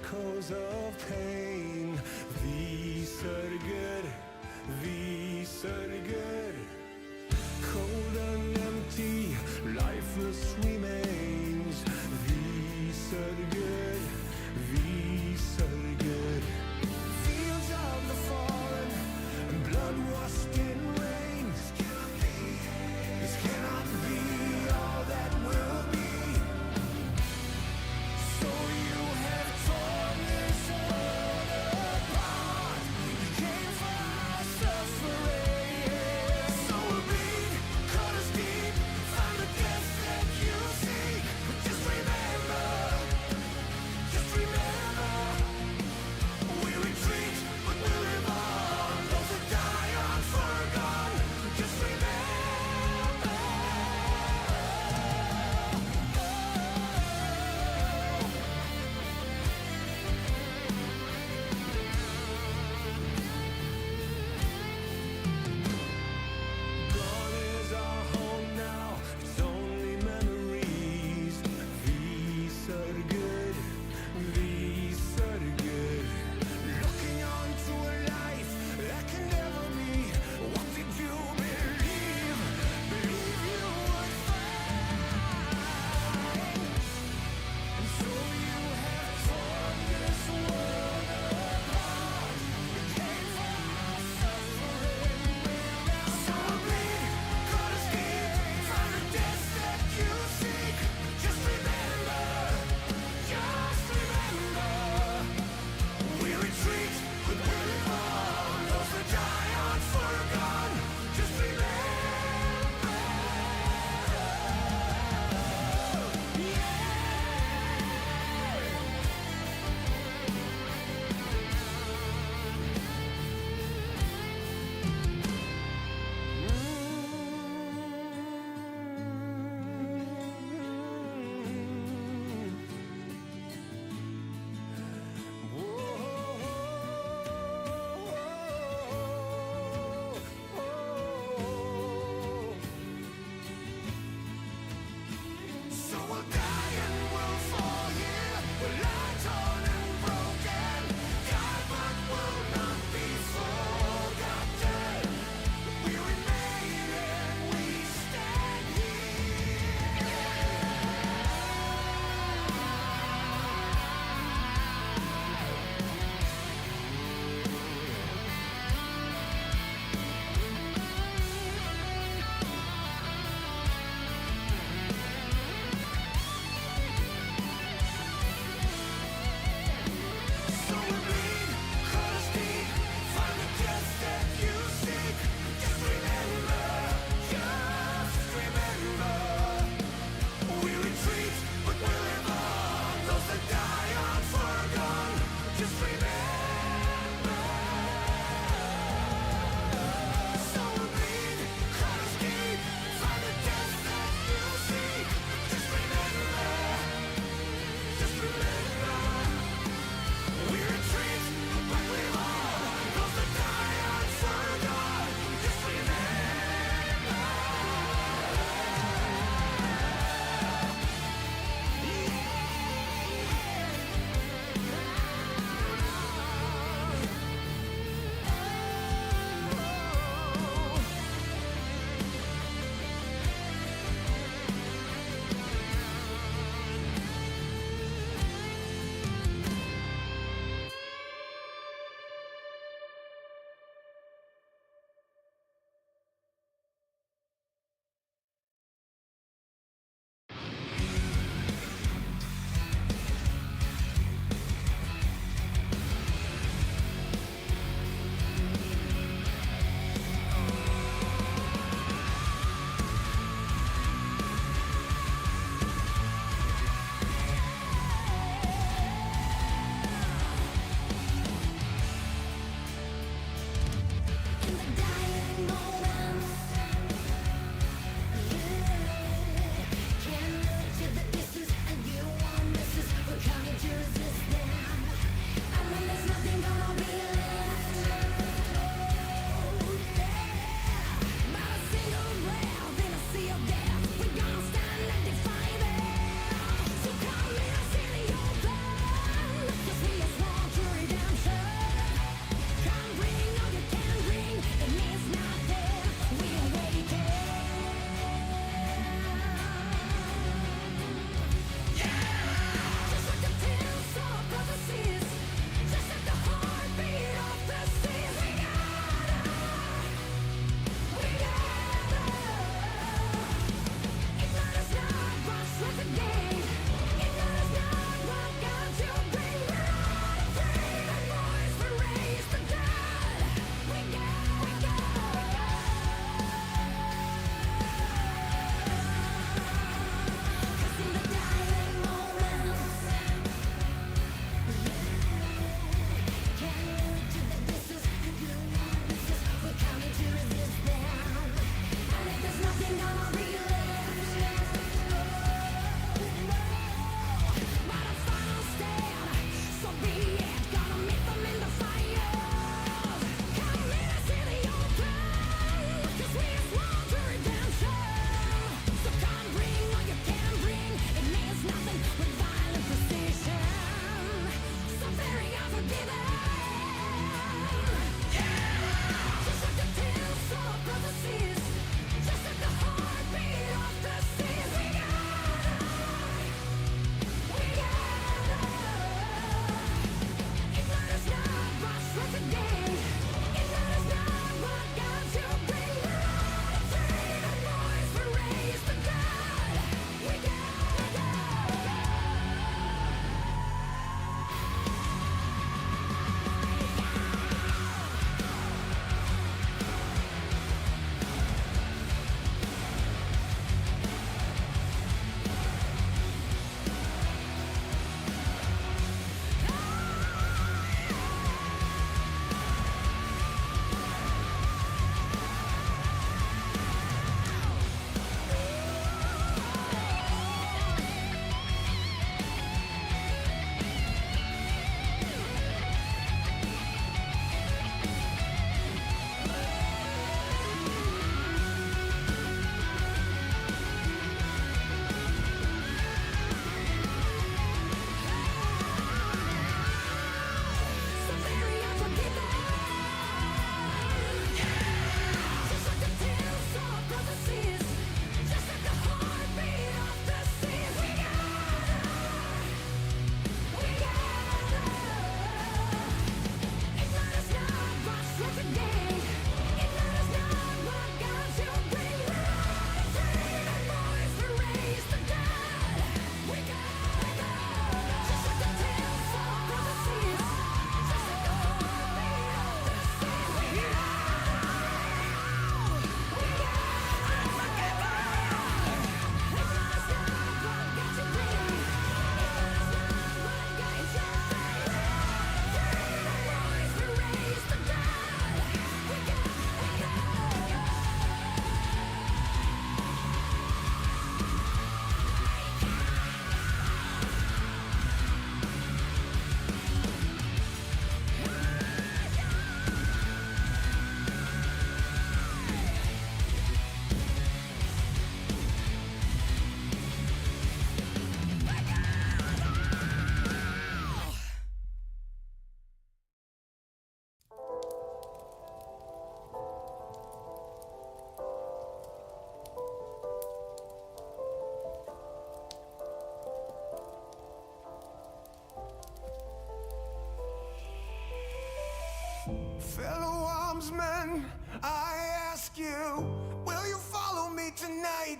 echoes of pain. Vi sörger, vi sörger. Cold and empty, lifeless remains. Vi sörger, vi sörger. Fields of the fallen, blood-washed in rain. This cannot be all that will be. So you have torn this world apart. You came for our suffering.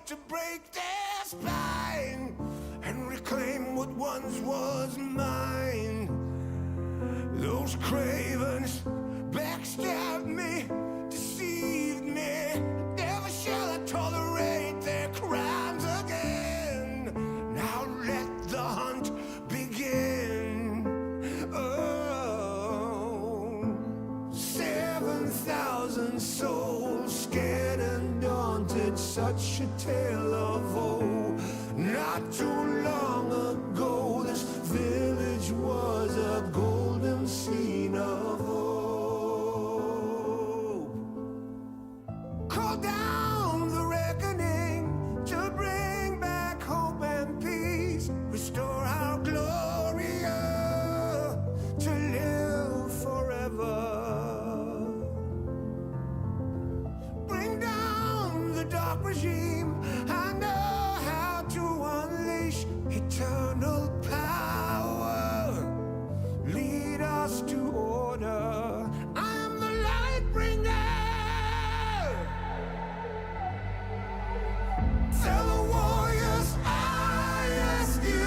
to break their spine and reclaim what once was mine. Those cravens backstabbed me, deceived me. Never shall I tolerate their crimes again. Now let the hunt begin. Oh, 7,000 souls scared and daunted, such a tale of woe. Not too long ago, this village was a golden scene of hope. Call down the reckoning to bring back hope and peace. Restore our Gloria to live forever. Bring down the dark regime. I know how to unleash eternal power. Lead us to order. I am the light bringer. Fellow warriors, I ask you,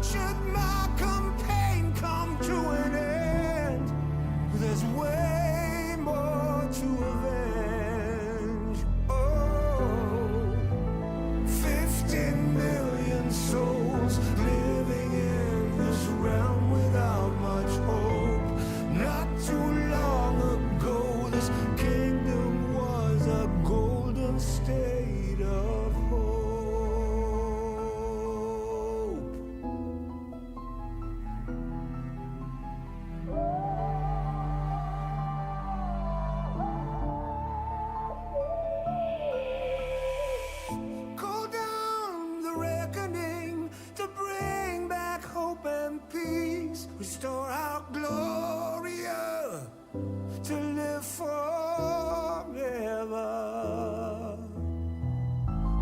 should my campaign come to an end, there's way more to avenge. Oh, 15 million souls living in this realm without much hope. Not too long ago, this kingdom was a golden state of hope. Call down the reckoning to bring back hope and peace. Restore our Gloria to live forever.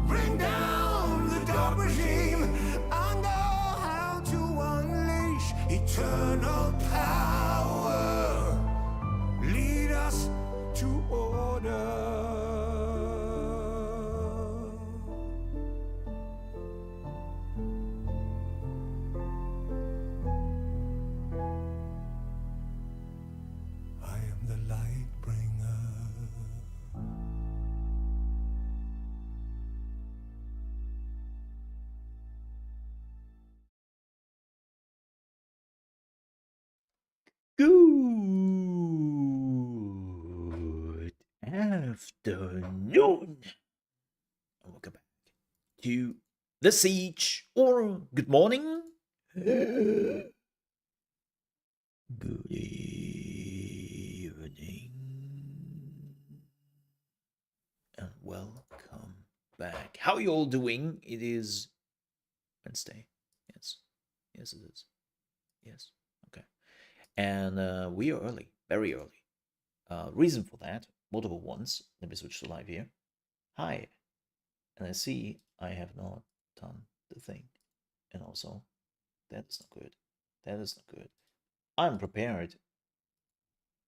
Bring down the dark regime. I know how to unleash eternal power. Lead us to order. I am the light bringer. Good afternoon, and welcome back to The Siege, or good morning, good evening, and welcome back. How are you all doing? It is Wednesday. Yes, yes, it is. Yes, okay. And we are early, very early. Reason for that, multiple ones. Let me switch to live here. Hi. And I see I have not done the thing. And also, that is not good. That is not good. I'm prepared.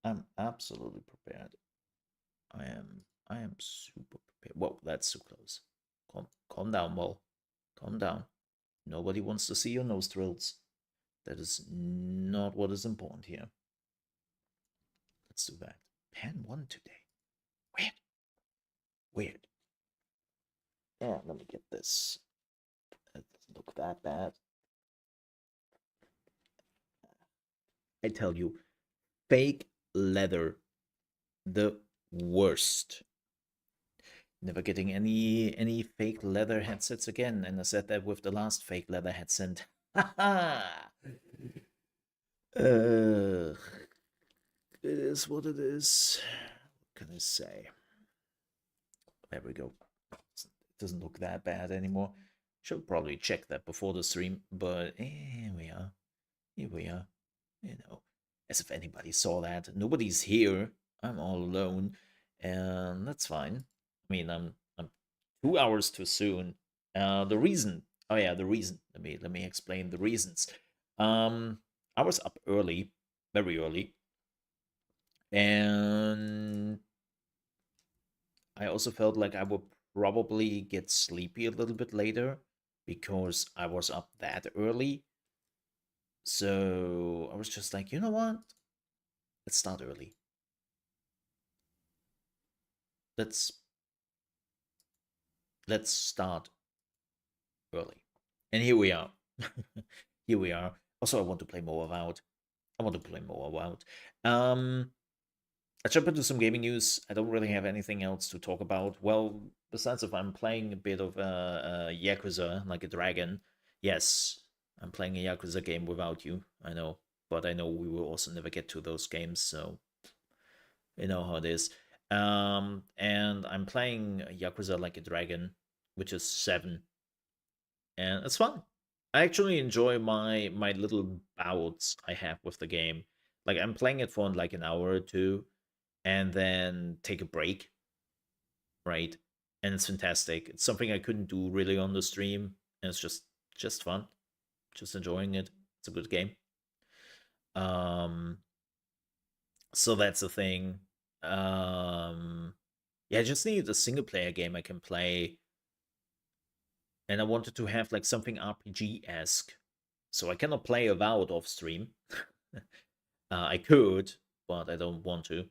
I'm absolutely prepared. I am super prepared. Whoa, that's too close. Calm down, Mole. Calm down. Nobody wants to see your nostrils. That is not what is important here. Let's do that. Pan 1 today. Weird. Weird. Yeah, let me get this. It doesn't look that bad. I tell you, fake leather, the worst. Never getting any fake leather headsets again, and I said that with the last fake leather headset. Haha. It is what it is. What can I say? There we go. It doesn't look that bad anymore. Should probably check that before the stream, but here we are. Here we are. You know, as if anybody saw that. Nobody's here. I'm all alone, and that's fine. I mean, I'm 2 hours too soon. The reason. Oh yeah, the reason. Let me explain the reasons. I was up early, very early, and I also felt like I would probably get sleepy a little bit later because I was up that early. So I was just like, you know what? Let's start early. Let's let's start early. And here we are. Here we are. Also, I want to play more Avowed. I want to play more Avowed. I jump into some gaming news. I don't really have anything else to talk about. Well, besides if I'm playing a bit of Yakuza like a dragon. Yes, I'm playing a Yakuza game without you. I know, but I know we will also never get to those games, so you know how it is. And I'm playing Yakuza like a dragon, which is 7, and it's fun. I actually enjoy my little bouts I have with the game. Like I'm playing it for like an hour or two, and then take a break, right? And it's fantastic. It's something I couldn't do really on the stream, and it's just fun, just enjoying it. It's a good game. Um, so that's the thing. Yeah, I just need a single player game I can play, and I wanted to have like something RPG esque. So I cannot play Avowed off stream. I could, but I don't want to.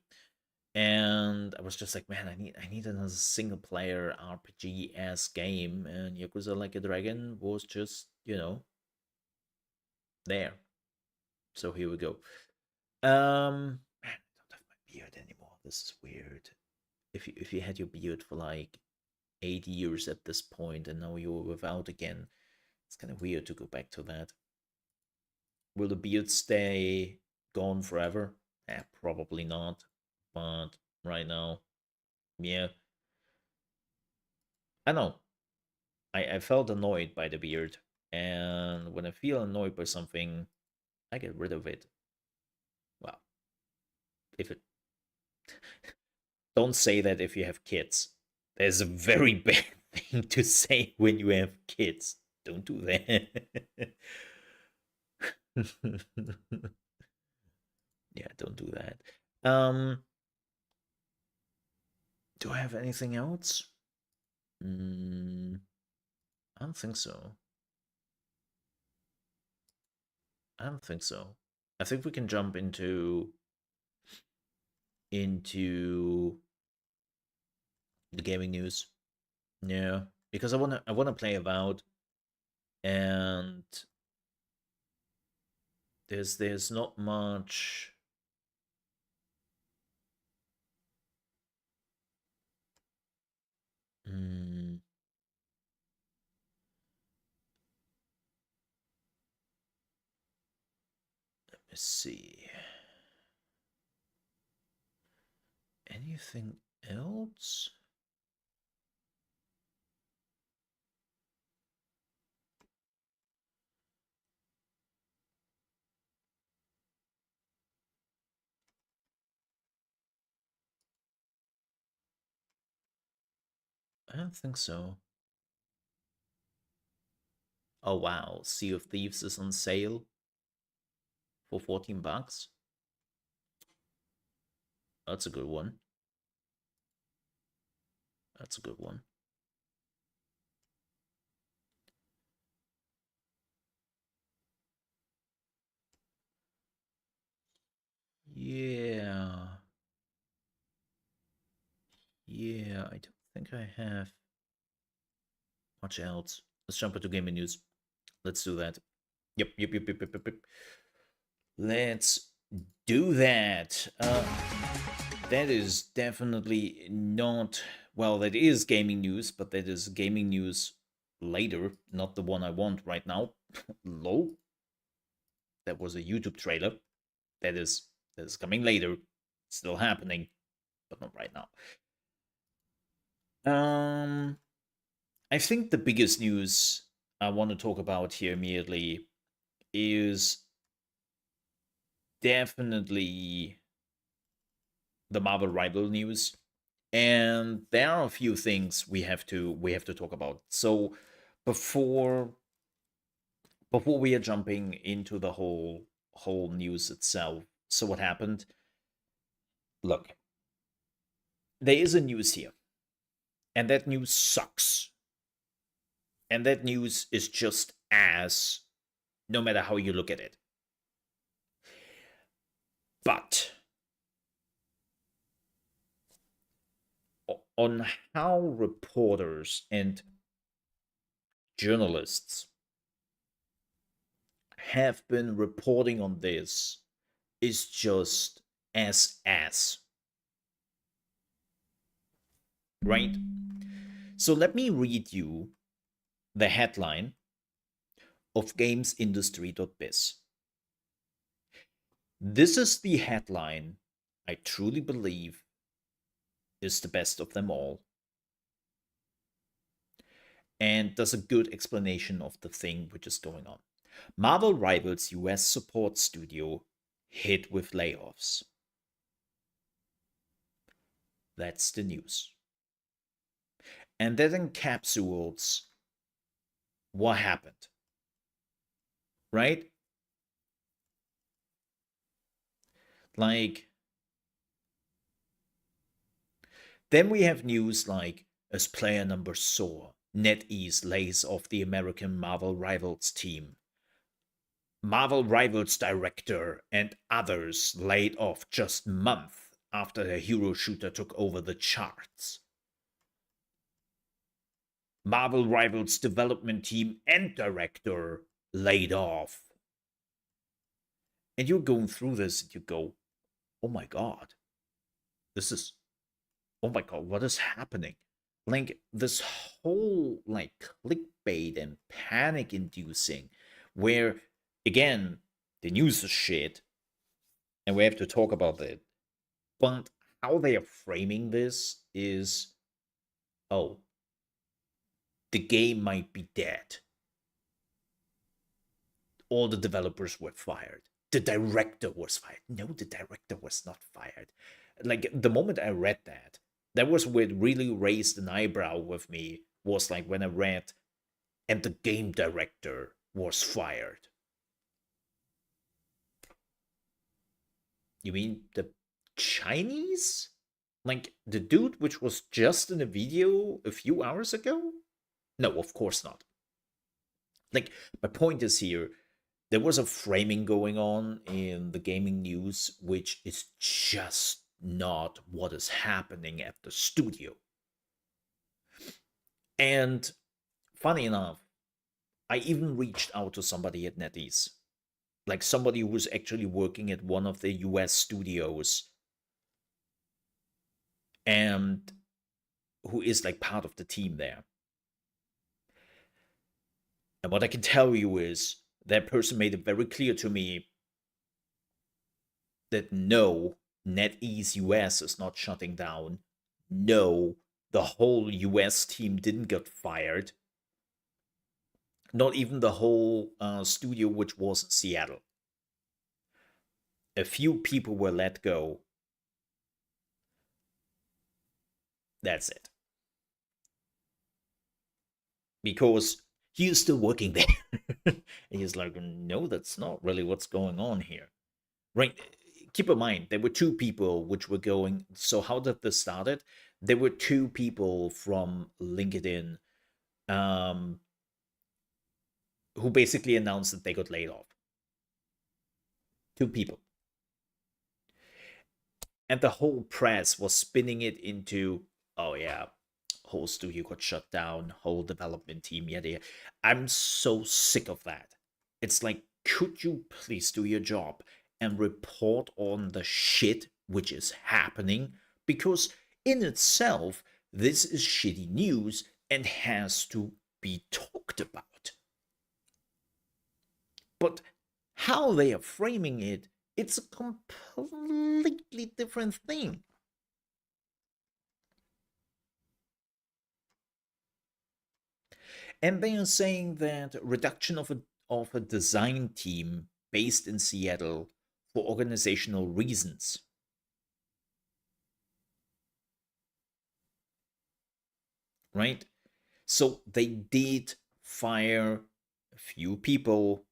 And I was just like, man, I need another single player RPG ass game, and Yakuza Like a Dragon was just, there. So here we go. Man, I don't have my beard anymore. This is weird. If you had your beard for like 8 years at this point, and now you're without again, it's kind of weird to go back to that. Will the beard stay gone forever? Probably not. But right now, yeah. I know. I felt annoyed by the beard, and when I feel annoyed by something, I get rid of it. Well, if it don't say that if you have kids. There's a very bad thing to say when you have kids. Don't do that. Yeah, don't do that. Do I have anything else? I don't think so. I don't think so. I think we can jump into the gaming news. Yeah, because I wanna play Avowed, and there's not much. Mm, let me see. Anything else? I don't think so. Oh wow, Sea of Thieves is on sale for $14. That's a good one. That's a good one. Yeah. Yeah, I don't think I have much else. Let's jump into gaming news. Let's do that. Yep. Let's do that. That is definitely not. Well, that is gaming news, but that is gaming news later, not the one I want right now. Low. That was a YouTube trailer. That is coming later. Still happening, but not right now. I think the biggest news I want to talk about here immediately is definitely the Marvel Rival news, and there are a few things we have to talk about. So before before we are jumping into the whole news itself, so what happened? Look, there is a news here. And that news sucks. And that news is just ass, no matter how you look at it. But on how reporters and journalists have been reporting on this is just ass, right? So let me read you the headline of gamesindustry.biz. This is the headline I truly believe is the best of them all and does a good explanation of the thing which is going on. Marvel Rivals US support studio hit with layoffs. That's the news. And that encapsulates what happened. Right? Like, then we have news like, as player numbers soar, NetEase lays off the American Marvel Rivals team. Marvel Rivals director and others laid off just month after the hero shooter took over the charts. Marvel Rivals development team and director laid off. And you're going through this and you go, oh my god, this is, oh my god, what is happening? Like this whole like clickbait and panic inducing, where again, the news is shit, and we have to talk about it. But how they are framing this is, oh, the game might be dead. All the developers were fired. The director was fired. No, the director was not fired. Like the moment I read that, that was what really raised an eyebrow with me, was like when I read, and the game director was fired. You mean the Chinese? Like the dude which was just in a video a few hours ago? No, of course not. Like, my point is here, there was a framing going on in the gaming news, which is just not what is happening at the studio. And funny enough, I even reached out to somebody at NetEase, like somebody who was actually working at one of the US studios and who is like part of the team there. And what I can tell you is that person made it very clear to me that no, NetEase US is not shutting down. No, the whole US team didn't get fired. Not even the whole studio, which was in Seattle. A few people were let go. That's it. Because he is still working there. And he's like, no, that's not really what's going on here. Right? Keep in mind, there were two people which were going. So, how did this started? There were two people from LinkedIn um, who basically announced that they got laid off. Two people. And the whole press was spinning it into, oh yeah, whole studio got shut down, whole development team, yada. I'm so sick of that. It's like, could you please do your job and report on the shit which is happening? Because in itself, this is shitty news and has to be talked about. But how they are framing it, it's a completely different thing. And they are saying that reduction of a design team based in Seattle for organizational reasons. Right? So they did fire a few people.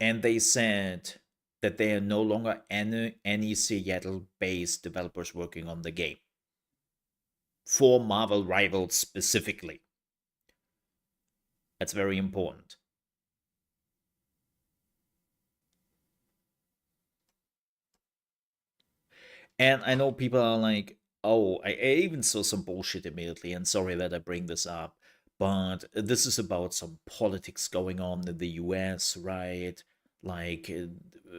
And they said that there are no longer any Seattle-based developers working on the game for Marvel Rivals specifically. That's very important. And I know people are like, oh, I even saw some bullshit immediately, and sorry that I bring this up, but this is about some politics going on in the US, right? Like,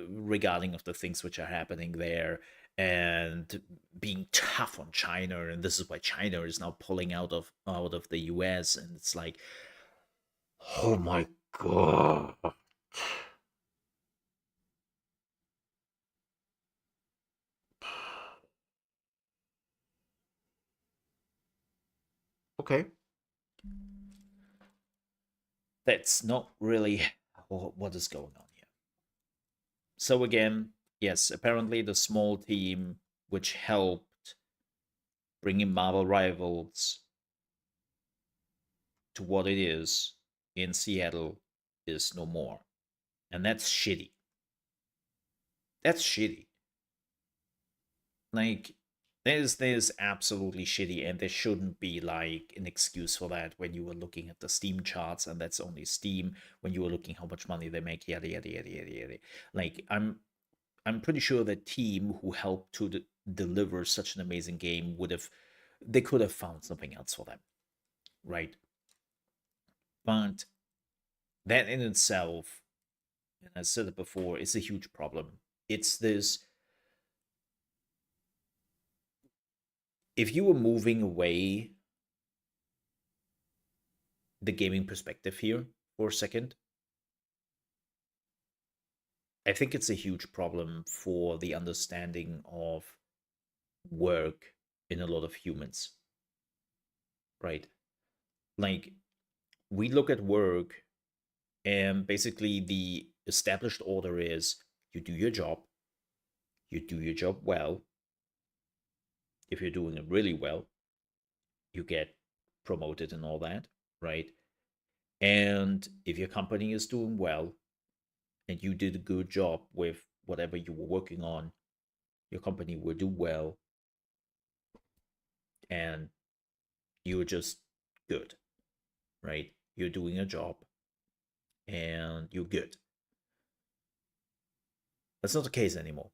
regarding of the things which are happening there, and being tough on China, and this is why China is now pulling out of the US, and it's like, oh my god. Okay. That's not really what is going on here. So again, yes, apparently the small team which helped bringing Marvel Rivals to what it is in Seattle is no more. And that's shitty. That's shitty. Like, there's absolutely shitty, and there shouldn't be like an excuse for that when you were looking at the Steam charts, and that's only Steam, when you were looking how much money they make, yada yada yada yada yada. Like, I'm pretty sure the team who helped to deliver such an amazing game they could have found something else for them, right? But that in itself, and I said it before, is a huge problem. It's this: if you were moving away the gaming perspective here for a second, I think it's a huge problem for the understanding of work in a lot of humans, right? Like, we look at work, and basically the established order is you do your job well. If you're doing it really well, you get promoted and all that, right? And if your company is doing well and you did a good job with whatever you were working on, your company will do well, and you're just good, right? You're doing a job and you're good. That's not the case anymore,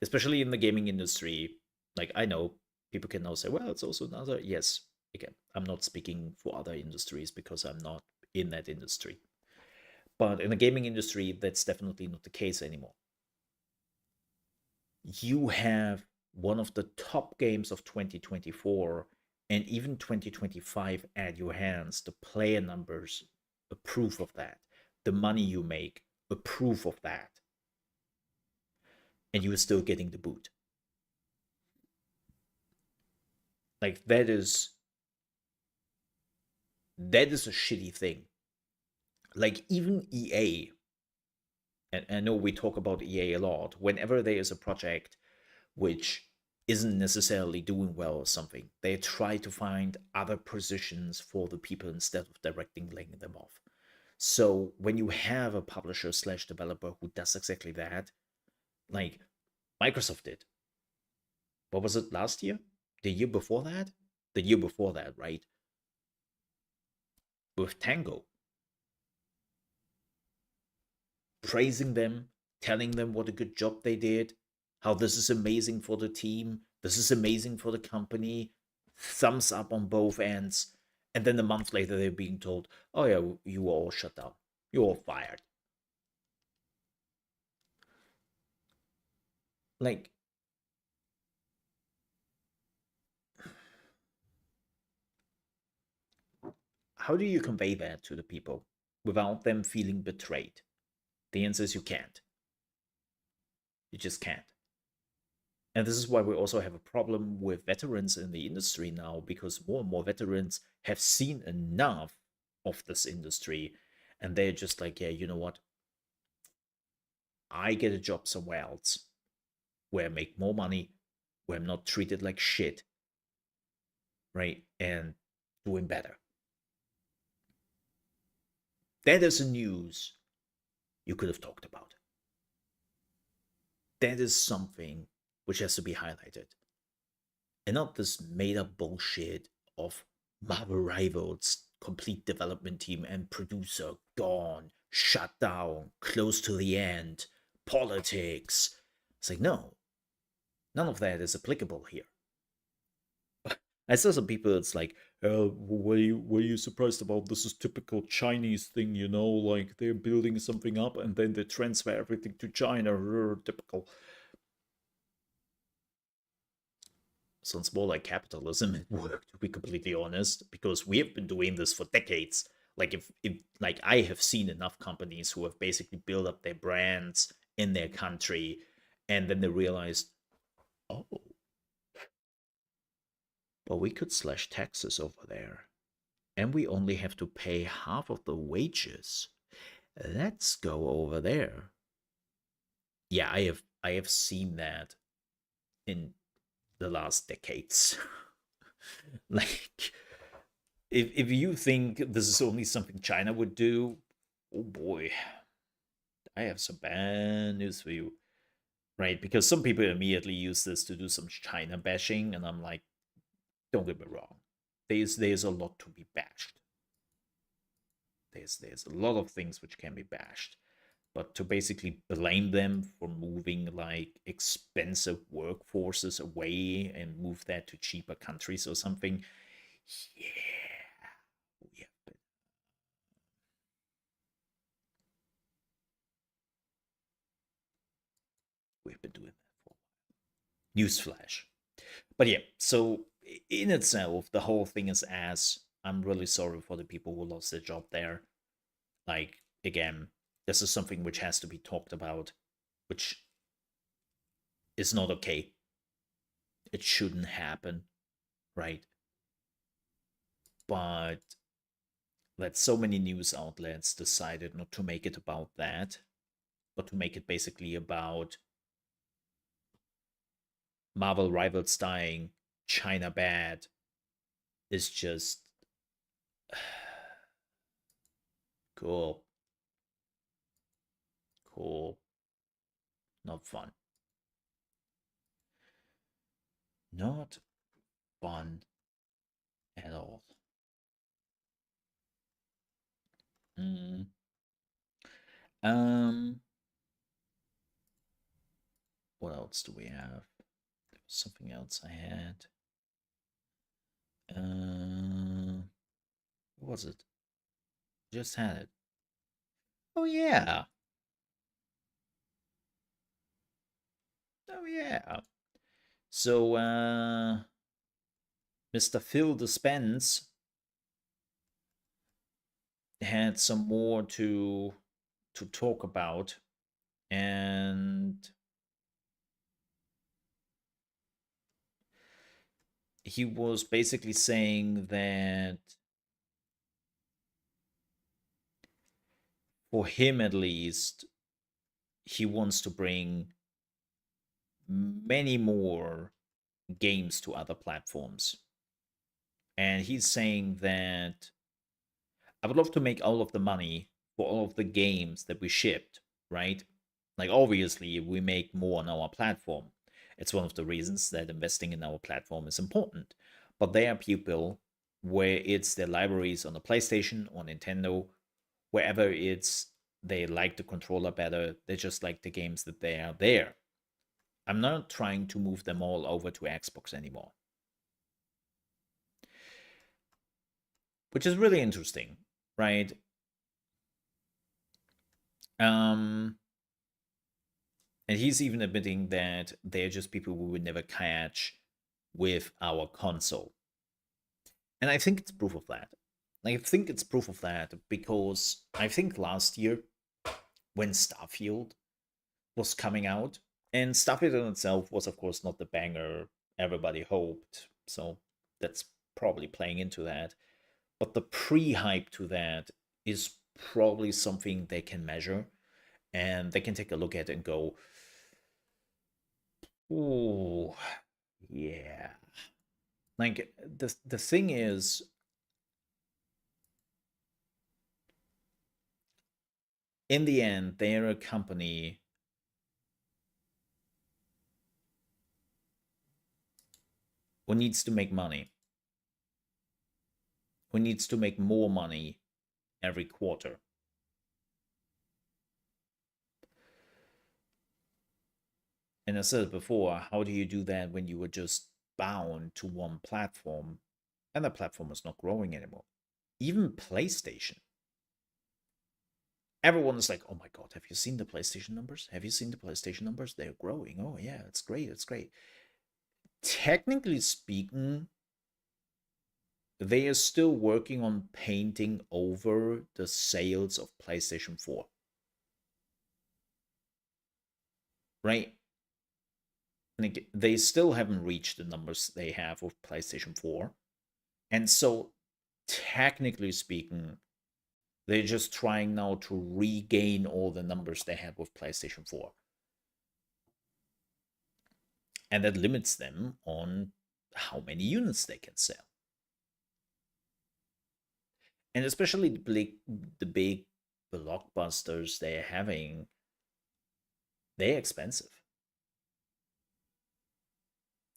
especially in the gaming industry. Like, I know people can now say, well, it's also another. Yes, again, I'm not speaking for other industries because I'm not in that industry. But in the gaming industry, that's definitely not the case anymore. You have one of the top games of 2024 and even 2025 at your hands. The player numbers, a proof of that. The money you make, a proof of that. And you are still getting the boot. Like, that is a shitty thing. Like, even EA, and I know we talk about EA a lot, whenever there is a project which isn't necessarily doing well or something, they try to find other positions for the people instead of directing laying them off. So when you have a publisher slash developer who does exactly that, like Microsoft did. What was it, last year? The year before that? The year before that, right? With Tango. Praising them, telling them what a good job they did, how this is amazing for the team, this is amazing for the company, thumbs up on both ends. And then a month later, they're being told, oh, yeah, you were all shut down. You're all fired. Like, how do you convey that to the people without them feeling betrayed? The answer is you can't. You just can't. And this is why we also have a problem with veterans in the industry now, because more and more veterans have seen enough of this industry, and they're just like, yeah, you know what? I get a job somewhere else where I make more money, where I'm not treated like shit, right? And doing better. That is a news you could have talked about. that is something which has to be highlighted. And not this made up bullshit of Marvel Rivals complete development team and producer gone, shut down, close to the end, politics. It's like, no, none of that is applicable here. I saw some people, it's like, were you surprised about this is typical Chinese thing, like they're building something up and then they transfer everything to China. Typical. Sounds more like capitalism at work, to be completely honest, because we have been doing this for decades. Like if like I have seen enough companies who have basically built up their brands in their country, and then they realized, oh, but we could slash taxes over there, and we only have to pay half of the wages. Let's go over there. Yeah, I have seen that in the last decades. Like if you think this is only something China would do, oh boy, I have some bad news for you. Right? Because some people immediately use this to do some China bashing, and I'm like, don't get me wrong. There's a lot to be bashed. There's a lot of things which can be bashed. But to basically blame them for moving like expensive workforces away and move that to cheaper countries or something, yeah, we have been. We've been doing that for a while. Newsflash. But yeah, so in itself, the whole thing is ass. I'm really sorry for the people who lost their job there. Like, again, this is something which has to be talked about, which is not okay. It shouldn't happen, right? But that so many news outlets decided not to make it about that, but to make it basically about Marvel rivals dying, China bad, is just cool. Cool. Not fun. Not fun at all. Mm. Um, what else do we have? There was something else I had. What was it? Just had it. Oh yeah. Oh yeah. So Mr. Phil Dispense had some more to talk about, and he was basically saying that for him at least, he wants to bring many more games to other platforms. And he's saying that I would love to make all of the money for all of the games that we shipped, right? Like, obviously, we make more on our platform. It's one of the reasons that investing in our platform is important. But there are people where it's their libraries on the PlayStation or Nintendo, wherever it's they like the controller better, they just like the games that they are there. I'm not trying to move them all over to Xbox anymore. Which is really interesting, right? Um, and he's even admitting that they're just people we would never catch with our console. And I think it's proof of that. I think it's proof of that because I think last year when Starfield was coming out, and Starfield in itself was, of course, not the banger everybody hoped. So that's probably playing into that. But the pre hype to that is probably something they can measure and they can take a look at it and go, oh, yeah. Like the thing is, in the end, they're a company Who needs to make money? Who needs to make more money every quarter? And I said before, how do you do that when you are just bound to one platform and the platform is not growing anymore? Even PlayStation. Everyone is like, oh my God, have you seen the PlayStation numbers? Have you seen the PlayStation numbers? They're growing. Oh, yeah, it's great. It's great. Technically speaking, they are still working on painting over the sales of PlayStation 4. Right? Like, they still haven't reached the numbers they have with PlayStation 4. And so, technically speaking, they're just trying now to regain all the numbers they had with PlayStation 4. And that limits them on how many units they can sell. And especially the big blockbusters they're having, they're expensive.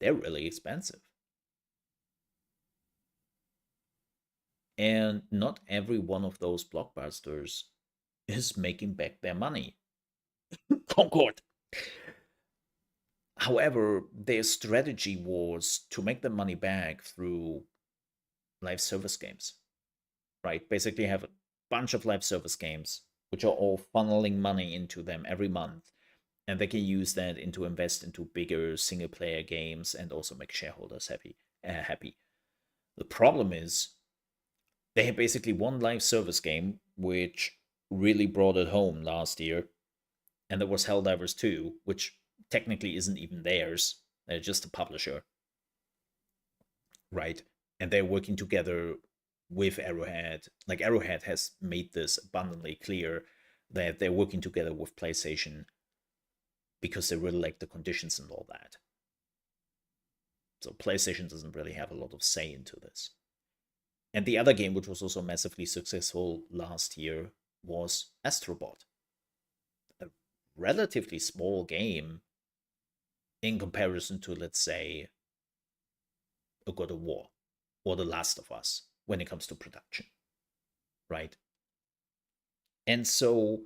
They're really expensive. And not every one of those blockbusters is making back their money. Concord. However, their strategy was to make the money back through live service games, right? Basically, have a bunch of live service games, which are all funneling money into them every month. And they can use that into invest into bigger single player games and also make shareholders happy. The problem is they had basically one live service game, which really brought it home last year, and there was Helldivers 2, which technically isn't even theirs. They're just a publisher, right? And they're working together with Arrowhead. Like, Arrowhead has made this abundantly clear that they're working together with PlayStation because they really like the conditions and all that. So PlayStation doesn't really have a lot of say into this. And the other game, which was also massively successful last year, was Astrobot. A relatively small game in comparison to, let's say, a God of War or The Last of Us when it comes to production, right? And so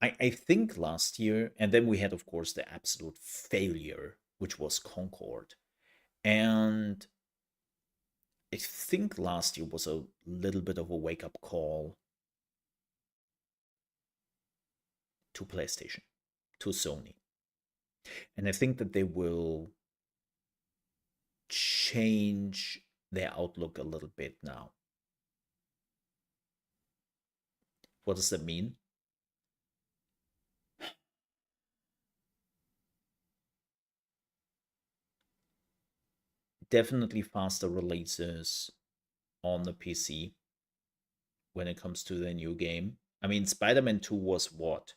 I think last year, and then we had, of course, the absolute failure, which was Concord. And I think last year was a little bit of a wake up call to PlayStation, to Sony. And I think that they will change their outlook a little bit now. What does that mean? Definitely faster releases on the PC when it comes to the new game. I mean, Spider Man 2 was what?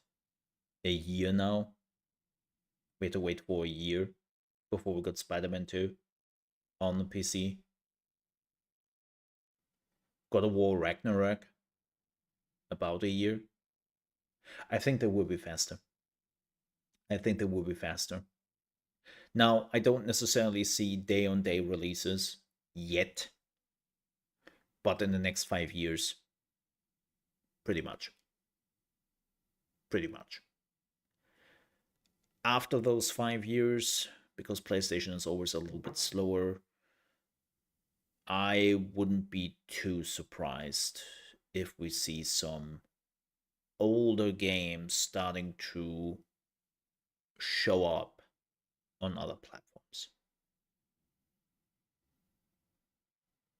A year now? We had to wait for a year before we got Spider Man 2 on the PC. God of War Ragnarok, about a year. I think they will be faster. I think they will be faster. Now, I don't necessarily see day on day releases yet, but in the next 5 years, pretty much. Pretty much. After those 5 years, because PlayStation is always a little bit slower, I wouldn't be too surprised if we see some older games starting to show up on other platforms.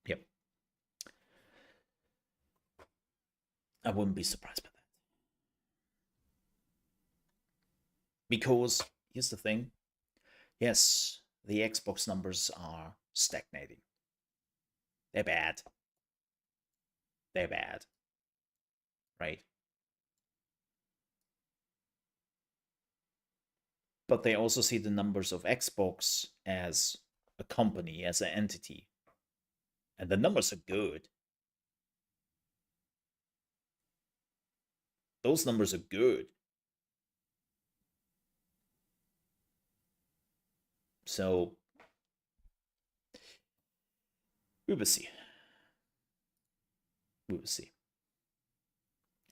Yep. I wouldn't be surprised by that. Because here's the thing. Yes, the Xbox numbers are stagnating. They're bad. They're bad. Right? But they also see the numbers of Xbox as a company, as an entity. And the numbers are good. Those numbers are good. So We will see. We will see.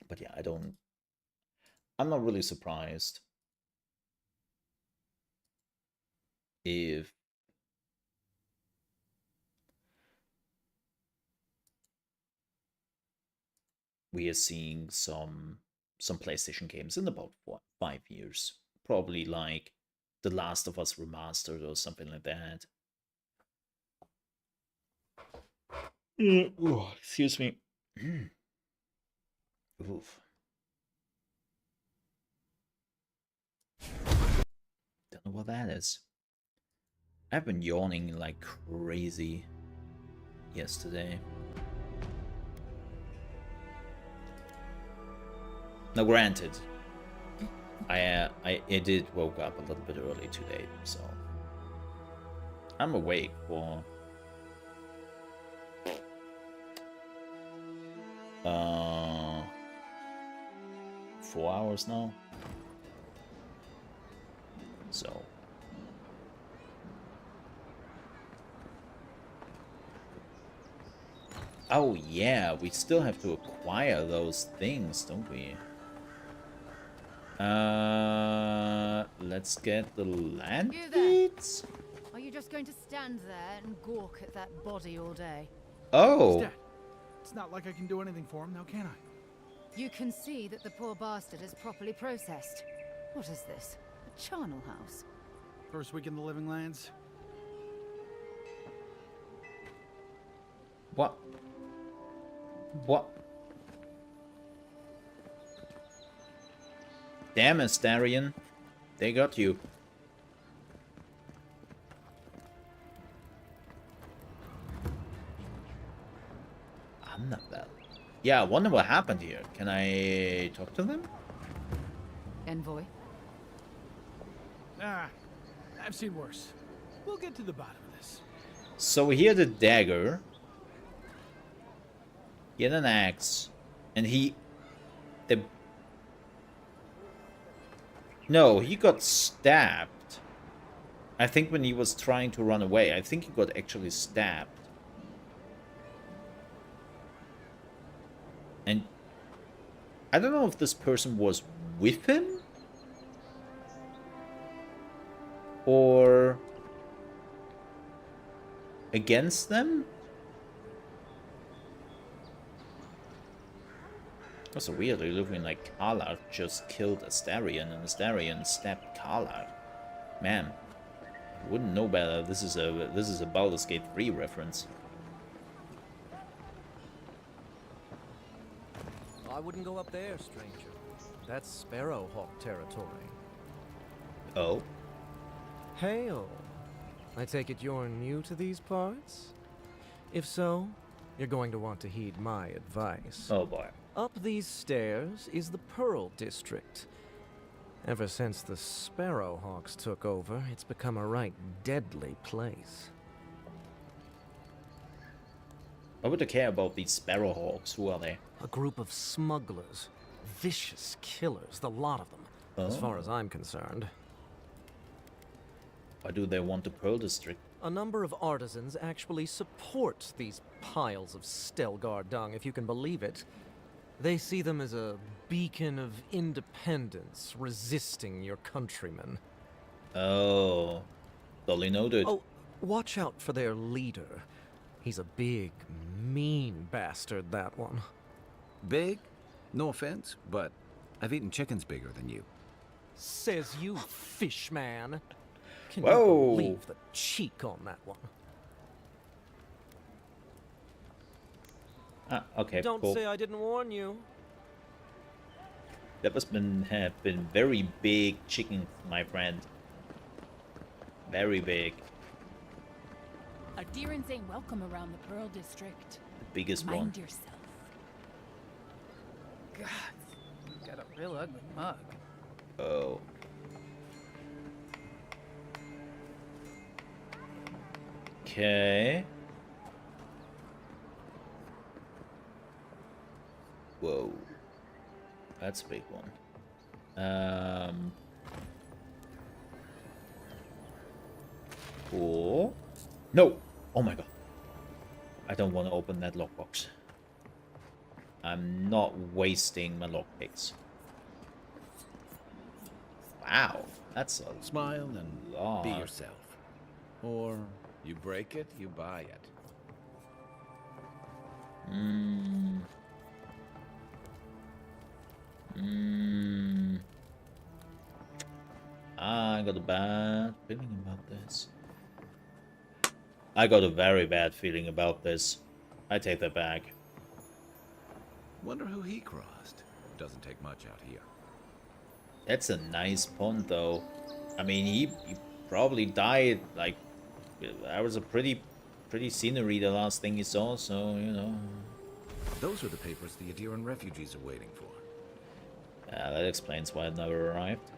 But yeah, I'm not really surprised if we are seeing some PlayStation games in about 5 years. Probably like The Last of Us Remastered or something like that. Oh, excuse me. Oof. Don't know what that is. I've been yawning like crazy yesterday. Now, granted, I did woke up a little bit early today, so I'm awake for 4 hours now. So oh yeah, we still have to acquire those things, don't we? Let's get the land beads. Are you just going to stand there and gawk at that body all day? Oh. He's dead. It's not like I can do anything for him now, can I? You can see that the poor bastard is properly processed. What is this? A charnel house? First week in the Living Lands. What? What? Damn, Astarion. They got you. Annabelle. Yeah, I wonder what happened here. Can I talk to them? Envoy? Ah, I've seen worse. We'll get to the bottom of this. So he had a dagger. He had an axe. And No, he got stabbed. I think when he was trying to run away. I think he got actually stabbed. And I don't know if this person was with him or against them. Also weirdly looking like Carla just killed Astarion and Astarion stabbed Carla. Man, I wouldn't know better. This is a Baldur's Gate 3 reference. I wouldn't go up there, stranger. That's Sparrowhawk territory. Oh? Hail. I take it you're new to these parts? If so, you're going to want to heed my advice. Oh boy. Up these stairs is the Pearl District. Ever since the Sparrowhawks took over, it's become a right deadly place. Why would I care about these Sparrowhawks? Who are they? A group of smugglers. Vicious killers, the lot of them, as far as I'm concerned. Why do they want the Pearl District? A number of artisans actually support these piles of Stelgar dung, if you can believe it. They see them as a beacon of independence, resisting your countrymen. Oh. Dolly noted. Oh, watch out for their leader. He's a big, mean bastard, that one. Big? No offense, but I've eaten chickens bigger than you. Says you, fishman. Can Whoa. you believe the cheek on that one? Ah, okay, Don't cool. say I didn't warn you. That must have been very big chicken, my friend. Very big. Our Deerins ain't welcome around the Pearl District. The biggest one. Mind yourself. God, you got a real ugly mug. Oh. Okay. Whoa. That's a big one. Cool. No! Oh my god. I don't want to open that lockbox. I'm not wasting my lockpicks. Wow, that's a Smile and lot. be yourself. Or you break it, you buy it. I got a bad feeling about this. I got a very bad feeling about this. I take that back. Wonder who he crossed. Doesn't take much out here. That's a nice pond, though. I mean, he probably died, like, that was a pretty scenery, the last thing he saw, so, you know. Those are the papers the Adiran refugees are waiting for. That explains why it never arrived.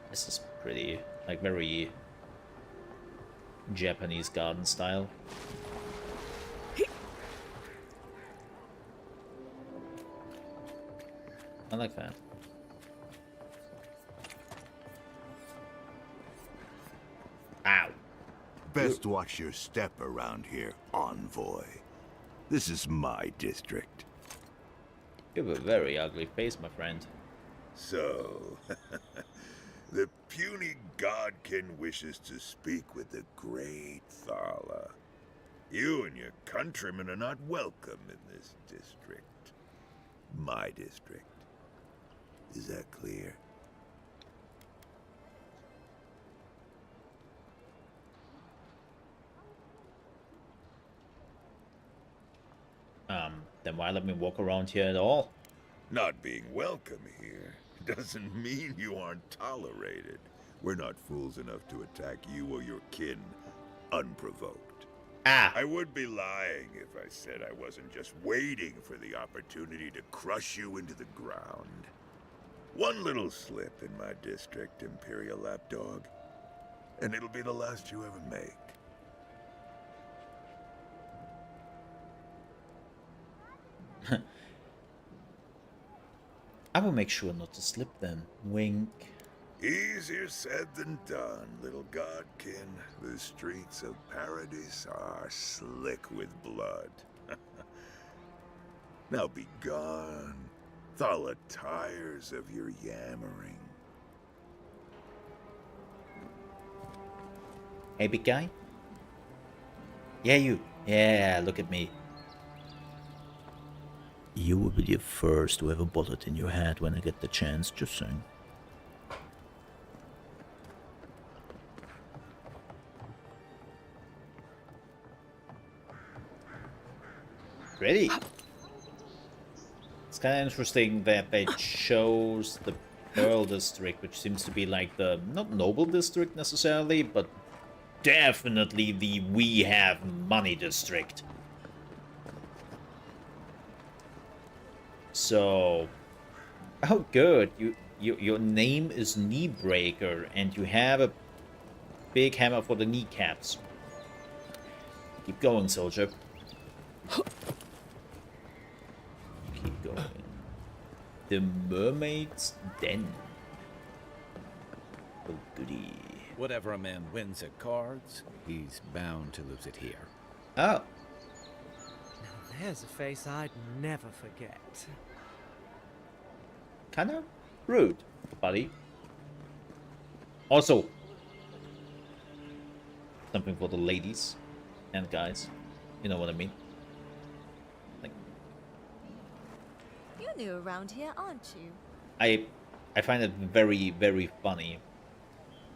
This is pretty, like, very Japanese garden style. I like that. Ow. Best watch your step around here, envoy. This is my district. You have a very ugly face, my friend. So, the puny godkin wishes to speak with the great Thala. You and your countrymen are not welcome in this district. My district. Is that clear? Then why let me walk around here at all? Not being welcome here doesn't mean you aren't tolerated. We're not fools enough to attack you or your kin unprovoked. Ah! I would be lying if I said I wasn't just waiting for the opportunity to crush you into the ground. One little slip in my district, Imperial Lapdog, and it'll be the last you ever make. I will make sure not to slip then. Wink. Easier said than done, little godkin. The streets of Paradise are slick with blood. Now be gone. Thala tires of your yammering. Hey, big guy? Yeah, you. Yeah, look at me. You will be the first to have a bullet in your head when I get the chance, just saying. Ready? It's kind of interesting that they chose the Pearl District, which seems to be like the, not noble district necessarily, but definitely the we have money district. So, oh good, your name is Kneebreaker, and you have a big hammer for the kneecaps. Keep going, soldier. Keep going. The Mermaid's Den. Oh goody. Whatever a man wins at cards, he's bound to lose it here. Oh. There's a face I'd never forget. Kinda rude, buddy. Also, something for the ladies and guys. You know what I mean? Like, You're new around here, aren't you? I find it very, very funny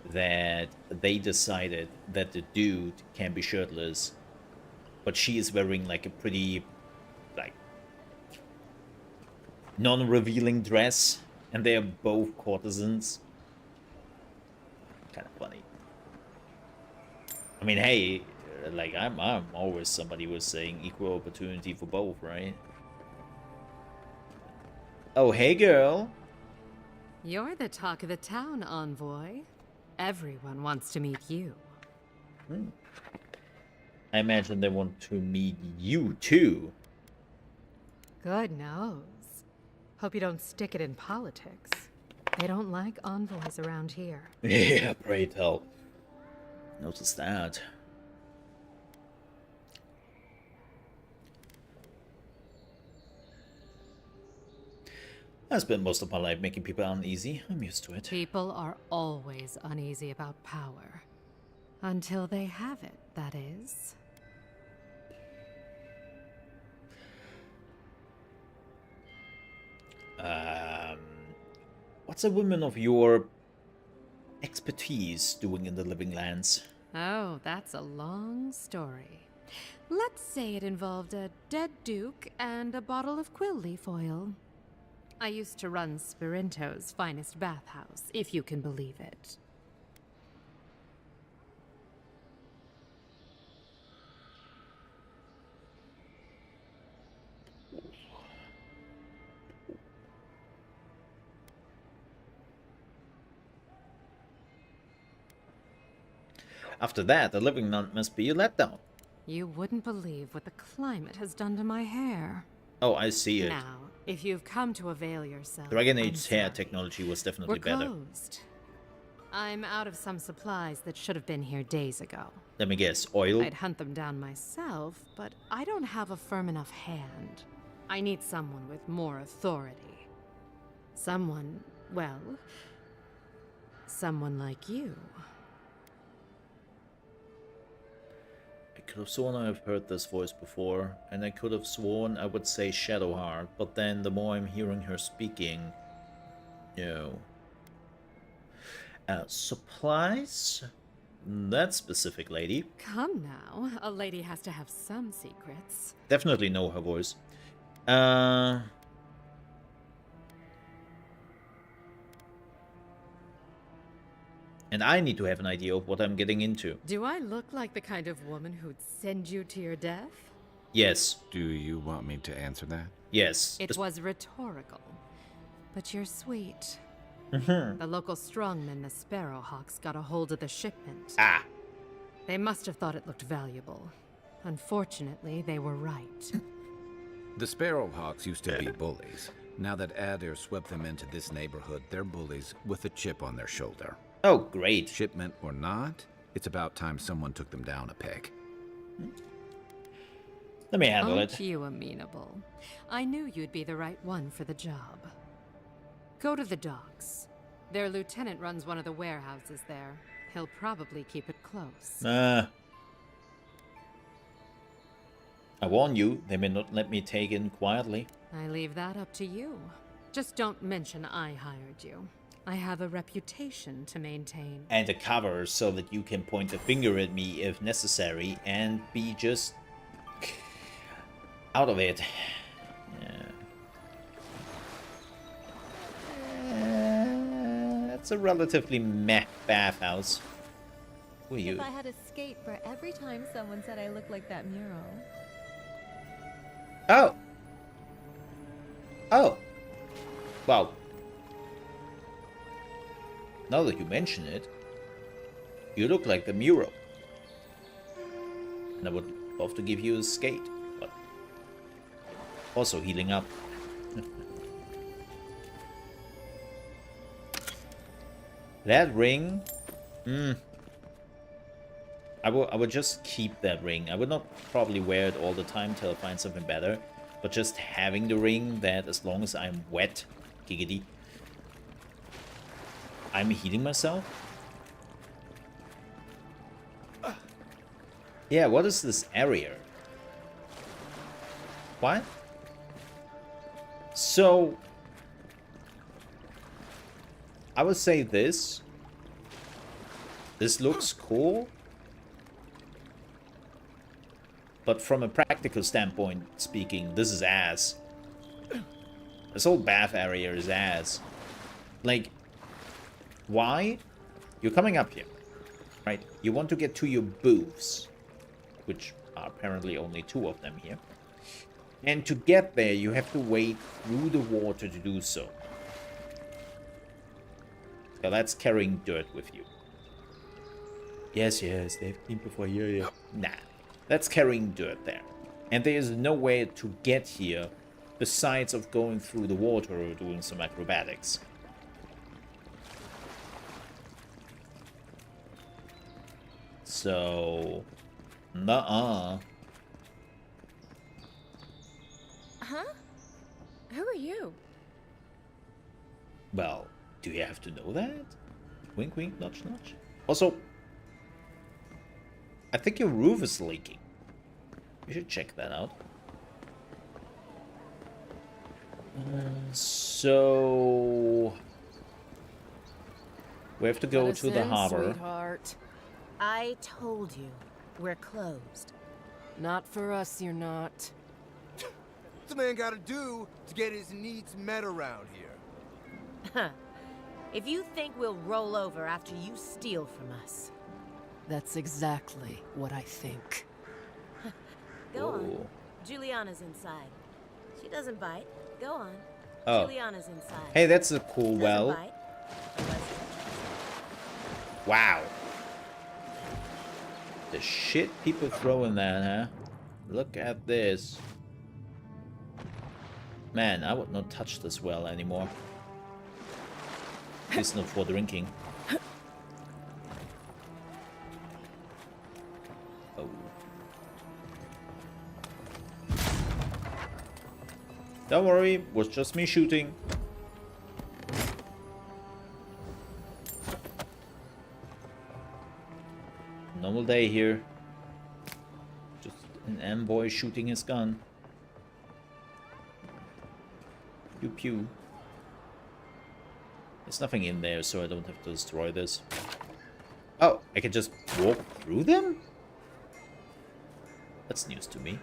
that they decided that the dude can be shirtless, but she is wearing like a pretty, like, non-revealing dress, and they are both courtesans. Kind of funny. I mean, hey, like I'm always somebody who's saying equal opportunity for both, right? Oh, hey, girl. You're the talk of the town, envoy. Everyone wants to meet you. I imagine they want to meet you too. Good knows. Hope you don't stick it in politics. They don't like envoys around here. Yeah, pray tell. Notice that. I spent most of my life making people uneasy. I'm used to it. People are always uneasy about power. Until they have it, that is. What's a woman of your expertise doing in the Living Lands? Oh, that's a long story. Let's say it involved a dead duke and a bottle of quill leaf oil. I used to run Spirinto's finest bathhouse, if you can believe it. After that, the Living Land must be a letdown. You wouldn't believe what the climate has done to my hair. Oh, I see it. Now, if you've come to avail yourself, Dragon I'm Age hair sorry. technology was definitely We're better. closed. I'm out of some supplies that should have been here days ago. Let me guess, oil? I'd hunt them down myself, but I don't have a firm enough hand. I need someone with more authority. Someone, well, someone like you. I could have sworn I've heard this voice before, and I could have sworn I would say Shadowheart, but then the more I'm hearing her speaking... No. Supplies? That specific lady. Come now, a lady has to have some secrets. Definitely know her voice. And I need to have an idea of what I'm getting into. Do I look like the kind of woman who'd send you to your death? Yes. Do you want me to answer that? Yes. It was rhetorical, but you're sweet. Mhm. The local strongmen, the Sparrowhawks, got a hold of the shipment. Ah. They must have thought it looked valuable. Unfortunately, they were right. The Sparrowhawks used to be bullies. Now that Adair swept them into this neighborhood, they're bullies with a chip on their shoulder. Oh, great. Shipment or not, it's about time someone took them down a peg. Let me handle Aren't it. you amenable? I knew you'd be the right one for the job. Go to the docks. Their lieutenant runs one of the warehouses there. He'll probably keep it close. I warn you, they may not let me take in quietly. I leave that up to you. Just don't mention I hired you. I have a reputation to maintain. And a cover so that you can point a finger at me if necessary and be just out of it. That's a relatively meh bathhouse. Who are you? If I had a skate for every time someone said I look like that mural. Oh. Oh. Well. Now that you mention it, you look like the mural. And I would love to give you a skate, but also healing up. That ring, I would just keep that ring. I would not probably wear it all the time till I find something better, but just having the ring that as long as I'm wet, giggity, I'm healing myself. Yeah, what is this area? What? So, I would say this. This looks cool. But from a practical standpoint speaking, this is ass. This whole bath area is ass. Like, why? You're coming up here, right? You want to get to your booths, which are apparently only 2 of them here. And to get there, you have to wade through the water to do so. So that's carrying dirt with you. Yes, they've cleaned before here, yeah. Nah, that's carrying dirt there. And there is no way to get here besides of going through the water or doing some acrobatics. So, nuh-uh. Huh? Who are you? Well, do you have to know that? Wink, wink, nudge, nudge. Also, I think your roof is leaking. You should check that out. So we have to go to the harbor. Sweetheart. I told you, we're closed. Not for us, you're not. What's a man gotta do to get his needs met around here? Huh. If you think we'll roll over after you steal from us. That's exactly what I think. Go on. Ooh. Juliana's inside. She doesn't bite. Go on. Oh. Juliana's inside. Hey, that's a cool well. Doesn't bite. Wow. The shit people throw in there, huh? Look at this. Man, I would not touch this well anymore. At least not for drinking. Oh. Don't worry, it was just me shooting. Normal day here. Just an M-boy shooting his gun. Pew pew. There's nothing in there, so I don't have to destroy this. Oh, I can just walk through them? That's news to me.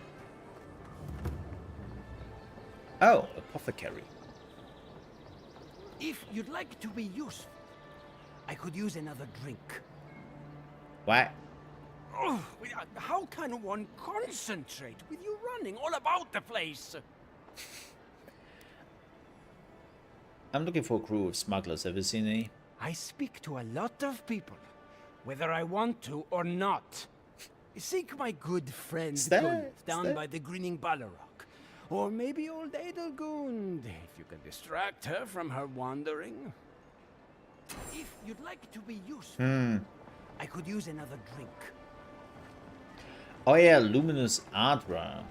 Oh, apothecary. If you'd like to be useful, I could use another drink. What? Oh, how can one concentrate with you running all about the place? I'm looking for a crew of smugglers. Have you seen any? I speak to a lot of people, whether I want to or not. Seek my good friend Gund down by the grinning Balrog. Or maybe old Edelgund, if you can distract her from her wandering. If you'd like to be useful, I could use another drink. Oh yeah, Luminous Adra.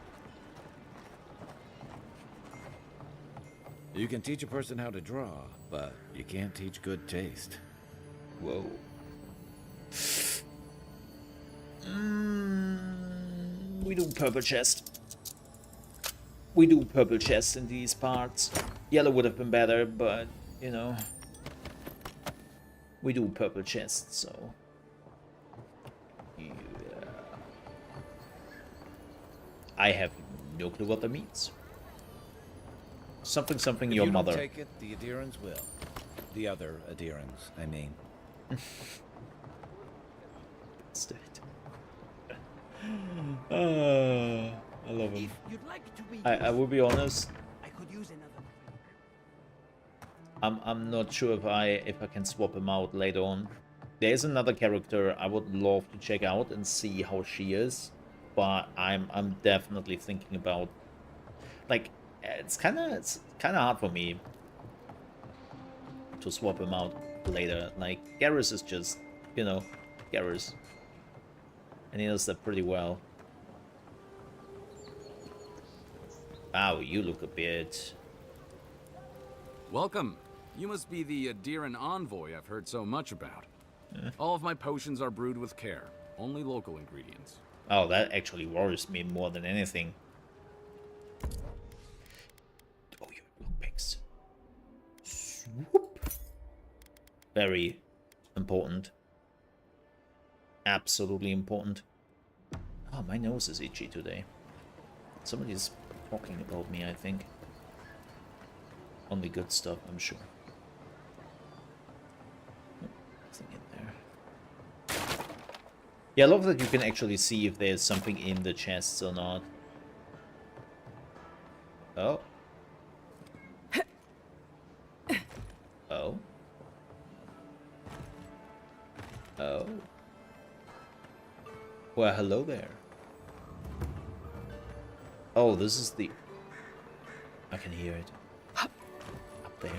You can teach a person how to draw, but you can't teach good taste. Whoa. We do purple chest. We do purple chest in these parts. Yellow would have been better, but, you know. We do purple chest, so... Yeah. I have no clue what that means. Something, something, If your you mother. Don't take it, the Adherents will. The other Adherents, I mean. That's it. I love him. If you'd like to be I will be honest. I could use another drink. I'm not sure if I can swap him out later on. There's another character I would love to check out and see how she is, but I'm definitely thinking about, like, it's kind of hard for me to swap him out later. Like, Garrus is just, you know, Garrus, and he does that pretty well. Wow, you look a bit... Welcome. You must be the Adiran envoy I've heard so much about. All of my potions are brewed with care. Only local ingredients. Oh, that actually worries me more than anything. Oh, your lockpicks. Swoop. Very important. Absolutely important. Oh, my nose is itchy today. Somebody's talking about me, I think. Only good stuff, I'm sure. Nothing in there. Yeah, I love that you can actually see if there's something in the chests or not. Oh. Oh. Oh. Well, hello there. Oh, this is the... I can hear it. Up there.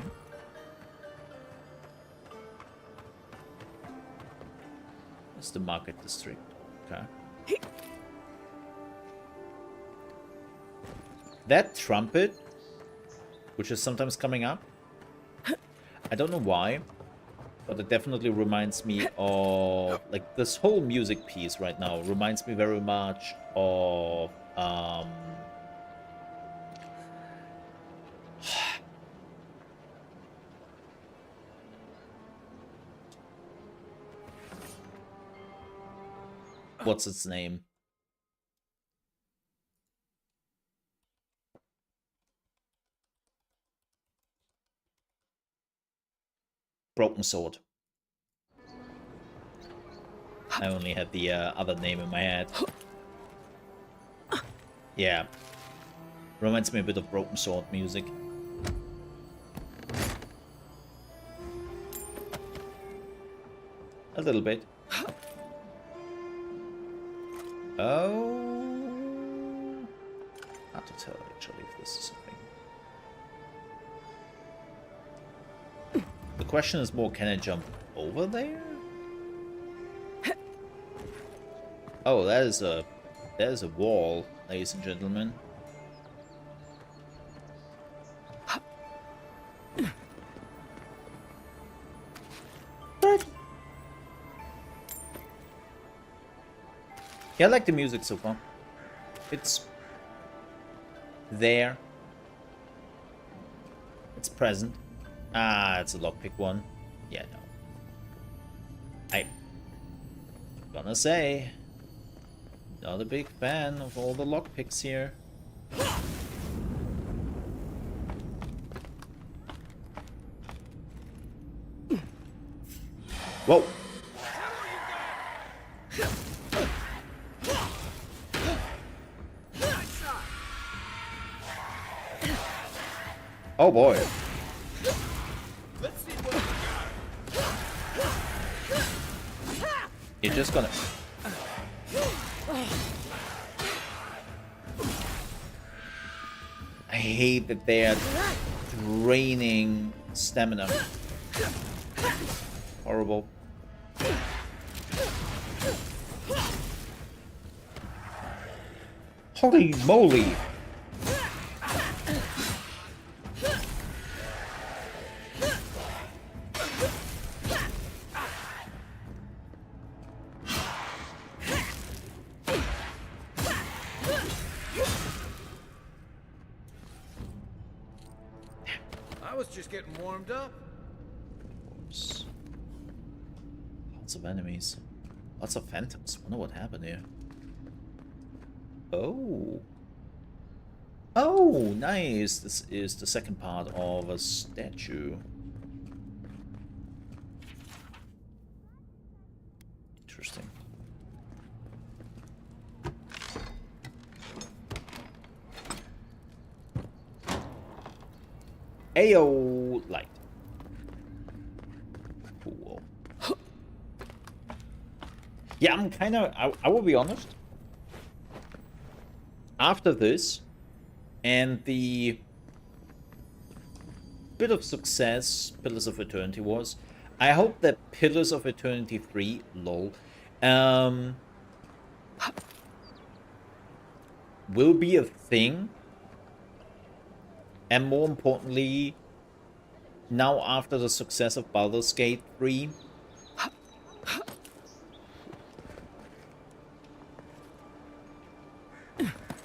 It's the market district. Okay. That trumpet, which is sometimes coming up, I don't know why, but it definitely reminds me of, like, this whole music piece right now reminds me very much of, what's its name? Broken Sword. I only had the other name in my head. Yeah. Reminds me a bit of Broken Sword music. A little bit. Oh. Hard to tell actually if this is something. The question is more, can I jump over there? Oh, that is a wall, ladies and gentlemen. But yeah, I like the music so far. It's there. It's present. Ah, it's a lockpick one. Yeah, no. I'm gonna say, not a big fan of all the lockpicks here. Whoa! Oh boy. You're just gonna... I hate that they are draining stamina. Horrible. Holy moly! I was just getting warmed up. Oops. Lots of enemies. Lots of phantoms. Wonder what happened here. Oh. Oh, nice. This is the second part of a statue. Interesting. Ayo, light. Cool. Yeah, I'm kind of... I will be honest. After this, and the bit of success Pillars of Eternity was, I hope that Pillars of Eternity 3, lol, will be a thing. And more importantly, now after the success of Baldur's Gate 3,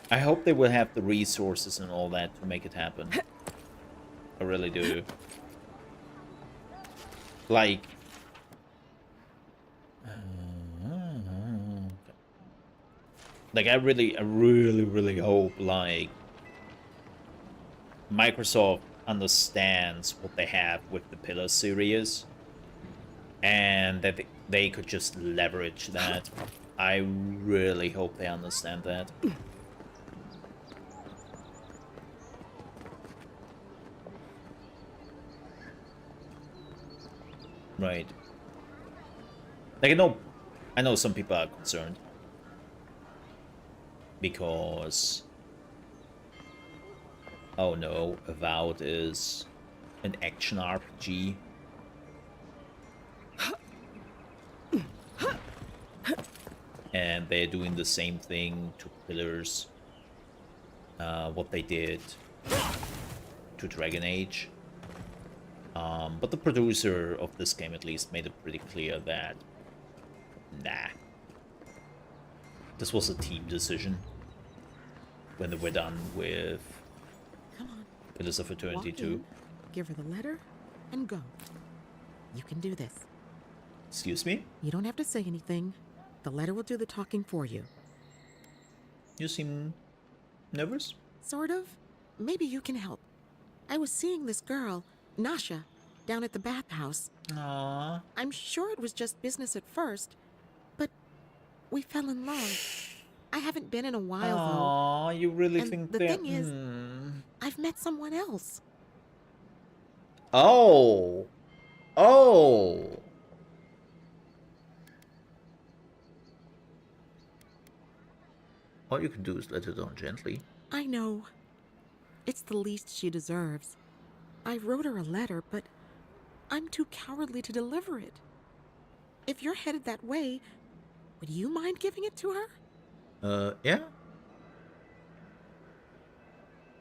I hope they will have the resources and all that to make it happen. I really do. Like... Like, I really hope, like, Microsoft understands what they have with the Pillar series, and that they could just leverage that. I really hope they understand that. Right. Like, I know some people are concerned. Because... oh no, Avowed is an action RPG. and they're doing the same thing to Pillars, what they did to Dragon Age. But the producer of this game at least made it pretty clear that, nah, this was a team decision when they were done with Come on. Pillars of Eternity 2. Give her the letter, and go. You can do this. Excuse me? You don't have to say anything. The letter will do the talking for you. You seem nervous? Sort of. Maybe you can help. I was seeing this girl, Nasha, down at the bathhouse. Aww. I'm sure it was just business at first, but we fell in love. I haven't been in a while, though. Aww, you really and think the that... thing is, I've met someone else. Oh. Oh. All you can do is let it down gently. I know. It's the least she deserves. I wrote her a letter, but I'm too cowardly to deliver it. If you're headed that way, would you mind giving it to her? Yeah.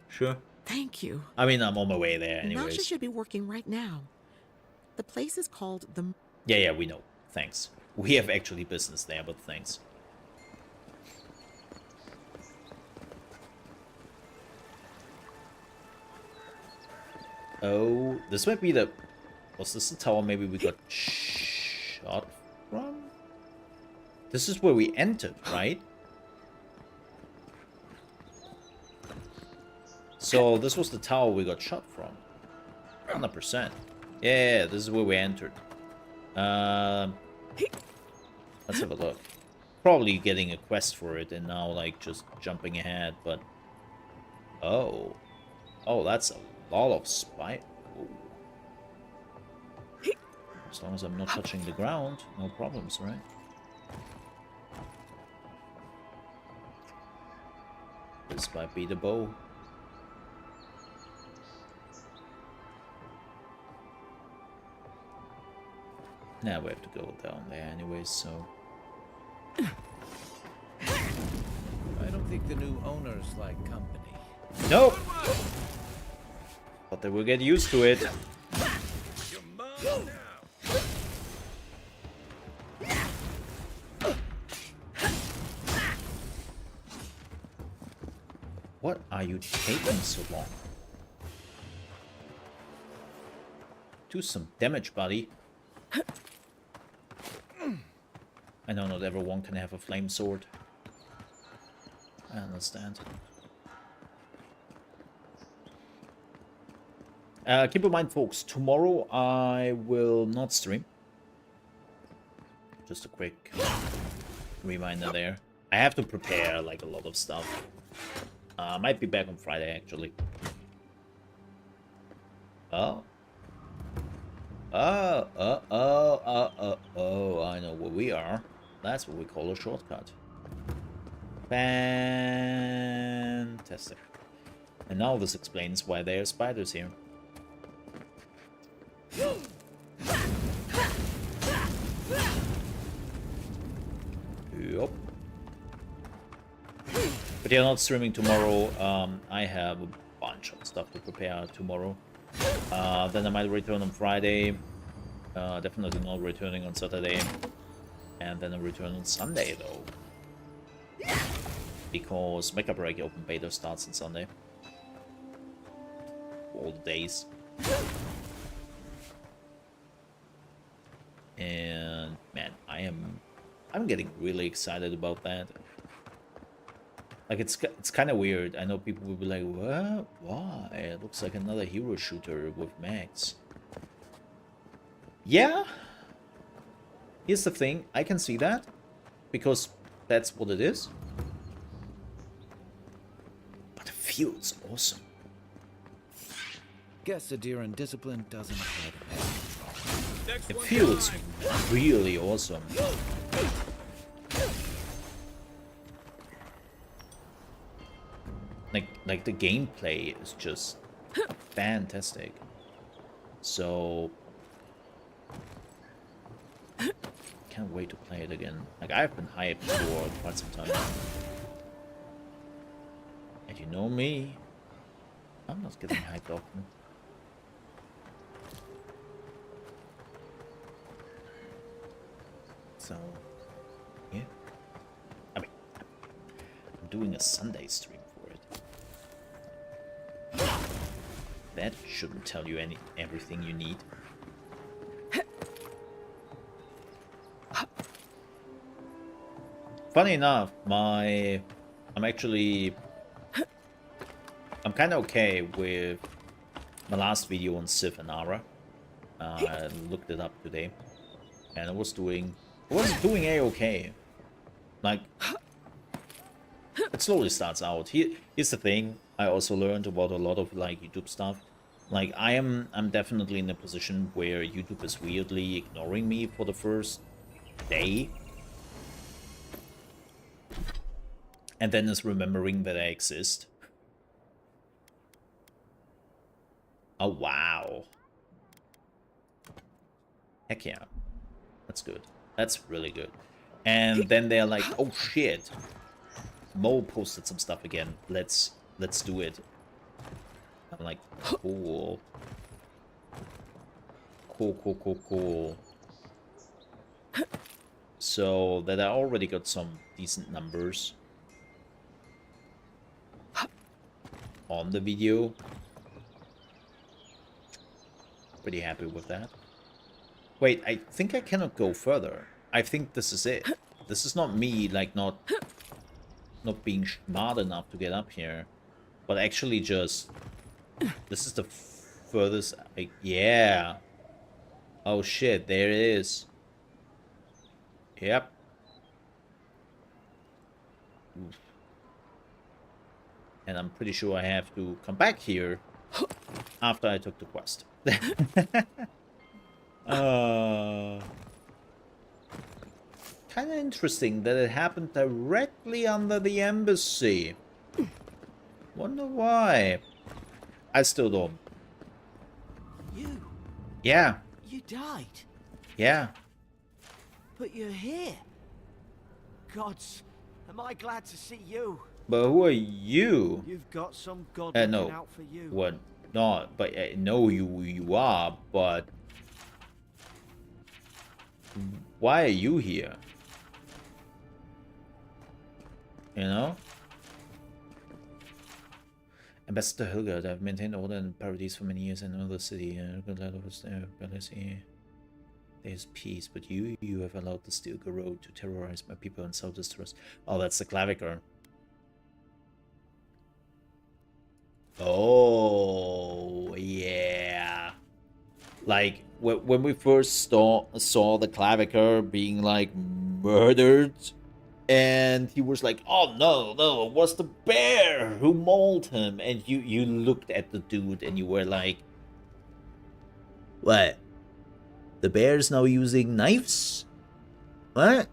Sure. Thank you. I mean, I'm on my way there anyways. Nasha should be working right now. The place is called the... Yeah, we know. Thanks. We have actually business there, but thanks. Oh, this might be the... Was this the tower maybe we got shot from? This is where we entered, right? So this was the tower we got shot from. 100%. Yeah, this is where we entered. Let's have a look. Probably getting a quest for it and now like just jumping ahead, but... Oh. Oh, that's a lot of spy... Oh. As long as I'm not touching the ground, no problems, right? This might be the bow. Now we have to go down there anyways, so... I don't think the new owners like company. Nope! But they will get used to it. What are you taking so long? Do some damage, buddy. I know not everyone can have a flame sword. I understand. Keep in mind, folks, tomorrow I will not stream. Just a quick reminder there. I have to prepare like a lot of stuff. Might be back on Friday, actually. Oh. Oh, I know where we are. That's what we call a shortcut. Fantastic. And now this explains why there are spiders here. Yup. But yeah, not streaming tomorrow. I have a bunch of stuff to prepare tomorrow. Then I might return on Friday. Definitely not returning on Saturday. And then I return on Sunday, though. Because Mecha Break Open Beta starts on Sunday. All the days. And, man, I'm getting really excited about that. Like, it's kind of weird. I know people will be like, what? Why? It looks like another hero shooter with mechs. Yeah. Here's the thing. I can see that. Because that's what it is. But it feels awesome. Guess Adiran discipline doesn't apply to me. It feels really awesome. Like the gameplay is just fantastic. So can't wait to play it again. Like, I've been hyped for quite some time now. And you know me, I'm not getting hyped often. So, yeah. I mean, I'm doing a Sunday stream for it. That shouldn't tell you everything you need. Funny enough, I'm kind of okay with my last video on Civ and Ara. I looked it up today, and I was doing a-okay. Like, it slowly starts out. Here's the thing. I also learned about a lot of like YouTube stuff. Like, I'm definitely in a position where YouTube is weirdly ignoring me for the first day, and then is remembering that I exist. Oh wow. Heck yeah. That's good. That's really good. And then they're like, oh shit. Mo posted some stuff again. Let's do it. I'm like, cool. Cool. So that I already got some decent numbers on the video. Pretty happy with that. Wait, I think I cannot go further. I think this is it. This is not me, like, not being smart enough to get up here, but actually just... This is the furthest... Like, yeah. Oh shit, there it is. Yep. Oof. And I'm pretty sure I have to come back here after I took the quest. Kind of interesting that it happened directly under the embassy. Wonder why. I still don't. You? Yeah. You died? Yeah. But you're here. Gods, am I glad to see you. But who are you? You've got some god looking no. out for you. What? Not, but I know who you are, but... Why are you here? You know? Ambassador Hilgard, I've maintained order and parodies for many years in another city. There's peace, but you have allowed the Steel Garrote to terrorize my people and sow distress. Oh, that's the Claviker. Oh, yeah. Like, when we first saw the Claviker being, like, murdered, and he was like, oh, no, it was the bear who mauled him. And you looked at the dude and you were like, what? The bear's now using knives? What?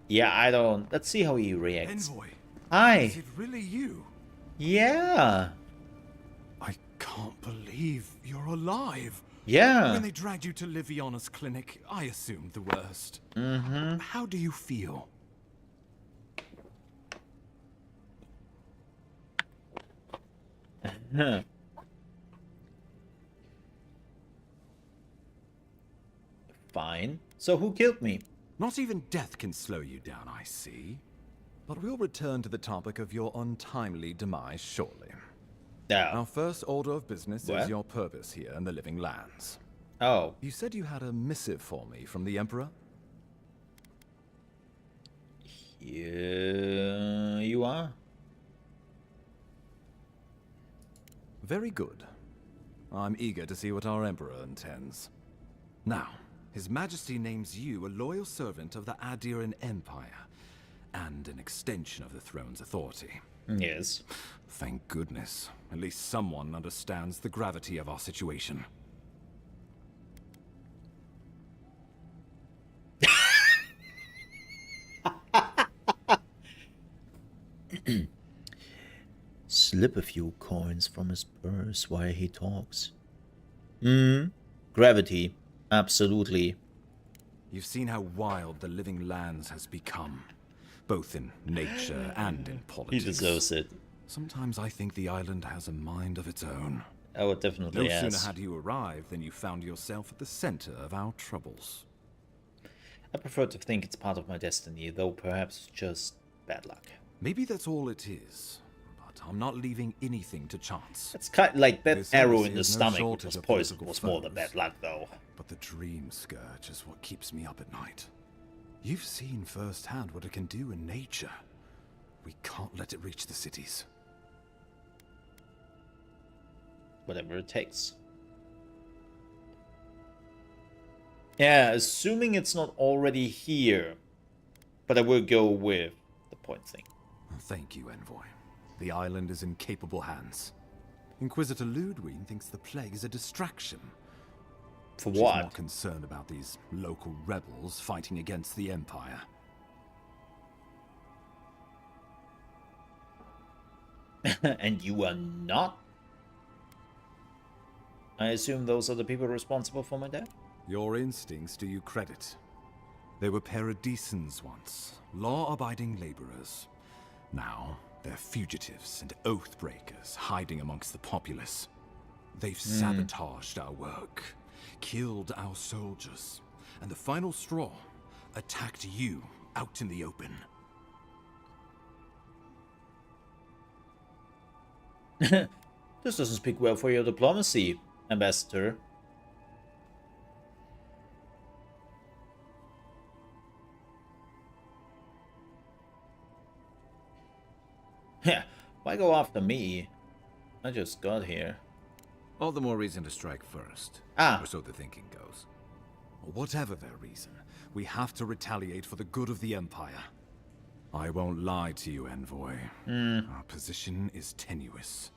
Yeah, I don't... Let's see how he reacts. Envoy. Hi. Is it really you? Yeah. I can't believe you're alive. Yeah. When they dragged you to Liviana's clinic, I assumed the worst. Mm-hmm. How do you feel? Fine. So who killed me? Not even death can slow you down, I see. But we'll return to the topic of your untimely demise shortly. Yeah. Our first order of business What? is your purpose here in the Living Lands. Oh. You said you had a missive for me from the Emperor? Yeah, you are. Very good. I'm eager to see what our Emperor intends. Now, His Majesty names you a loyal servant of the Adiran Empire, and an extension of the throne's authority. Yes. Thank goodness. At least someone understands the gravity of our situation. Slip a few coins from his purse while he talks. Gravity, absolutely. You've seen how wild the living lands has become, both in nature and in politics. He deserves it. Sometimes I think the island has a mind of its own. Oh, it definitely No has. sooner had you arrived than you found yourself at the center of our troubles. I prefer to think it's part of my destiny, though perhaps just bad luck. Maybe that's all it is, but I'm not leaving anything to chance. It's kind of like that This arrow obviously in the is no stomach, which shortage was of poison, political was more than foes. bad luck, though. But the dream scourge is what keeps me up at night. You've seen firsthand what it can do in nature. We can't let it reach the cities. Whatever it takes. Yeah, assuming it's not already here. But I will go with the point thing. Thank you, Envoy. The island is in capable hands. Inquisitor Ludwig thinks the plague is a distraction. For She's what? more concerned about these local rebels fighting against the Empire. And you are not? I assume those are the people responsible for my death? Your instincts do you credit. They were paradisans once, law-abiding laborers. Now, they're fugitives and oath-breakers hiding amongst the populace. They've sabotaged our work, killed our soldiers, and the final straw, attacked you out in the open. This doesn't speak well for your diplomacy, Ambassador. Yeah, why go after me? I just got here. All the more reason to strike first. Ah. Or so the thinking goes. Whatever their reason, we have to retaliate for the good of the Empire. I won't lie to you, Envoy. Our position is tenuous.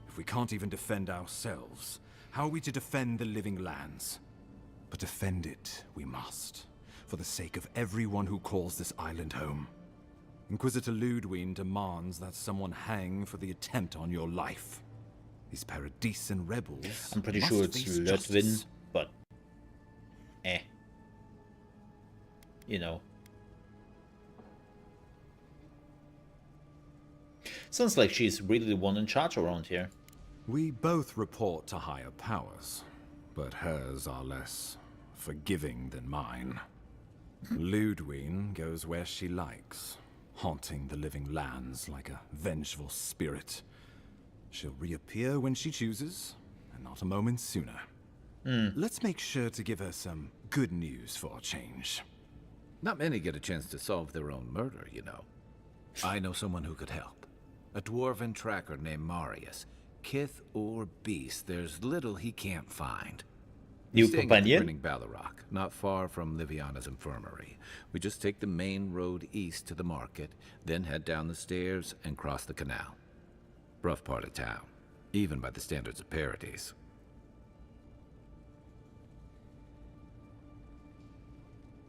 If we can't even defend ourselves, how are we to defend the living lands? But defend it we must, for the sake of everyone who calls this island home. Inquisitor Ludwig demands that someone hang for the attempt on your life. These Paradisan rebels I'm pretty must sure it's face Ludwig, justice. but you know. Sounds like she's really the one in charge around here. We both report to higher powers, but hers are less forgiving than mine. Ludwig goes where she likes, haunting the living lands like a vengeful spirit. She'll reappear when she chooses, and not a moment sooner. Let's make sure to give her some good news for a change. Not many get a chance to solve their own murder, you know. I know someone who could help. A dwarven tracker named Marius. Kith or beast, there's little he can't find. New Staying at the companion? Grinning Ballarok, not far from Liviana's infirmary. We just take the main road east to the market, then head down the stairs and cross the canal. Rough part of town, even by the standards of Paradise.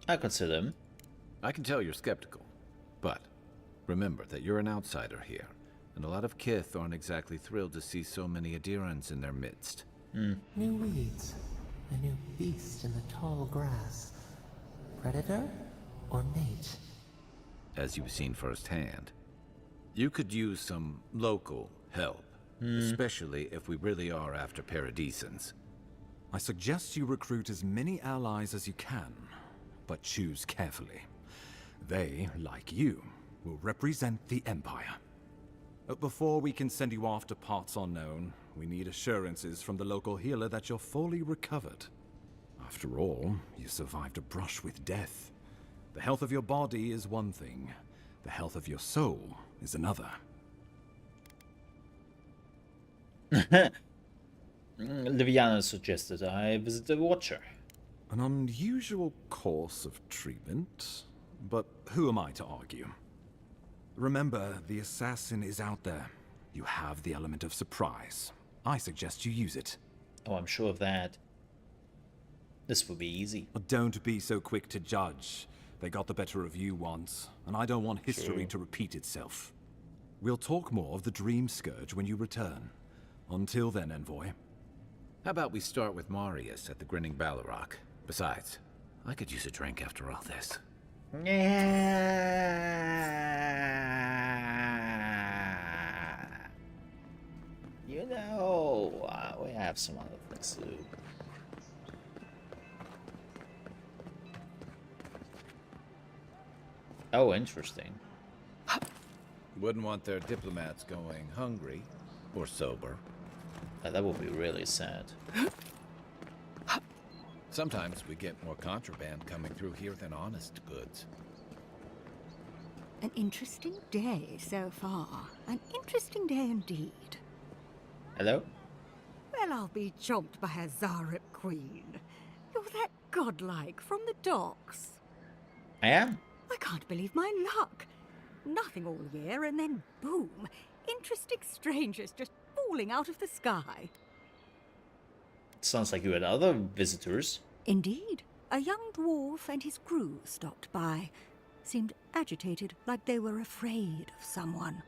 I consider him. I can tell you're skeptical, but remember that you're an outsider here, and a lot of Kith aren't exactly thrilled to see so many Adirans in their midst. New weeds, a new beast in the tall grass. Predator or mate? As you've seen firsthand. You could use some local help, especially if we really are after Paradisans. I suggest you recruit as many allies as you can, but choose carefully. They, like you, will represent the Empire. But before we can send you off to parts unknown, we need assurances from the local healer that you're fully recovered. After all, you survived a brush with death. The health of your body is one thing. The health of your soul is another. Liviana suggested I visit the Watcher. An unusual course of treatment, but who am I to argue? Remember, the assassin is out there. You have the element of surprise. I suggest you use it. Oh, I'm sure of that. This will be easy. Don't be so quick to judge. They got the better of you once, and I don't want history to repeat itself. We'll talk more of the Dream Scourge when you return. Until then, Envoy. How about we start with Marius at the Grinning Balrog? Besides, I could use a drink after all this. Yeah. You know, we have some other things to do. Oh, interesting. Wouldn't want their diplomats going hungry or sober. That would be really sad. Sometimes we get more contraband coming through here than honest goods. An interesting day so far. An interesting day indeed. Hello? Well, I'll be chomped by a Zarep queen. You're that godlike from the docks. I am? I can't believe my luck. Nothing all year, and then boom, interesting strangers just falling out of the sky. Sounds like you had other visitors. Indeed. A young dwarf and his crew stopped by. Seemed agitated, like they were afraid of someone.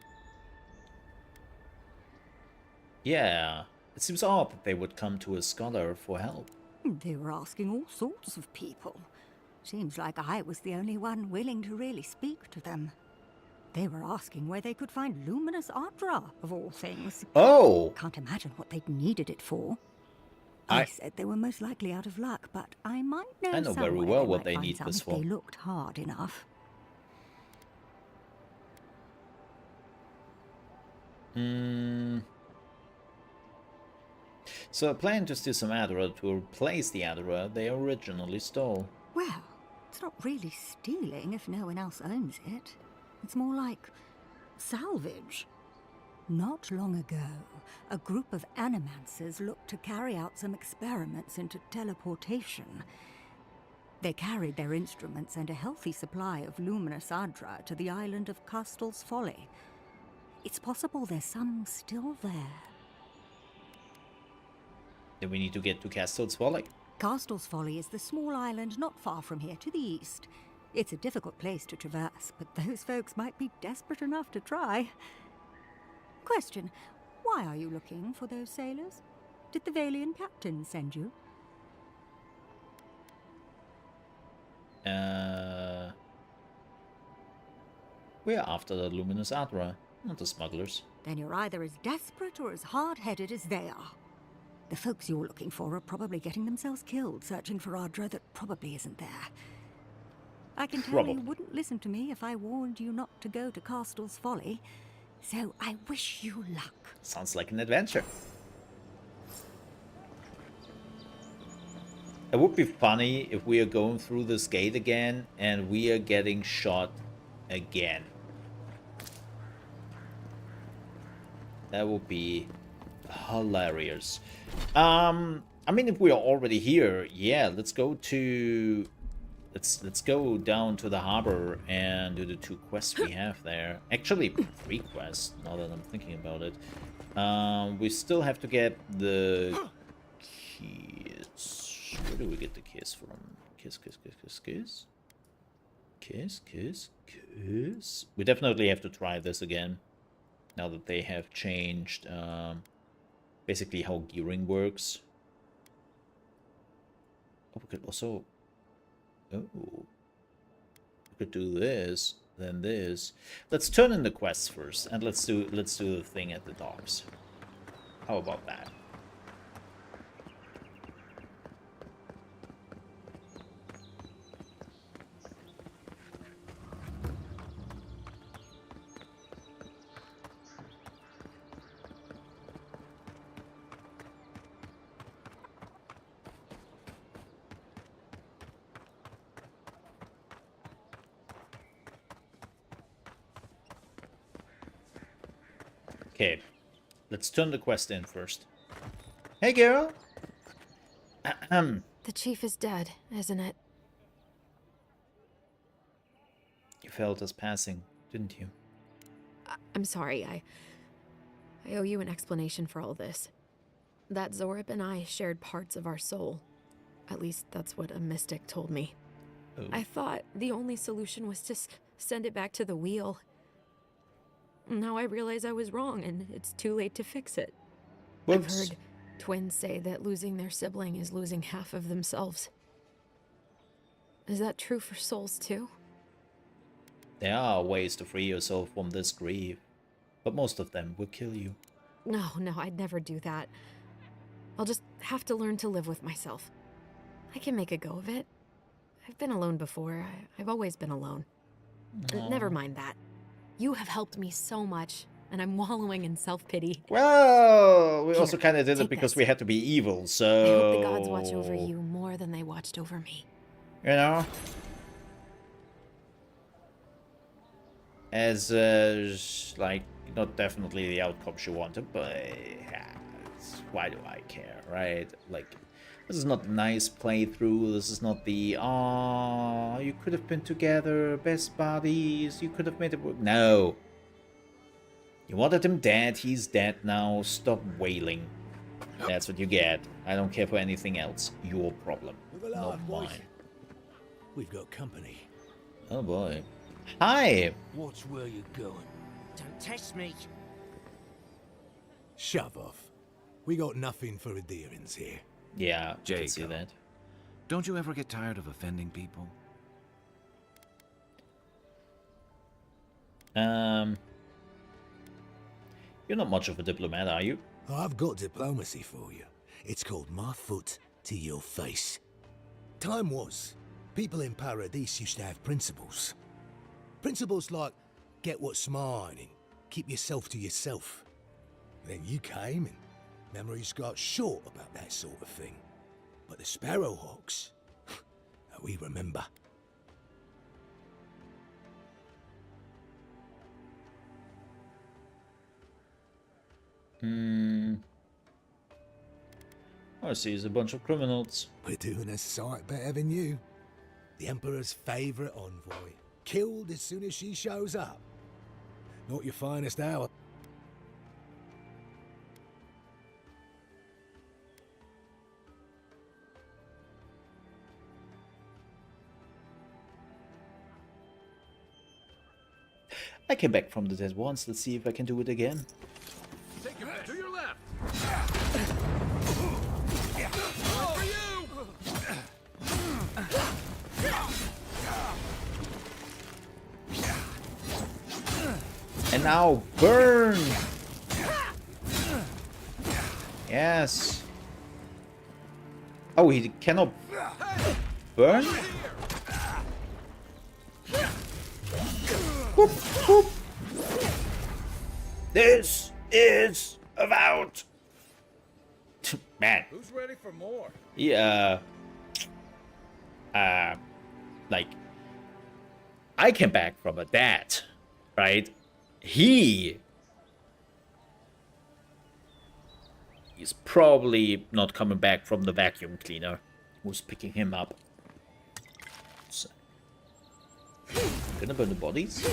Yeah, it seems odd that they would come to a scholar for help. They were asking all sorts of people. Seems like I was the only one willing to really speak to them. They were asking where they could find luminous Ardra, of all things. Oh! Can't imagine what they'd needed it for. I said they were most likely out of luck, but I might know I know somewhere very well what might they find need some this if for. They looked hard enough. So I plan to steal some Adra to replace the Adra they originally stole. Well, it's not really stealing if no one else owns it. It's more like salvage. Not long ago, a group of animancers looked to carry out some experiments into teleportation. They carried their instruments and a healthy supply of luminous Adra to the island of Castel's Folly. It's possible there's some still there. Then we need to get to Castel's Folly. Castel's Folly is the small island not far from here to the east. It's a difficult place to traverse, but those folks might be desperate enough to try. Question, why are you looking for those sailors? Did the Villian captain send you? We're after the luminous Adra, not the smugglers. Then you're either as desperate or as hard-headed as they are. The folks you're looking for are probably getting themselves killed searching for Ardra that probably isn't there. I can tell you wouldn't listen to me if I warned you not to go to Castel's Folly, so I wish you luck. Sounds like an adventure. It would be funny if we are going through this gate again and we are getting shot again. That would be hilarious. I mean, if we are already here, yeah, let's go to... Let's go down to the harbor and do the 2 quests we have there. Actually, 3 quests, now that I'm thinking about it. We still have to get the keys. Where do we get the kiss from? Kiss. We definitely have to try this again. Now that they have changed basically how gearing works. Oh, we could also... Oh. We could do this, then this. Let's turn in the quests first, and let's do the thing at the docks. How about that? Okay, let's turn the quest in first. Hey, girl! The chief is dead, isn't it? You felt us passing, didn't you? I'm sorry, I owe you an explanation for all this. That Zorip and I shared parts of our soul. At least that's what a mystic told me. Oh. I thought the only solution was to send it back to the wheel. Now I realize I was wrong, and it's too late to fix it. Whoops. I've heard Twins say that losing their sibling is losing half of themselves. Is that true for souls too? There are ways to free yourself from this grief, but most of them will kill you. No, I'd never do that. I'll just have to learn to live with myself. I can make a go of it. I've been alone before. I've always been alone. Never mind that. You have helped me so much, and I'm wallowing in self-pity. Well, we Here, also kind of did it take because this. we had to be evil, so... I hope the gods watch over you more than they watched over me. You know? As, like, not definitely the outcome she wanted, but why do I care, right? Like, this is not a nice playthrough, this is not the, oh, you could have been together, best buddies, you could have made it work. No. You wanted him dead, he's dead now, stop wailing. That's what you get. I don't care for anything else. Your problem, not mine. We've got company. Oh boy. Hi! Watch where you're going. Don't test me. Shove off. We got nothing for adherence here. Yeah, I can see that. Don't you ever get tired of offending people? You're not much of a diplomat, are you? I've got diplomacy for you. It's called my foot to your face. Time was, people in Paradise used to have principles. Principles like, get what's mine and keep yourself to yourself. Then you came and memories got short about that sort of thing. But the Sparrowhawks, we remember. I see he's a bunch of criminals. We're doing a sight better than you. The Emperor's favorite envoy. Killed as soon as she shows up. Not your finest hour. I came back from the dead once. Let's see if I can do it again. Take it back to your left. And now burn! Yes. Oh, he cannot burn? Whoop, whoop. This is Avowed. Man. Who's ready for more? Yeah. Like, I came back from a dad, right? He's probably not coming back from the vacuum cleaner who's picking him up. So, gonna burn the bodies?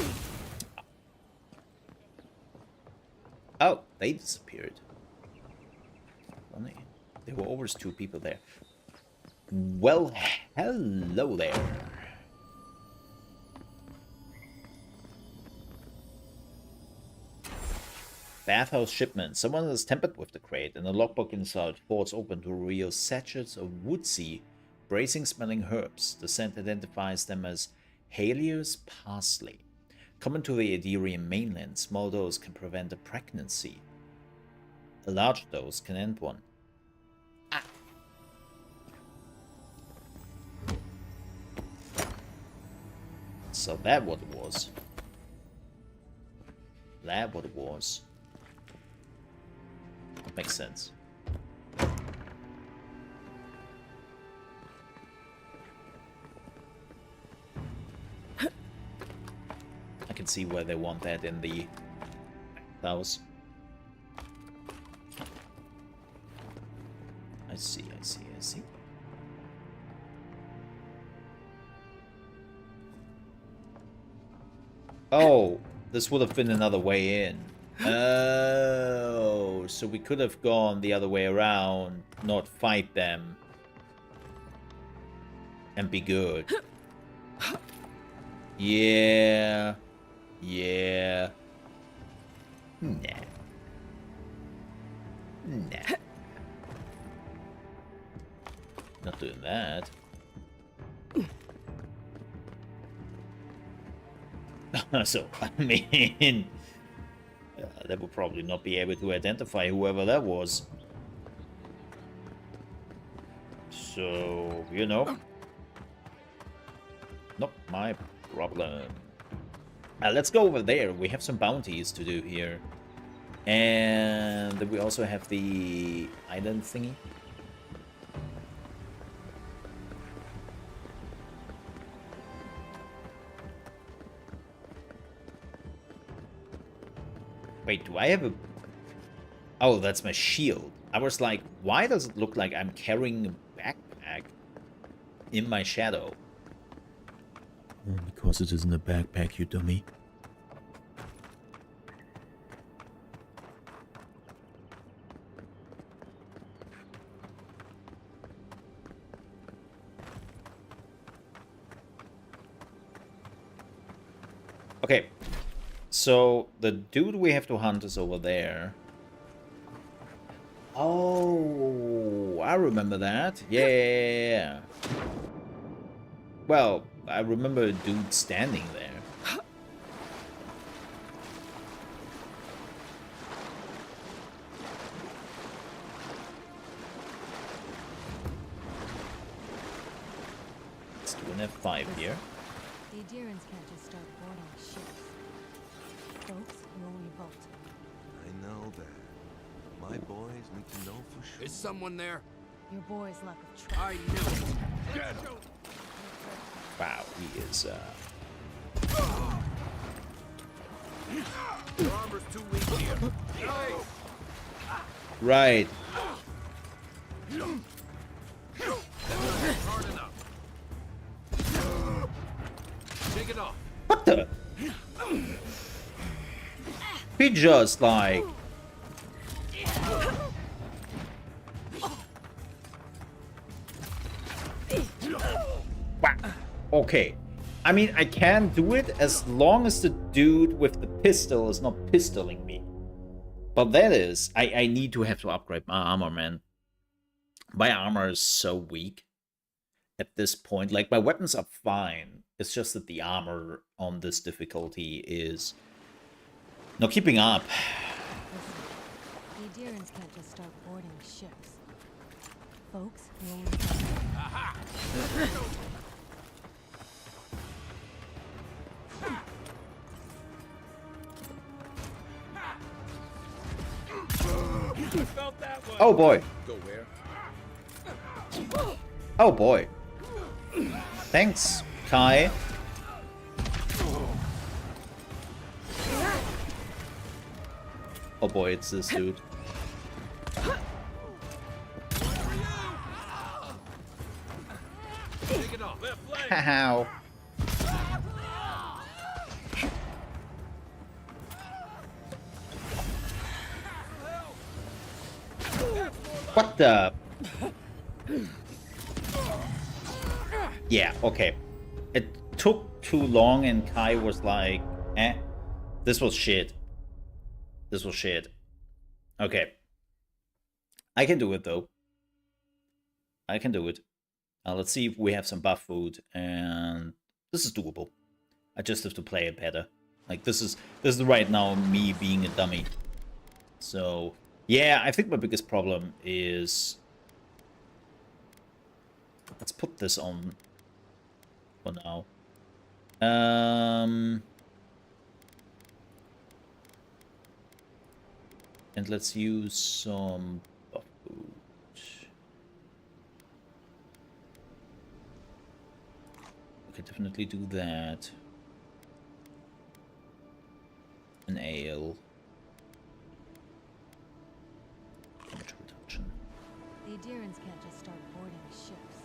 Oh, they disappeared. Funny. There were always two people there. Well, hello there. Bathhouse shipment. Someone has tampered with the crate, and the logbook inside forts open to reveal sachets of woodsy, bracing-smelling herbs. The scent identifies them as Halios parsley. Common to the Adirian mainland, small dose can prevent a pregnancy. A large dose can end one. So that what it was. That what it was. That makes sense. I can see where they want that in the house. I see. Oh, this would have been another way in. Oh, so we could have gone the other way around, not fight them, and be good. Yeah. Nah. not doing that. So, I mean, they would probably not be able to identify whoever that was. So, you know. Not my problem. Let's go over there. We have some bounties to do here. And we also have the island thingy. Wait, do I have a... Oh, that's my shield. I was like, why does it look like I'm carrying a backpack in my shadow? Because it isn't a backpack, you dummy. Okay, so the dude we have to hunt is over there. Oh, I remember that. Yeah. Well, I remember a dude standing there. Let's do an F5 here. The Adirans can't just start boarding ships. Folks, you only vote. I know that. My boys need to know for sure. Is someone there? Your boy's lack of trust. I knew it. Get him. Wow, he is, Your armor's too weak here. Right. Hard enough. Take it off. What the? He just like... Wow. Okay. I mean, I can do it as long as the dude with the pistol is not pistoling me. But that is... I need to have to upgrade my armor, man. My armor is so weak at this point. Like, my weapons are fine. It's just that the armor on this difficulty is not keeping up. The Adirans can't just start boarding ships. Folks, you only Felt that one. Oh boy. Go where? Oh boy. Thanks, Kai. Oh boy, it's this dude. Take it off. Left leg. How? What the? Yeah, okay. It took too long and Kai was like, eh. This was shit. This was shit. Okay. I can do it though. I can do it. Let's see if we have some buff food, and this is doable. I just have to play it better. Like this is right now me being a dummy. So yeah, I think my biggest problem is, let's put this on for now. And let's use some buff food. We could definitely do that. An ale. Damage reduction. The Adirans can't just start boarding ships.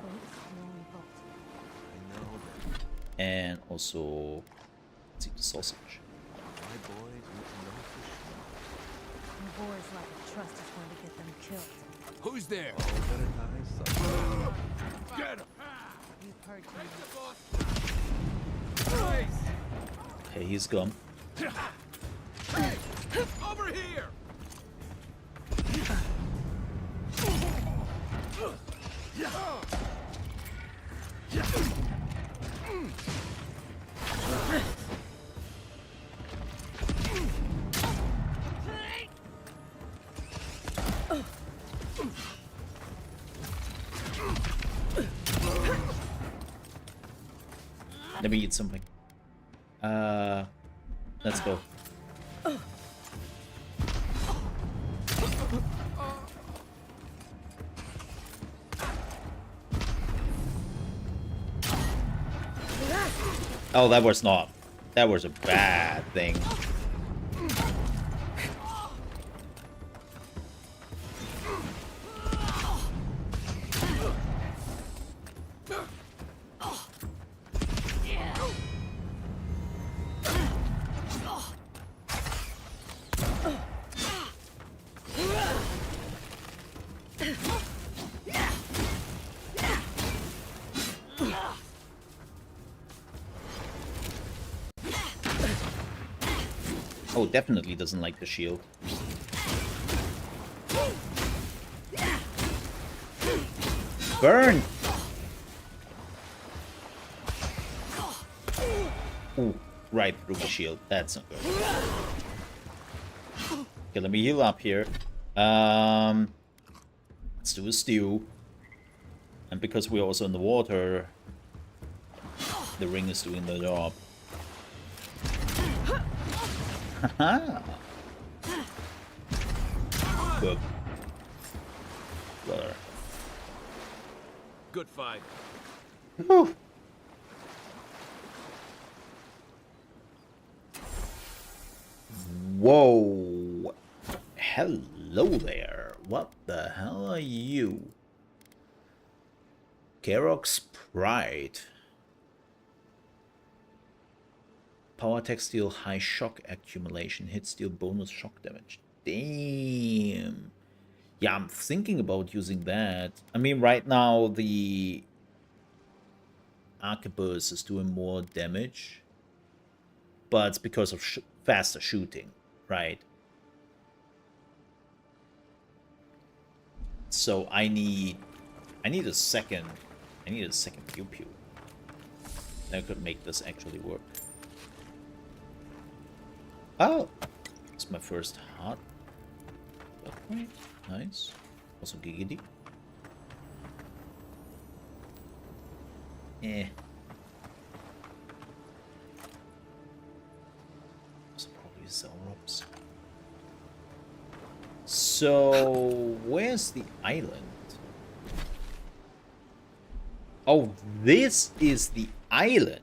Folks, you only vote. I know that. And also, let's eat the sausage. My boys need to know for sure. Your boy's lack of trust is going to get them killed. Who's there? Get him. You've heard too much. Okay, he's gone. Over here. Let me eat something. Let's go. Oh, that was not. That was a bad thing. Oh, definitely doesn't like the shield. Burn! Ooh, right through the shield. That's not good. Okay, let me heal up here. Let's do a stew. And because we're also in the water, the ring is doing the job. Haha. Good. Brother. Good fight. Whew. Whoa. Hello there. What the hell are you? Karok's Pride. Power attack, steal high shock accumulation, hit steal bonus shock damage. Damn. Yeah, I'm thinking about using that. I mean, right now the arquebus is doing more damage, but it's because of faster shooting, right? So I need a second pew pew. That could make this actually work. Oh, it's my first heart upgrade. Nice. Also giggity. So probably Zelrops. So where's the island? Oh, this is the island.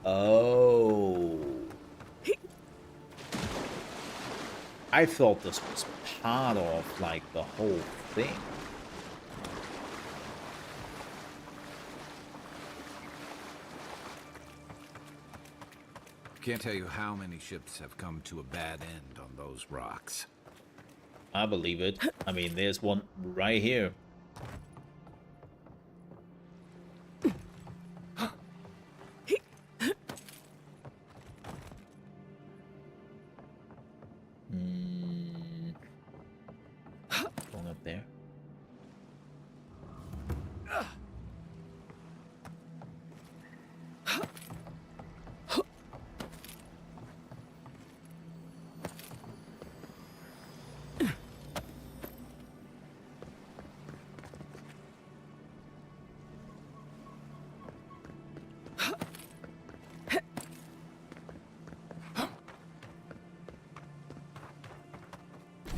Oh. I thought this was part of, like, the whole thing. Can't tell you how many ships have come to a bad end on those rocks. I believe it. I mean, there's one right here. Going up there.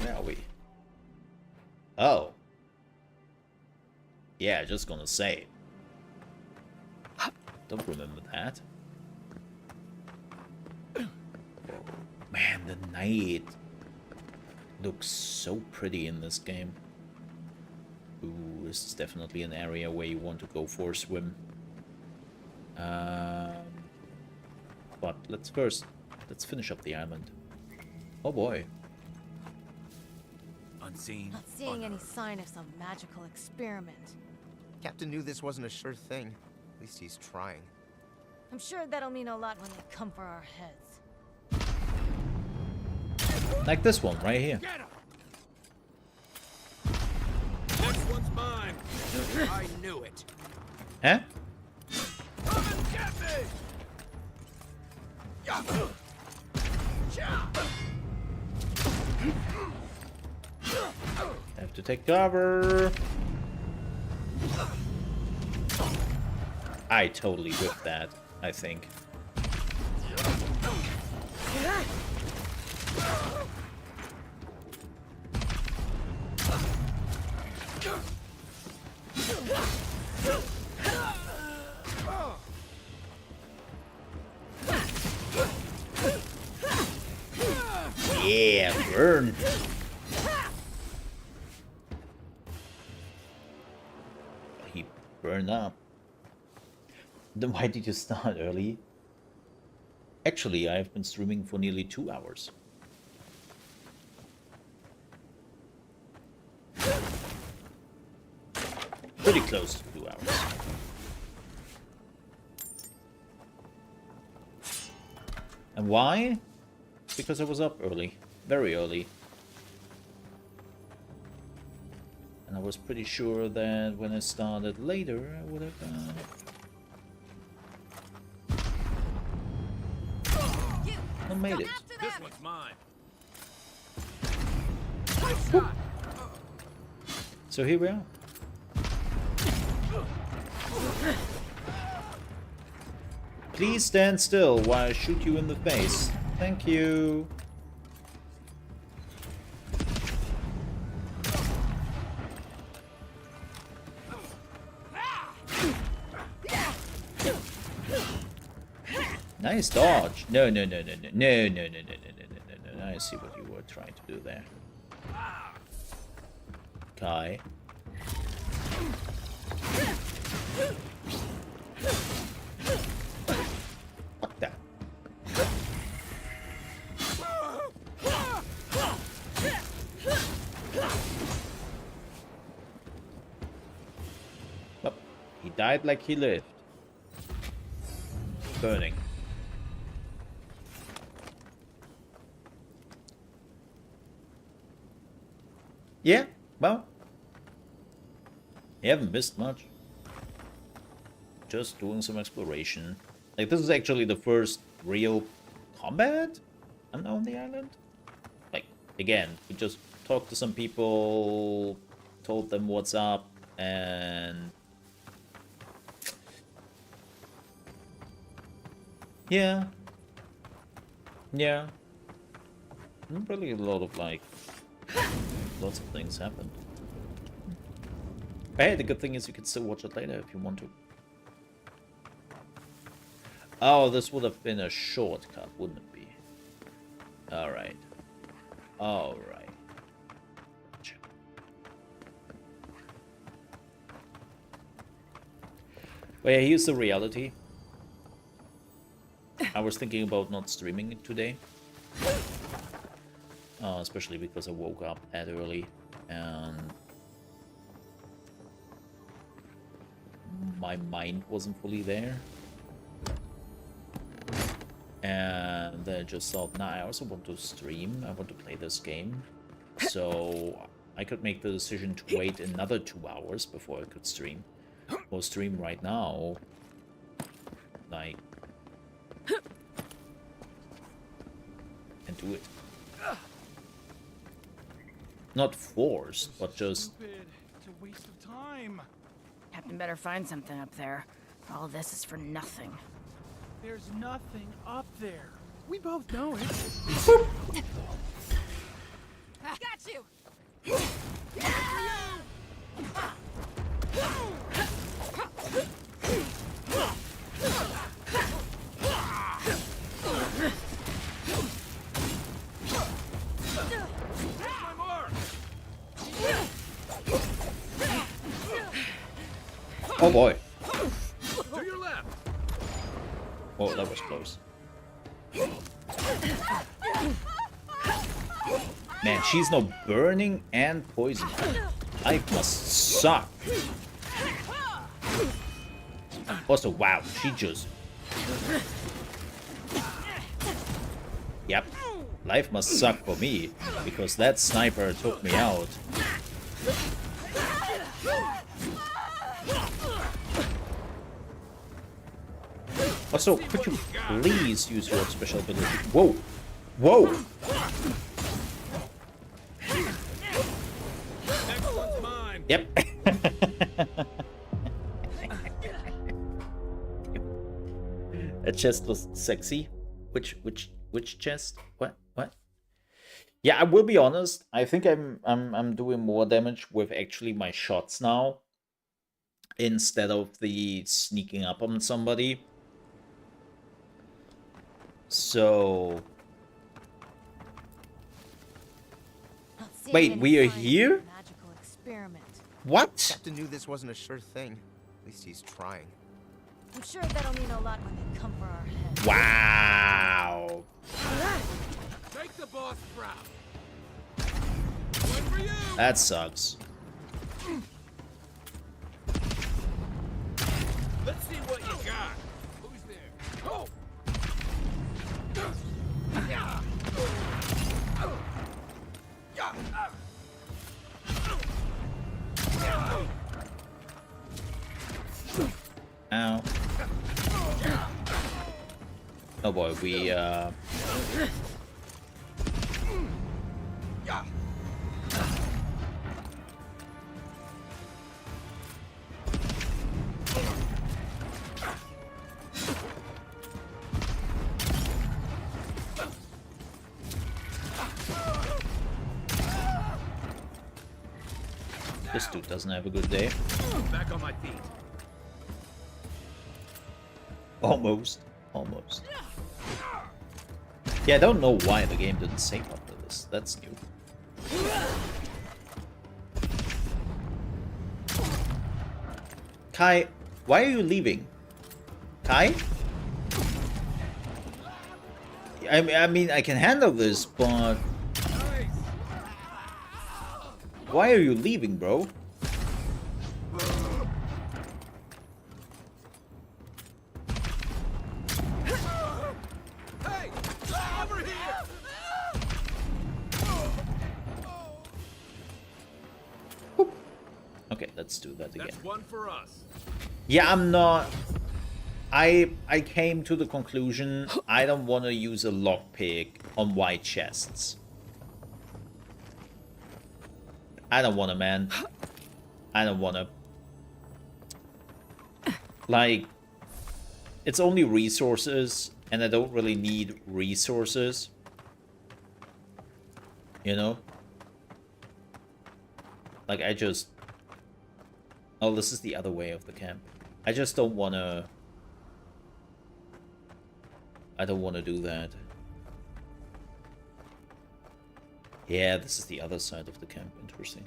Where are we? Oh. Yeah, just gonna say. Don't remember that. Man, the night looks so pretty in this game. Ooh, this is definitely an area where you want to go for a swim. But let's finish up the island. Oh boy. Unseen. Not seeing any sign of some magical experiment. Captain knew this wasn't a sure thing. At least he's trying. I'm sure that'll mean a lot when they come for our heads. Like this one right here. Next one one's mine. I knew it. Huh? Come and get me! Have to take cover. I totally whipped that, I think. Yeah, burn. He burned up. Then why did you start early? Actually, I've been streaming for nearly 2 hours. Pretty close to 2 hours. And why? Because I was up early. Very early. And I was pretty sure that when I started later, I would have I made it. This one's mine. So here we are. Please stand still while I shoot you in the face. Thank you. Nice dodge. No, no, no, no, no, no, no, no, no, no, no, no, no. I see what you were trying to do there. Kai. Fuck that. Oh, he died like he lived. Burning. Yeah, well, you haven't missed much. Just doing some exploration. Like, this is actually the first real combat on the island. Like, again, we just talked to some people, told them what's up, and yeah, really a lot of like. Lots of things happened. Hey, the good thing is you can still watch it later if you want to. Oh, this would have been a shortcut, wouldn't it be? Alright. Alright. Gotcha. But yeah, here's the reality. I was thinking about not streaming it today. Especially because I woke up that early and my mind wasn't fully there. And then I just thought, nah, I also want to stream. I want to play this game. So I could make the decision to wait another 2 hours before I could stream. Or stream right now. Like... and do it. Not forced, but just... It's a waste of time. Captain better find something up there. All this is for nothing. There's nothing up there. We both know it. Got you! Oh boy. To your left. Oh, that was close. Man, she's now burning and poisoning. Life must suck. Also, wow, she just... Yep. Life must suck for me, because that sniper took me out. Also, could you please use your special ability? Whoa! Whoa! Next one's mine. Yep. That chest was sexy. Which chest? What? Yeah, I will be honest. I think I'm doing more damage with actually my shots now, instead of the sneaking up on somebody. So wait, we are here? Magical experiment. What? Captain knew this wasn't a sure thing. At least he's trying. I'm sure that'll mean a lot when they come for our heads. Wow. Make the boss proud. One for you. That sucks. Let's see what you got. Who's there? Oh. Ow. Oh boy, we this dude doesn't have a good day. Back on my feet. Almost. Yeah, I don't know why the game didn't save after this. That's new. Kai, why are you leaving? Kai? I mean, I can handle this, but why are you leaving, bro? Okay, let's do that again. That's one for us. Yeah, I'm not. I came to the conclusion I don't want to use a lockpick on white chests. I don't want to, man. I don't want to. Like, it's only resources, and I don't really need resources. You know? Like, I just... Oh, this is the other way of the camp. I just don't want to... I don't want to do that. Yeah, this is the other side of the camp. Interesting.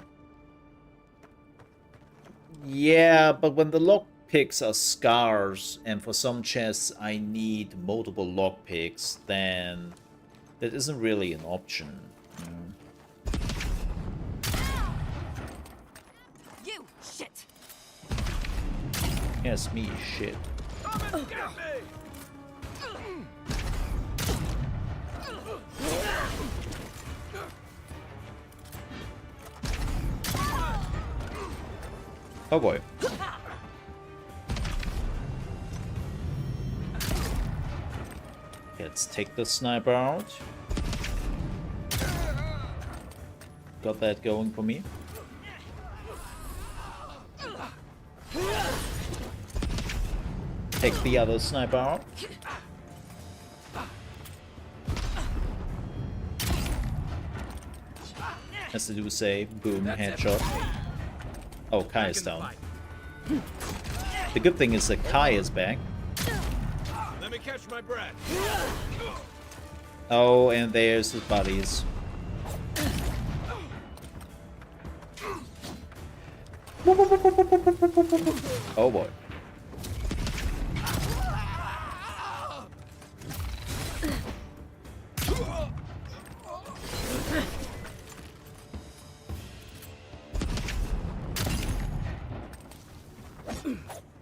Yeah, but when the lockpicks are scars, and for some chests I need multiple lockpicks, then that isn't really an option. You shit. Yes, me shit. Come and get me. Oh boy. Let's take the sniper out. Got that going for me. Take the other sniper out. As to do say, boom, headshot. Oh, Kai is down. The good thing is that Kai is back. Let me catch my breath. Oh, and there's his buddies. Oh boy.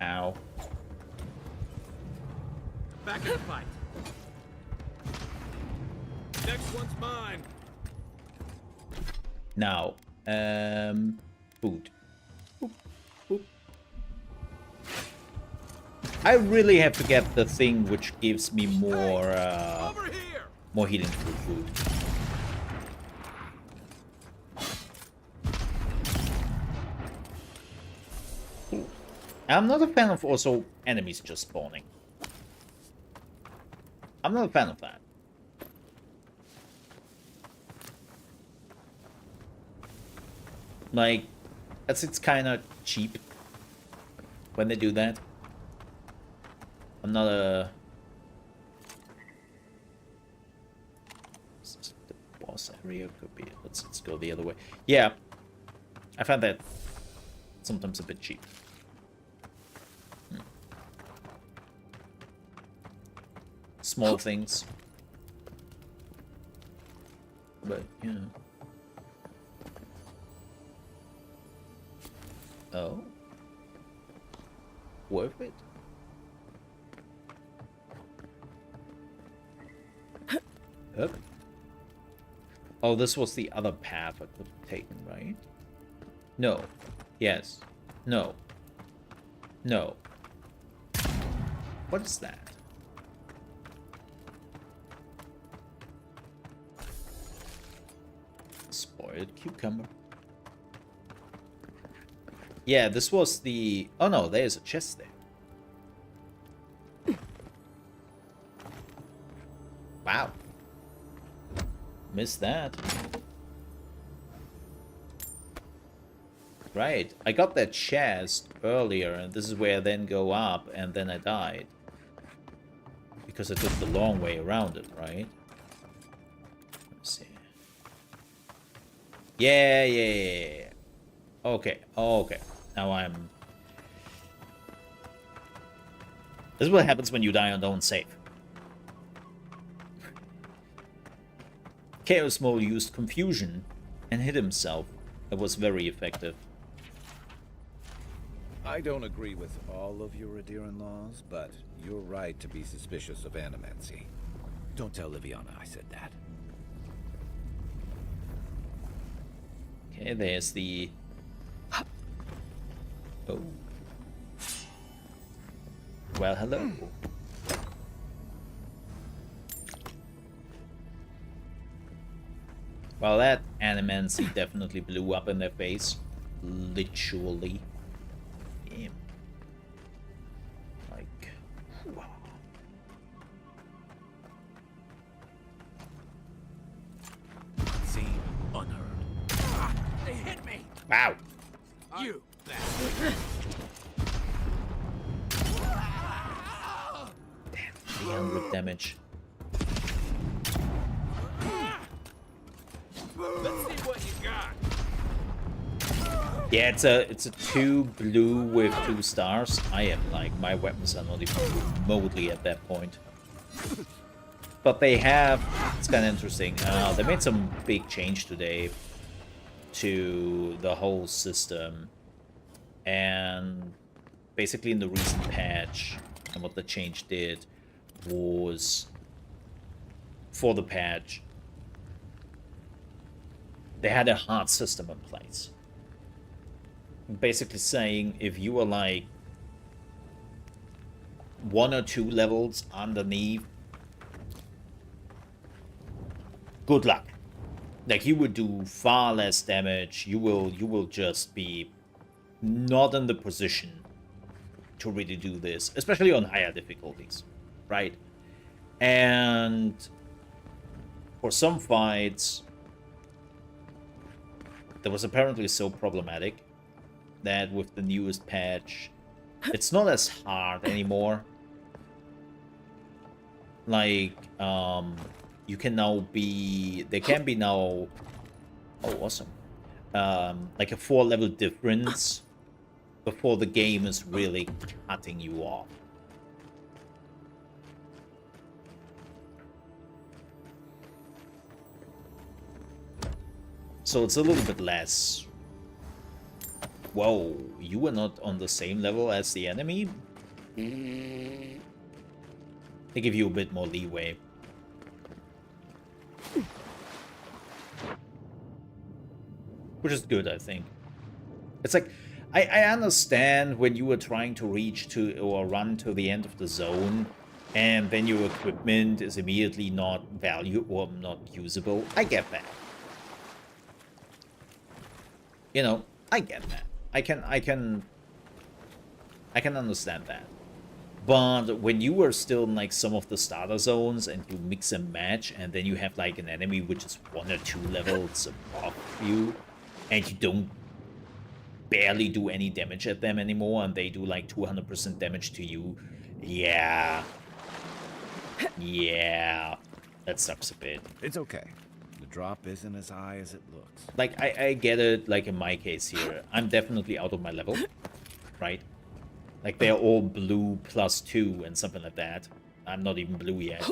Ow. Back in the fight. Next one's mine. Now, food. Oop. I really have to get the thing which gives me more more healing through food. I'm not a fan of also enemies just spawning. I'm not a fan of that. Like, it's kind of cheap when they do that. I'm not a... The boss area could be... Let's go the other way. Yeah, I find that sometimes a bit cheap. Small things. But, you know. Oh. Worth it? Up. Oh, this was the other path I could have taken, right? No. Yes. No. No. What is that? Spoiled cucumber. Yeah, this was the... Oh no, there's a chest there. Wow. Missed that. Right, I got that chest earlier, and this is where I then go up, and then I died. Because I took the long way around it, right? Let's see. Yeah. Okay, okay. Now I'm... This is what happens when you die on don't save. ChaosMole used confusion and hid himself. It was very effective. I don't agree with all of your Adiran laws, but you're right to be suspicious of animancy. Don't tell Liviana I said that. Okay, there's the... Oh. Well, hello. Well, that animancy definitely blew up in their face. Literally. Damn. Like... Wow. See, unheard. They hit me! Wow. You bastard! 300 damage. Let's see what you got. Yeah, it's a 2 blue with 2 stars. I am like, my weapons are not even remotely at that point. But they have, it's kind of interesting. They made some big change today to the whole system. And basically in the recent patch, and what the change did was, for the patch, they had a hard system in place. Basically saying if you were like 1 or 2 levels underneath, good luck. Like, you would do far less damage. You will just be not in the position to really do this, especially on higher difficulties, right? And for some fights, that was apparently so problematic that with the newest patch, it's not as hard anymore. Like, you can now be... There can be now... Oh, awesome. Like a 4-level difference before the game is really cutting you off. So it's a little bit less... Whoa, you were not on the same level as the enemy? They give you a bit more leeway. Which is good, I think. It's like, I understand when you were trying to reach to or run to the end of the zone, and then your equipment is immediately not or not usable. I get that. You know, I get that. I can understand that. But when you were still in like some of the starter zones and you mix and match, and then you have like an enemy which is 1 or 2 levels above you, and you don't barely do any damage at them anymore, and they do like 200% damage to you, yeah, that sucks a bit. It's okay. The drop isn't as high as it looks. Like, I get it, like in my case here, I'm definitely out of my level, right? Like, they're all blue +2 and something like that. I'm not even blue yet.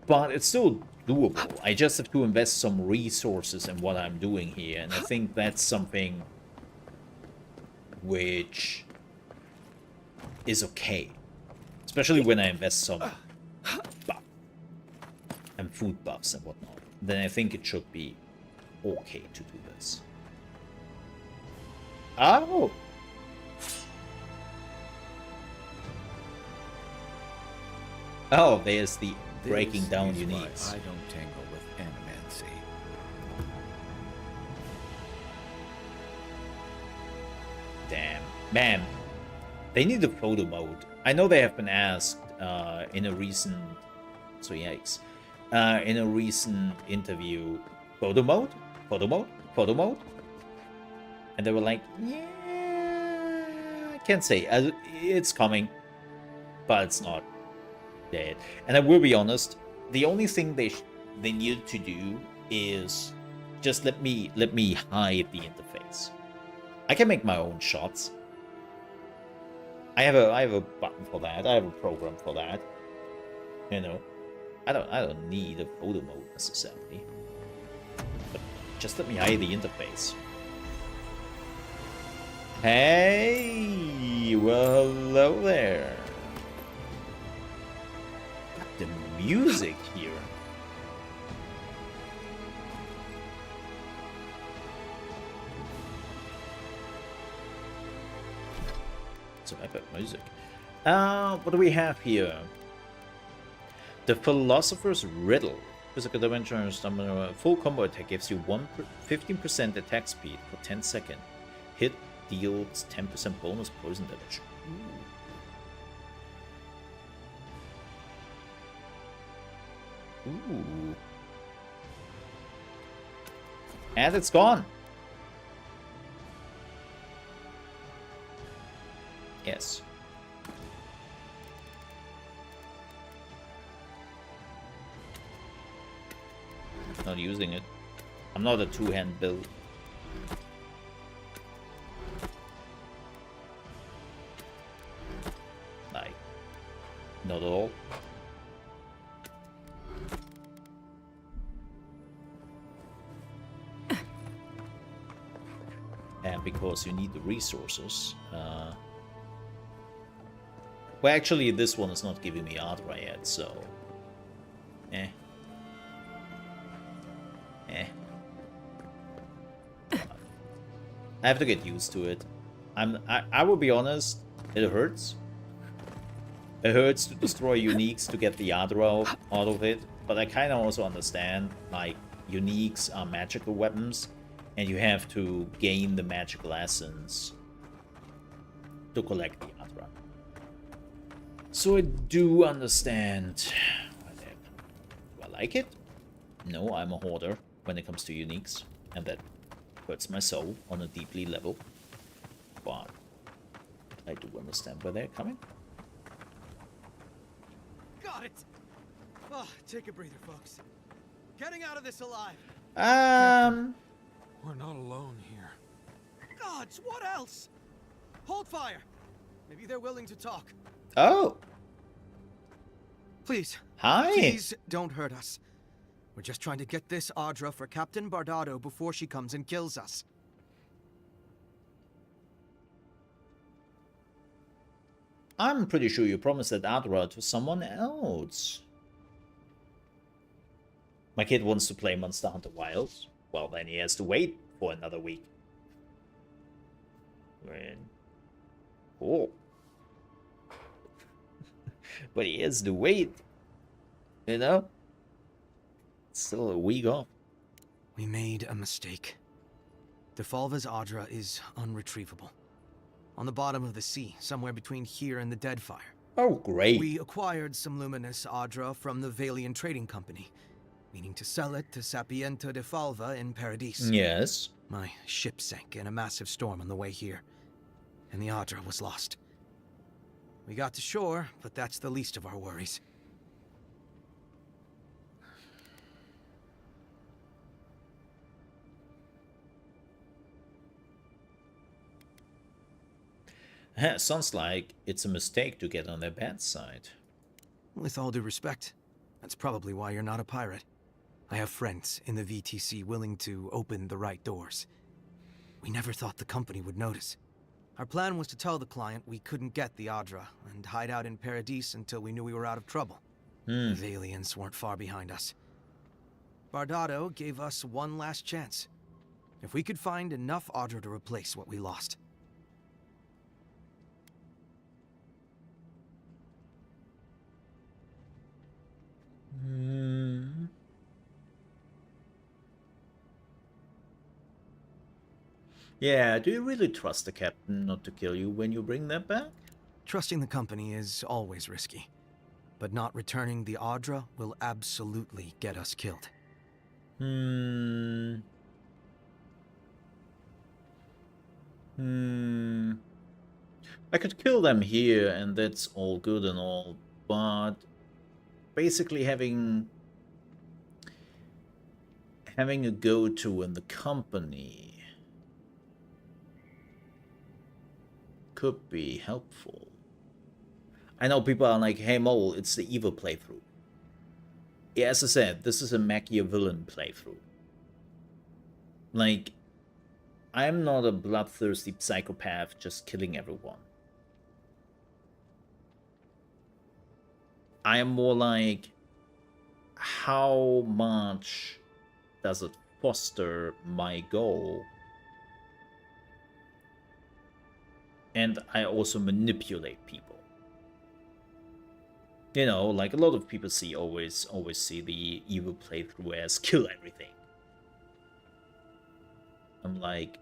But it's still doable. I just have to invest some resources in what I'm doing here. And I think that's something which is okay. Especially when I invest some buff and food buffs and whatnot. Then I think it should be okay to do this. Oh! Oh, there's the breaking down uniques. I don't tangle with animancy. Damn. Man, they need a photo mode. I know they have been asked in a recent... So yikes. In a recent interview, photo mode? Photo mode? Photo mode? And they were like, yeah, I can't say. It's coming, but it's not dead. And I will be honest, the only thing they need to do is just let me hide the interface. I can make my own shots. I have a button for that. I have a program for that. You know, I don't need a photo mode necessarily. But just let me hide the interface. Hey, well, hello there. The music here. Some epic music. What do we have here? The Philosopher's Riddle. Physical damage and stamina. Full combo attack gives you 15% attack speed for 10 seconds. Hit deals 10% bonus poison damage. Ooh. And it's gone. Yes. Not using it. I'm not a two-hand build. Like, not at all. And because you need the resources, well, actually, this one is not giving me Adra yet, so... I have to get used to it. I will be honest, it hurts. It hurts to destroy uniques to get the Adra out of it, but I kind of also understand, like, uniques are magical weapons, and you have to gain the magical essence to collect the Adra. So I do understand. Do I like it? No, I'm a hoarder when it comes to uniques, and that hurts my soul on a deeply level. But I do understand where they're coming. Got it! Oh, take a breather, folks. Getting out of this alive. We're not alone here. Gods, what else? Hold fire. Maybe they're willing to talk. Oh. Please. Hi. Please don't hurt us. We're just trying to get this Adra for Captain Bardado before she comes and kills us. I'm pretty sure you promised that Adra to someone else. My kid wants to play Monster Hunter Wilds. Well, then he has to wait for another week. Man. Cool. But he has to wait. You know? It's still a week off. We made a mistake. Defalva's Adra is unretrievable. On the bottom of the sea, somewhere between here and the Deadfire. Oh, great. We acquired some luminous Adra from the Villian Trading Company, meaning to sell it to Sapienta Defalva in Paradis. Yes. My ship sank in a massive storm on the way here, and the Adra was lost. We got to shore, but that's the least of our worries. Sounds like it's a mistake to get on their bad side. With all due respect, that's probably why you're not a pirate. I have friends in the VTC willing to open the right doors. We never thought the company would notice. Our plan was to tell the client we couldn't get the Adra and hide out in Paradis until we knew we were out of trouble. The Valians weren't far behind us. Bardado gave us one last chance. If we could find enough Adra to replace what we lost. Yeah, do you really trust the captain not to kill you when you bring that back? Trusting the company is always risky, but not returning the Adra will absolutely get us killed. I could kill them here and that's all good and all, but basically having a go-to in the company could be helpful. I know people are like, hey Mole, it's the evil playthrough. Yeah, as I said, this is a Machiavellian playthrough. Like, I'm not a bloodthirsty psychopath just killing everyone. I am more like, how much does it foster my goal? And I also manipulate people. You know, like a lot of people always see the evil playthrough as kill everything. I'm like,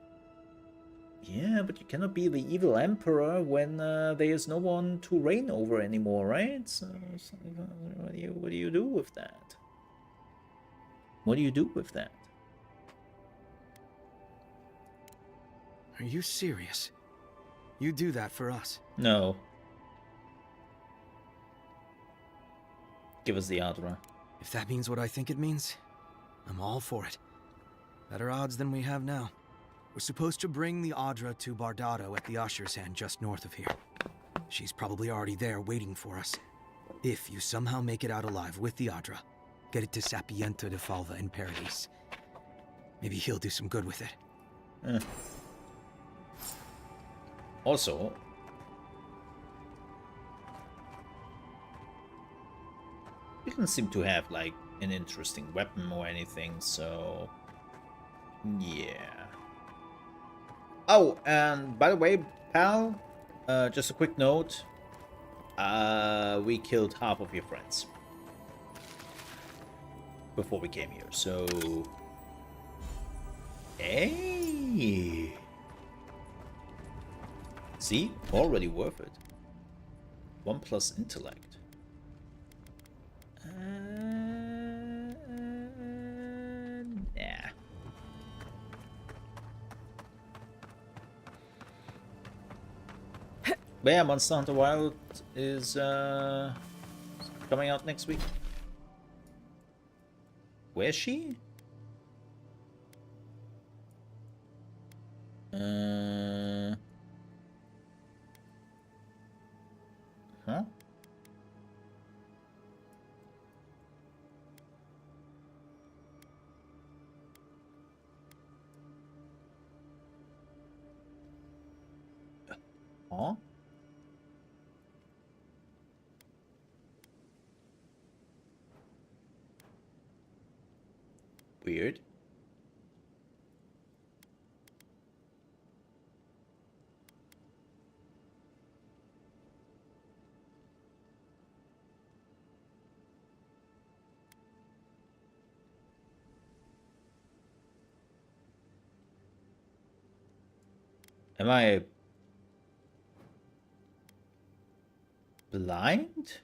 yeah, but you cannot be the evil emperor when there is no one to reign over anymore, right? So what do you do with that? What do you do with that? Are you serious? You do that for us? No. Give us the Adra. If that means what I think it means, I'm all for it. Better odds than we have now. We're supposed to bring the Adra to Bardado at the Usher's Hand just north of here. She's probably already there waiting for us. If you somehow make it out alive with the Adra, get it to Sapienta Defalva in Paradis. Maybe he'll do some good with it. Also, he doesn't seem to have like an interesting weapon or anything, so yeah. Oh, and by the way, pal, just a quick note. We killed half of your friends before we came here, so hey. See? Already worth it. 1+ intellect. Nah. But yeah, Monster Hunter Wild is coming out next week. Where's she? Huh? Huh? Weird. Am I blind?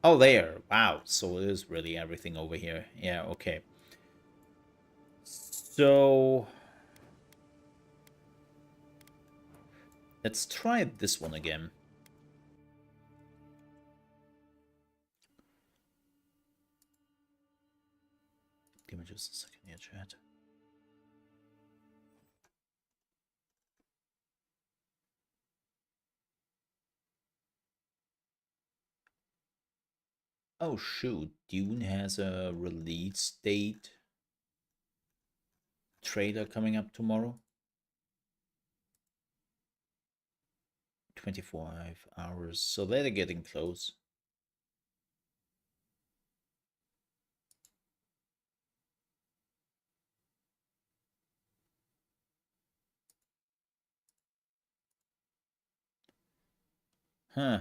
Oh, there. Wow. So it is really everything over here. Yeah, okay. So let's try this one again. Give me just a second here, chat. Oh shoot, Dune has a release date trailer coming up tomorrow. 25 hours, so they're getting close. Huh.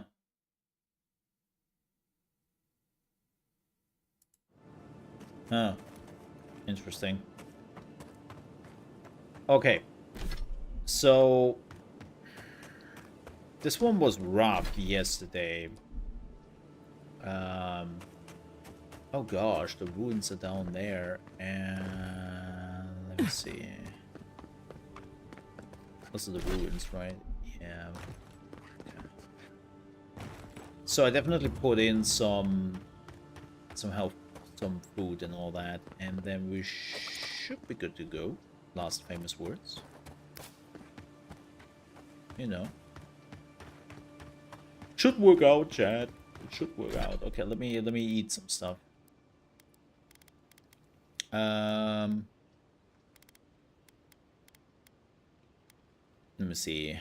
Huh. Interesting. Okay. So this one was robbed yesterday. Oh gosh, the ruins are down there, and let me see. Those are the ruins, right? Yeah. Okay. So I definitely put in some health, some food and all that, and then we should be good to go. Last famous words. You know. Should work out, chat. It should work out. Okay, let me eat some stuff. Let me see.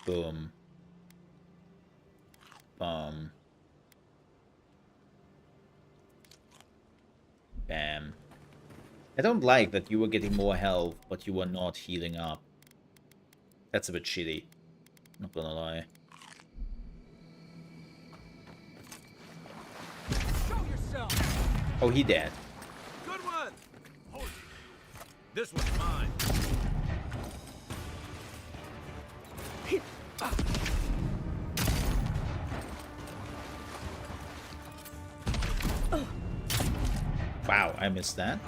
Boom. Bum. Bam. I don't like that you were getting more health, but you were not healing up. That's a bit shitty. Not gonna lie. Show yourself. Oh, he dead. Good one. Hold it. This one's mine. Wow, I missed that.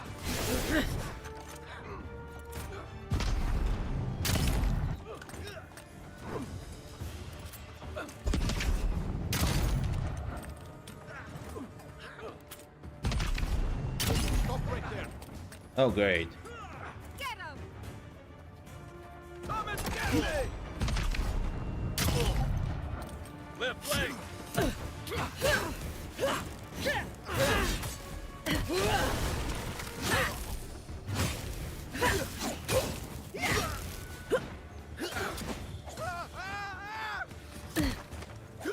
Oh, great. Get him. Come and get me. Left leg.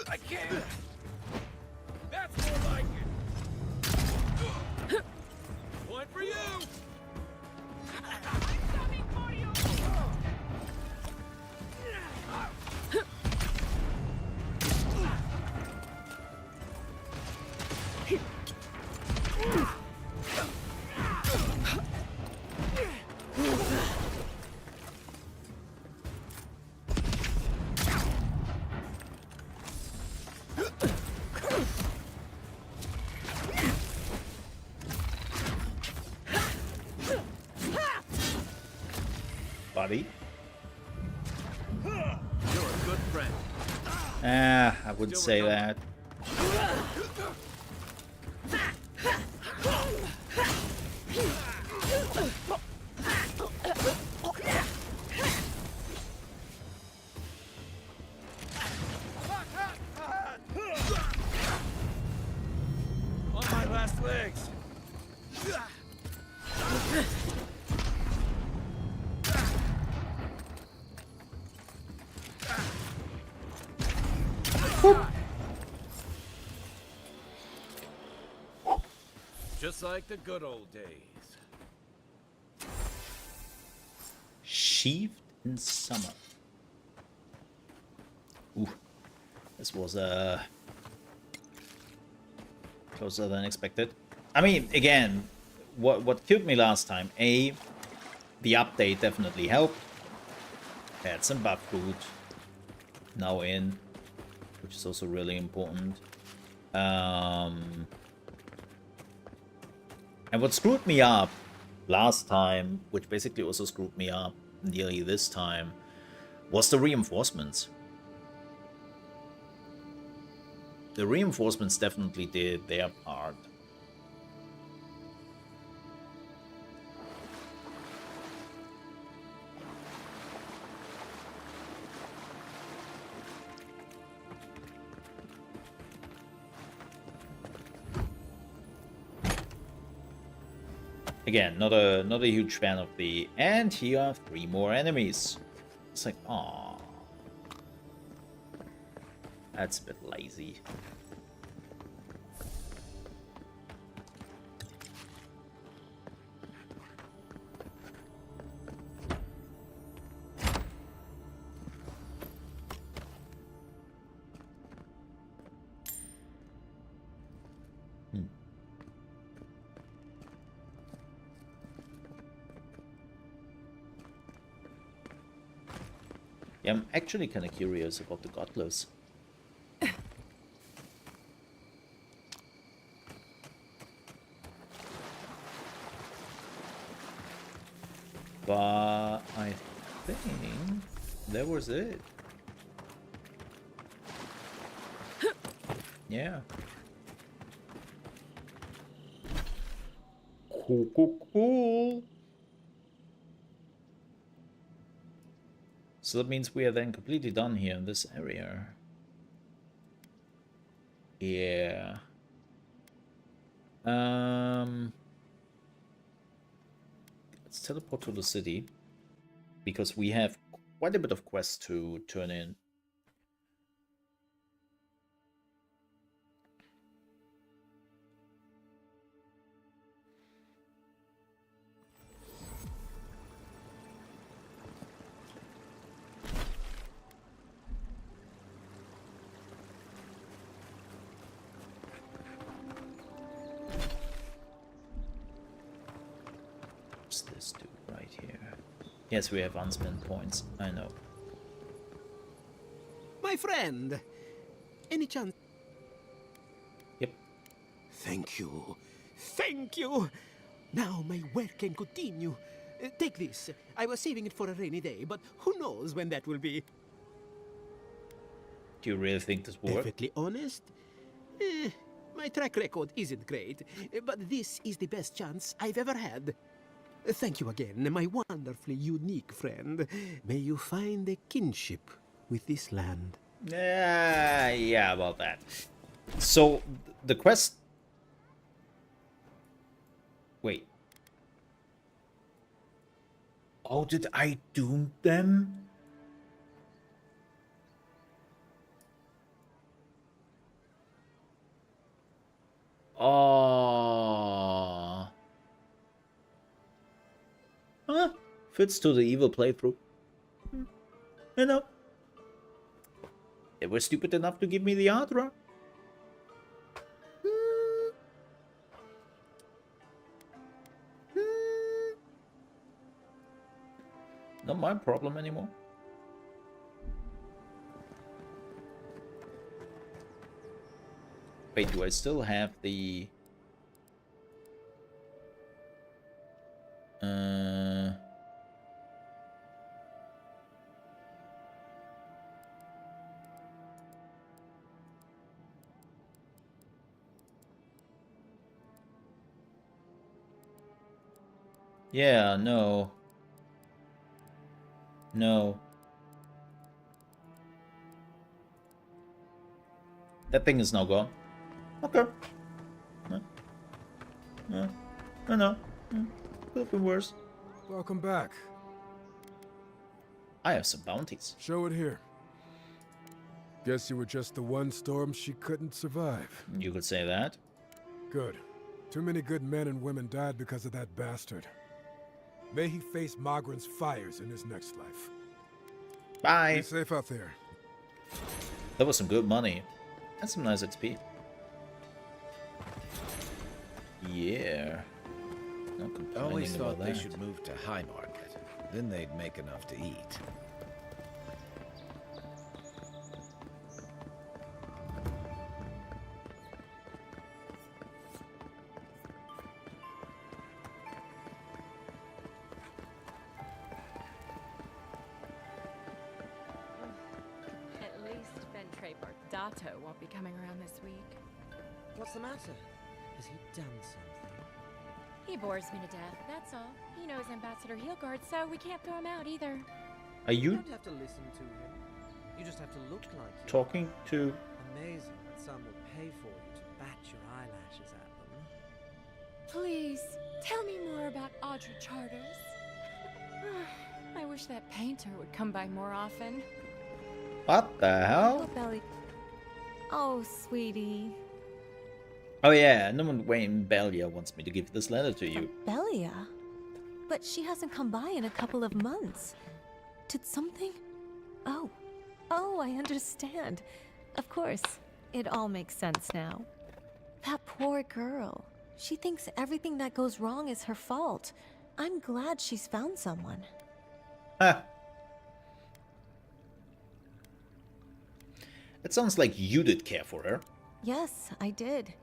I can't. That's more like it. Point for you. I'm coming for you. Buddy. You're a good friend. Ah, I wouldn't say that. On my last legs. Just like the good old days. Sheathed in summer. Ooh, this was closer than expected. I mean, again, what killed me last time, the update definitely helped. Had some buff food now in, which is also really important. And what screwed me up last time, which basically also screwed me up nearly this time, was the reinforcements. The reinforcements definitely did their part. Again, not a huge fan of the... And here are 3 more enemies. It's like, aww. That's a bit lazy. Yeah, I'm actually kind of curious about the Godless. But I think that was it. Yeah. Cool. So that means we are then completely done here in this area. Yeah. Let's teleport to the city, because we have quite a bit of quests to turn in. This dude right here. Yes, we have unspent points. I know. My friend, any chance? Yep. Thank you. Thank you. Now my work can continue. Take this. I was saving it for a rainy day, but who knows when that will be. Do you really think this will work? Perfectly honest? My track record isn't great, but this is the best chance I've ever had. Thank you again, my wonderfully unique friend. May you find a kinship with this land. Yeah, about that. So, the quest... Wait. Oh, did I doom them? Oh... Huh? Fits to the evil playthrough. I know. They were stupid enough to give me the Adra. Not my problem anymore. Wait, do I still have the... Yeah, no. No. That thing is now gone. Okay. No. I know. Could have been worse. Welcome back. I have some bounties. Show it here. Guess you were just the one storm she couldn't survive. You could say that. Good. Too many good men and women died because of that bastard. May he face Magran's fires in his next life. Bye. Be safe out there. That was some good money. And some nice XP. Yeah. complaining Always about thought they that. should move to High Market. Then they'd make enough to eat. At least Ventre Bardato won't be coming around this week. What's the matter? Has he done something? He bores me to death, that's all. He knows Ambassador Heelguard, so we can't throw him out either. Are you don't have to listen to him. You just have to look like him. talking to... Amazing that some would pay for you to bat your eyelashes at them. Please, tell me more about Audrey Charters. I wish that painter would come by more often. What the hell? Oh, sweetie. Oh yeah, no one Wayne Belia wants me to give this letter to you. Belia? But she hasn't come by in a couple of months. Did something? Oh, I understand. Of course, it all makes sense now. That poor girl. She thinks everything that goes wrong is her fault. I'm glad she's found someone. Ah. It sounds like you did care for her. Yes, I did.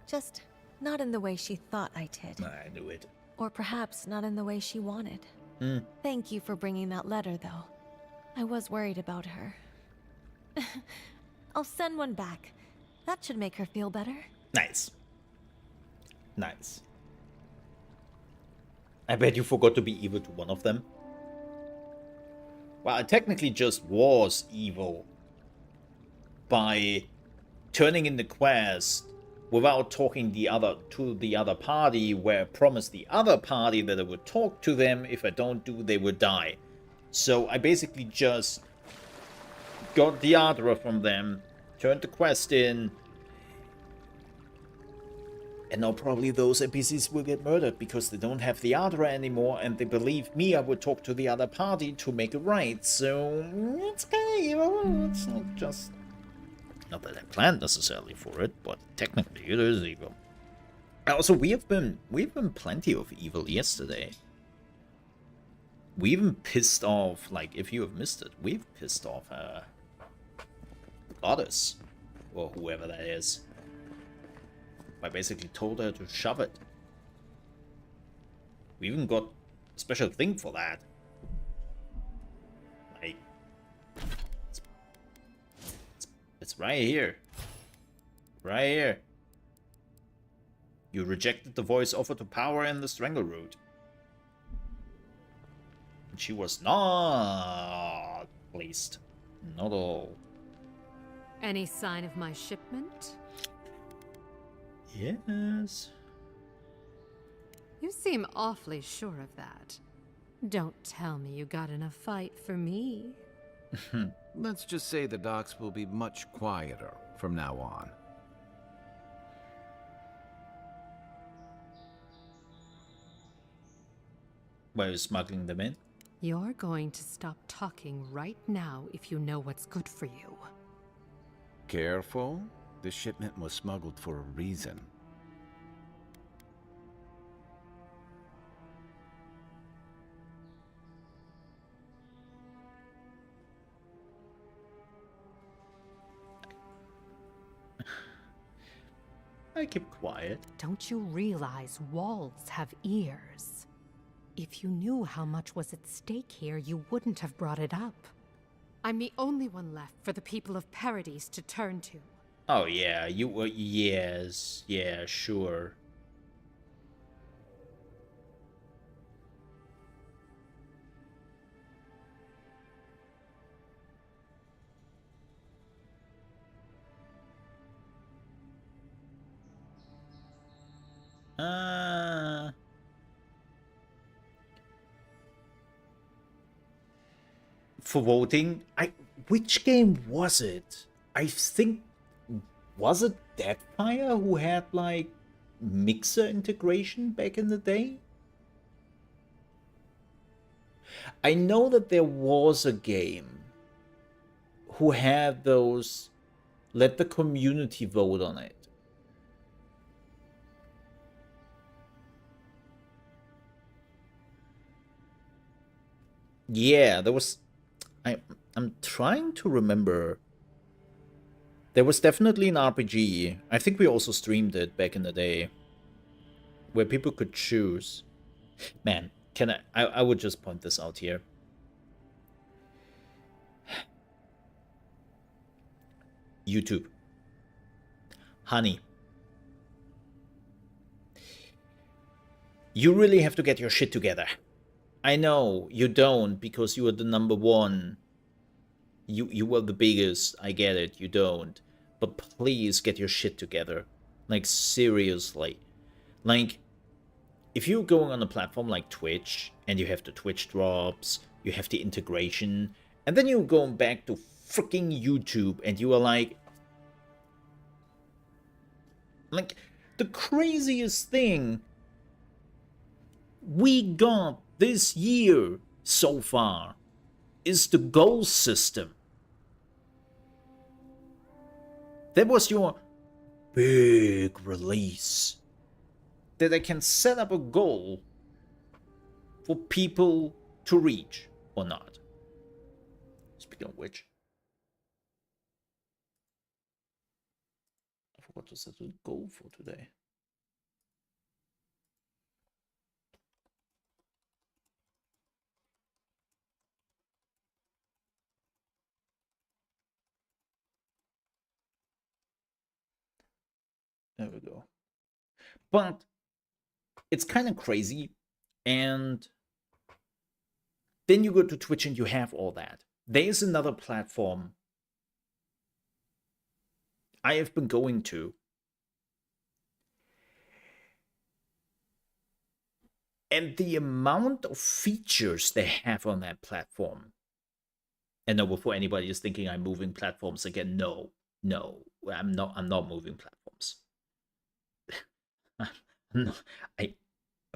Just not in the way she thought I did. I knew it. Or perhaps not in the way she wanted. Hmm. Thank you for bringing that letter, though. I was worried about her. I'll send one back. That should make her feel better. Nice. Nice. I bet you forgot to be evil to one of them. Well, I technically just was evil by turning in the quest without talking to the other party, where I promised the other party that I would talk to them. If I don't do, they would die. So I basically just got the Ardra from them, turned the quest in, and now probably those NPCs will get murdered because they don't have the Ardra anymore, and they believe me I would talk to the other party to make it right. So it's okay, you know, it's not just... Not that I planned necessarily for it, but technically it is evil. Also, we've been plenty of evil yesterday. We even pissed off, like, if you have missed it, we've pissed off Goddess, or whoever that is. I basically told her to shove it. We even got a special thing for that. Like, it's right here. Right here. You rejected the voice offered to power in the Strangleroot. And she was not pleased. Not at all. Any sign of my shipment? Yes. You seem awfully sure of that. Don't tell me you got in a fight for me. Let's just say the docks will be much quieter from now on. Why are you smuggling them in? You're going to stop talking right now if you know what's good for you. Careful. This shipment was smuggled for a reason. I keep quiet. Don't you realize walls have ears? If you knew how much was at stake here, you wouldn't have brought it up. I'm the only one left for the people of Paradise to turn to. Oh yeah, you were... yes, yeah, sure. For voting, which game was it? I think, was it Deadfire who had like mixer integration back in the day? I know that there was a game who had those, let the community vote on it. Yeah, there was... I'm trying to remember. There was definitely an RPG. I think we also streamed it back in the day, where people could choose. Man, can I would just point this out here. YouTube. Honey. You really have to get your shit together. I know you don't, because you are the #1. You were the biggest. I get it. You don't. But please get your shit together. Like, seriously. Like, if you're going on a platform like Twitch, and you have the Twitch drops, you have the integration, and then you're going back to freaking YouTube, and you are like, the craziest thing we got this year so far is the goal system. That was your big release. That I can set up a goal for people to reach or not. Speaking of which, I forgot to set a goal for today. There we go. But it's kind of crazy. And then you go to Twitch and you have all that. There is another platform I have been going to. And the amount of features they have on that platform. And no, before anybody is thinking I'm moving platforms again, no, I'm not moving platforms. No, I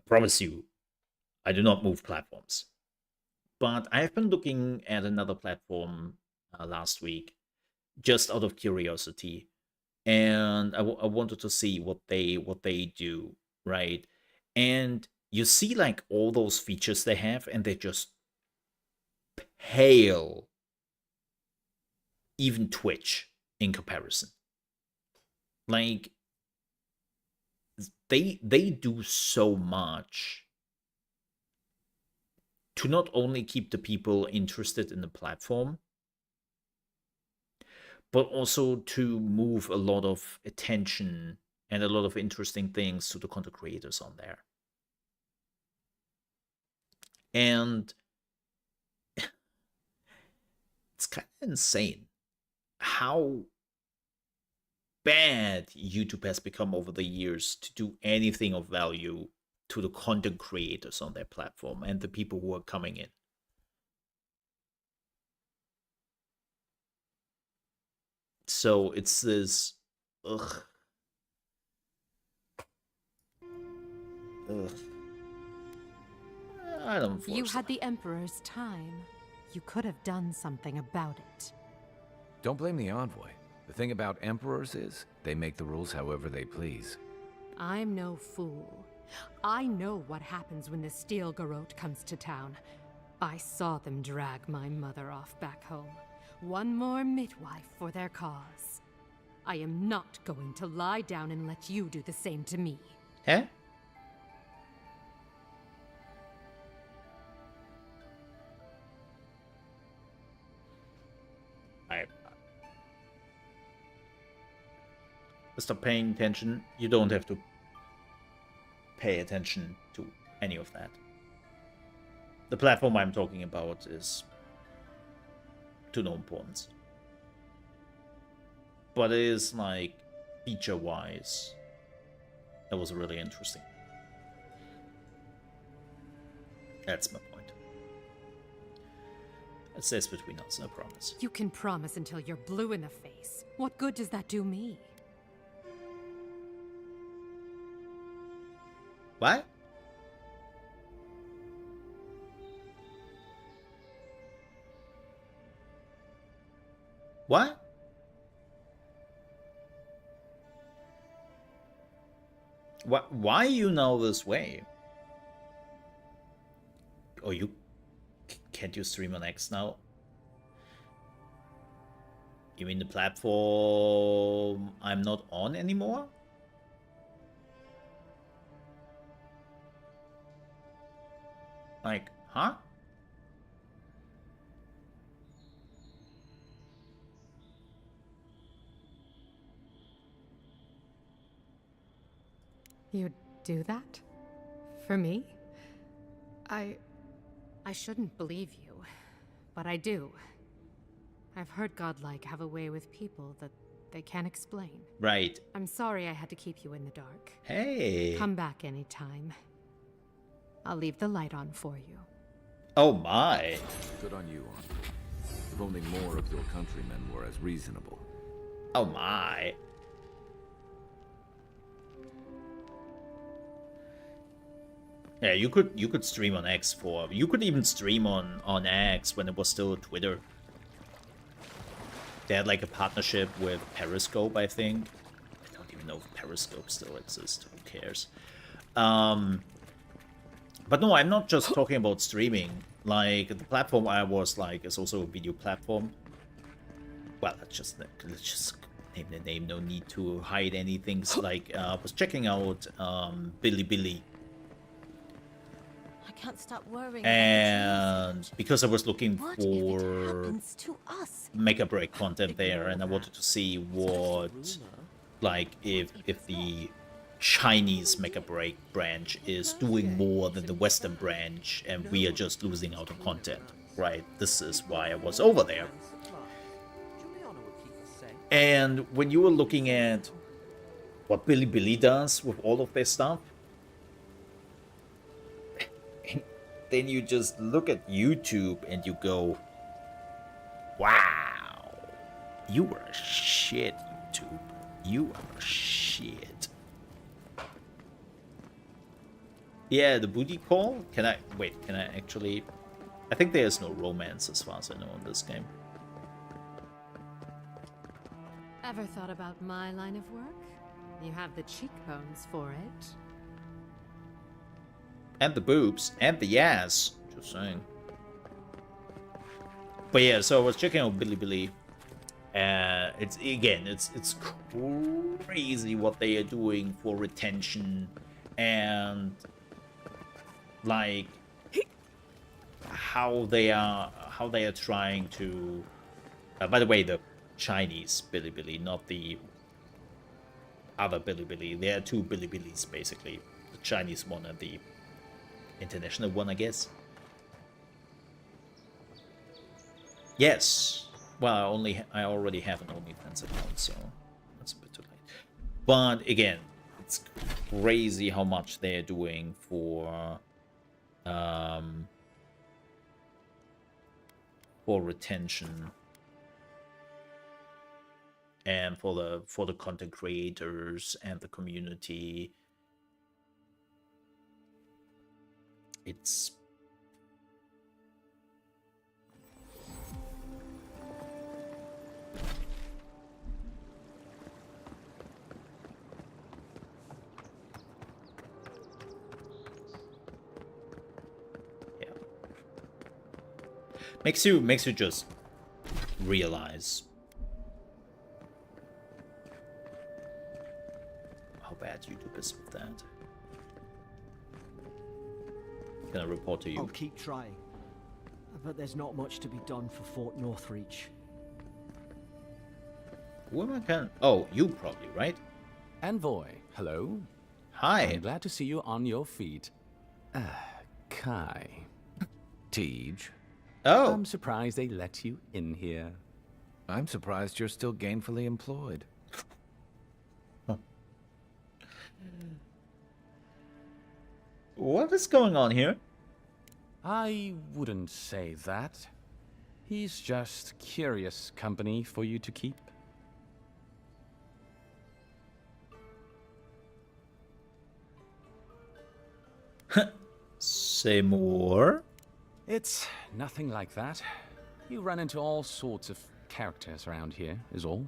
promise you, I do not move platforms. But I have been looking at another platform last week, just out of curiosity, and I wanted to see what they do, right? And you see, like, all those features they have, and they just pale even Twitch in comparison. Like, they do so much to not only keep the people interested in the platform, but also to move a lot of attention and a lot of interesting things to the content creators on there. And it's kind of insane how bad YouTube has become over the years to do anything of value to the content creators on their platform and the people who are coming in. So it's this, ugh. I don't force You had the Emperor's time. You could have done something about it. Don't blame the envoy. The thing about emperors is, they make the rules however they please. I'm no fool. I know what happens when the Steel Garrote comes to town. I saw them drag my mother off back home. One more midwife for their cause. I am not going to lie down and let you do the same to me. Huh? Stop paying attention. You don't have to pay attention to any of that. The platform I'm talking about is to no importance. But it is, like, feature-wise, that was really interesting. That's my point. It stays between us, I promise. You can promise until you're blue in the face. What good does that do me? What? What? Why you know this way? Oh, Can't you stream on X now? You mean the platform I'm not on anymore? Like, huh? You'd do that? For me? I shouldn't believe you, but I do. I've heard godlike have a way with people that they can't explain. Right. I'm sorry I had to keep you in the dark. Hey. Come back anytime. I'll leave the light on for you. Oh my. Good on you, Arthur. If only more of your countrymen were as reasonable. Oh my. Yeah, you could stream on X for... You could even stream on X when it was still Twitter. They had like a partnership with Periscope, I think. I don't even know if Periscope still exists. Who cares? But no, I'm not just talking about streaming. Like, the platform I was like is also a video platform. Well, let's just name the name. No need to hide anything. So, like, I was checking out Bilibili. I can't stop worrying. And because I was looking What for if it happens to us? Mega Break content there, and I wanted to see what, like, if the Chinese Mega Break branch is doing more than the Western branch, and we are just losing out on content, right? This is why I was over there. And when you were looking at what Bilibili does with all of their stuff, then you just look at YouTube and you go, wow, you were a shit, YouTube. You are a shit. Yeah, the booty call? Can I actually... I think there's no romance as far as I know in this game. Ever thought about my line of work? You have the cheekbones for it. And the boobs, and the ass. Just saying. But yeah, so I was checking out Bilibili. It's crazy what they are doing for retention and like how they are trying to. By the way, the Chinese Bilibili, not the other Bilibili. There are two Bilibilis basically: the Chinese one and the international one, I guess. Yes. Well, I already have an OnlyFans account, so that's a bit too late. But again, it's crazy how much they're doing for retention and for the content creators and the community. It's makes you just realize how bad YouTube is with that. Can I report to you? I'll keep trying, but there's not much to be done for Fort Northreach. Who am I? Oh, you probably, right? Envoy, hello. Hi. I'm glad to see you on your feet. Kai. Tej. Oh. I'm surprised they let you in here. I'm surprised you're still gainfully employed. What is going on here? I wouldn't say that. He's just curious company for you to keep. Say more? It's nothing like that. You run into all sorts of characters around here, is all.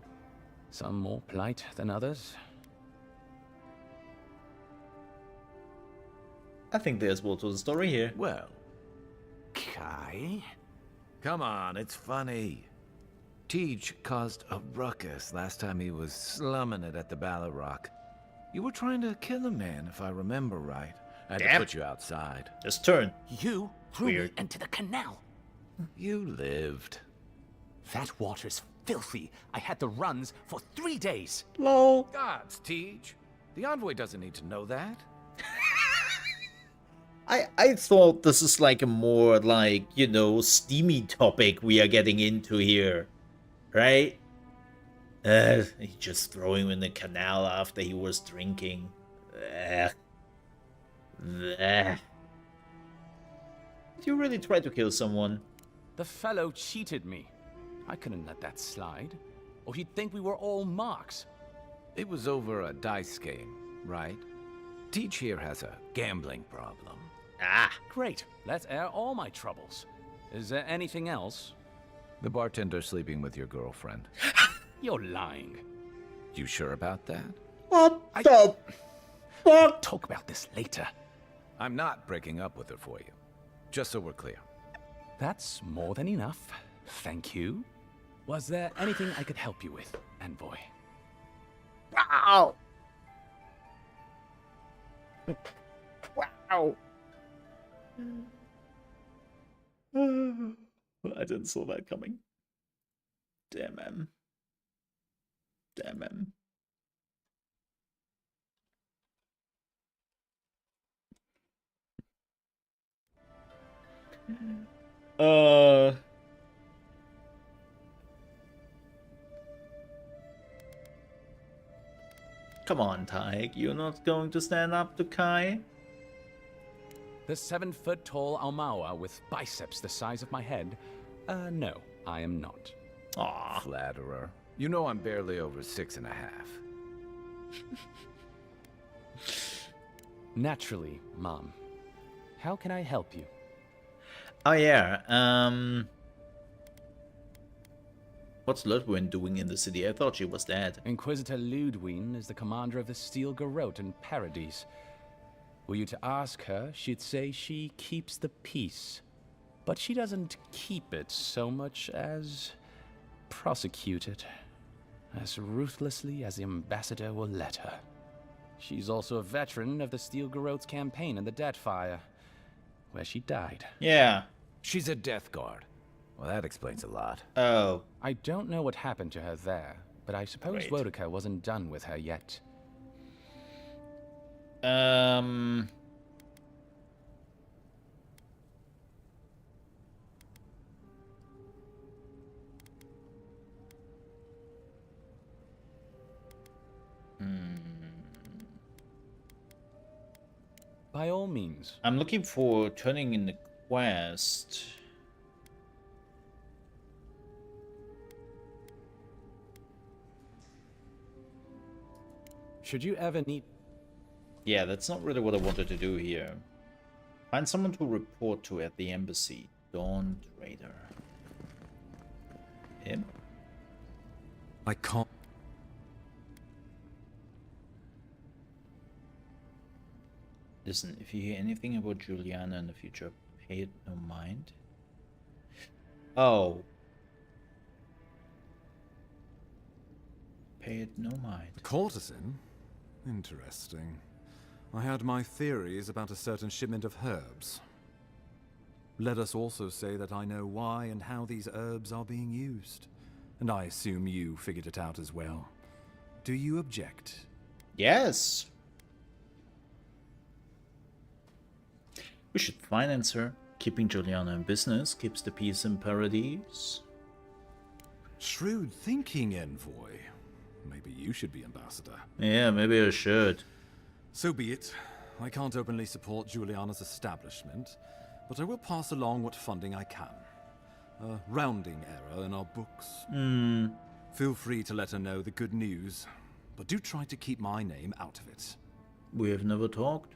Some more polite than others. I think there's more to the story here. Well, Kai, Come on, it's funny. Teach caused a ruckus last time he was slumming it at the Ballarrock. You were trying to kill a man, if I remember right. I had to put you outside. Just turn. You threw me into the canal. You lived. That water's filthy. I had the runs for 3 days. Lol. Gods, Teach. The envoy doesn't need to know that. I thought this is like a more like, you know, steamy topic we are getting into here. Right? He just threw him in the canal after he was drinking. Did you really try to kill someone? The fellow cheated me. I couldn't let that slide. Or he'd think we were all marks. It was over a dice game, right? Teach here has a gambling problem. Ah. Great. Let's air all my troubles. Is there anything else? The bartender sleeping with your girlfriend. You're lying. You sure about that? What the fuck? Talk about this later. I'm not breaking up with her for you. Just so we're clear. That's more than enough. Thank you. Was there anything I could help you with, envoy? Wow. Wow. I didn't saw that coming. Damn, man. Damn, man. Come on, Tyke. You're not going to stand up to Kai? The 7-foot-tall Almawa with biceps the size of my head? No, I am not. Aw. Flatterer. You know I'm barely over 6.5. Naturally, Mom. How can I help you? Oh yeah, what's Ludwig doing in the city? I thought she was dead. Inquisitor Ludwig is the commander of the Steel Garrote in Paradise. Were you to ask her, she'd say she keeps the peace. But she doesn't keep it so much as prosecute it. As ruthlessly as the ambassador will let her. She's also a veteran of the Steel Garrote's campaign in the Deathfire, where she died. Yeah. She's a Death Guard. Well, that explains a lot. Oh. I don't know what happened to her there, but I suppose Wodaka wasn't done with her yet. By all means. I'm looking for turning in the quest. Should you ever need... Yeah, that's not really what I wanted to do here. Find someone to report to at the embassy. Dawn Trader. Him? I can't... Listen, if you hear anything about Juliana in the future, pay it no mind. Oh. Pay it no mind. A courtesan? Interesting. I had my theories about a certain shipment of herbs. Let us also say that I know why and how these herbs are being used. And I assume you figured it out as well. Do you object? Yes. We should finance her. Keeping Juliana in business keeps the peace in Paradise. Shrewd thinking, envoy. Maybe you should be ambassador. Yeah, maybe I should. So be it. I can't openly support Juliana's establishment, but I will pass along what funding I can. A rounding error in our books. Feel free to let her know the good news, but do try to keep my name out of it. We have never talked.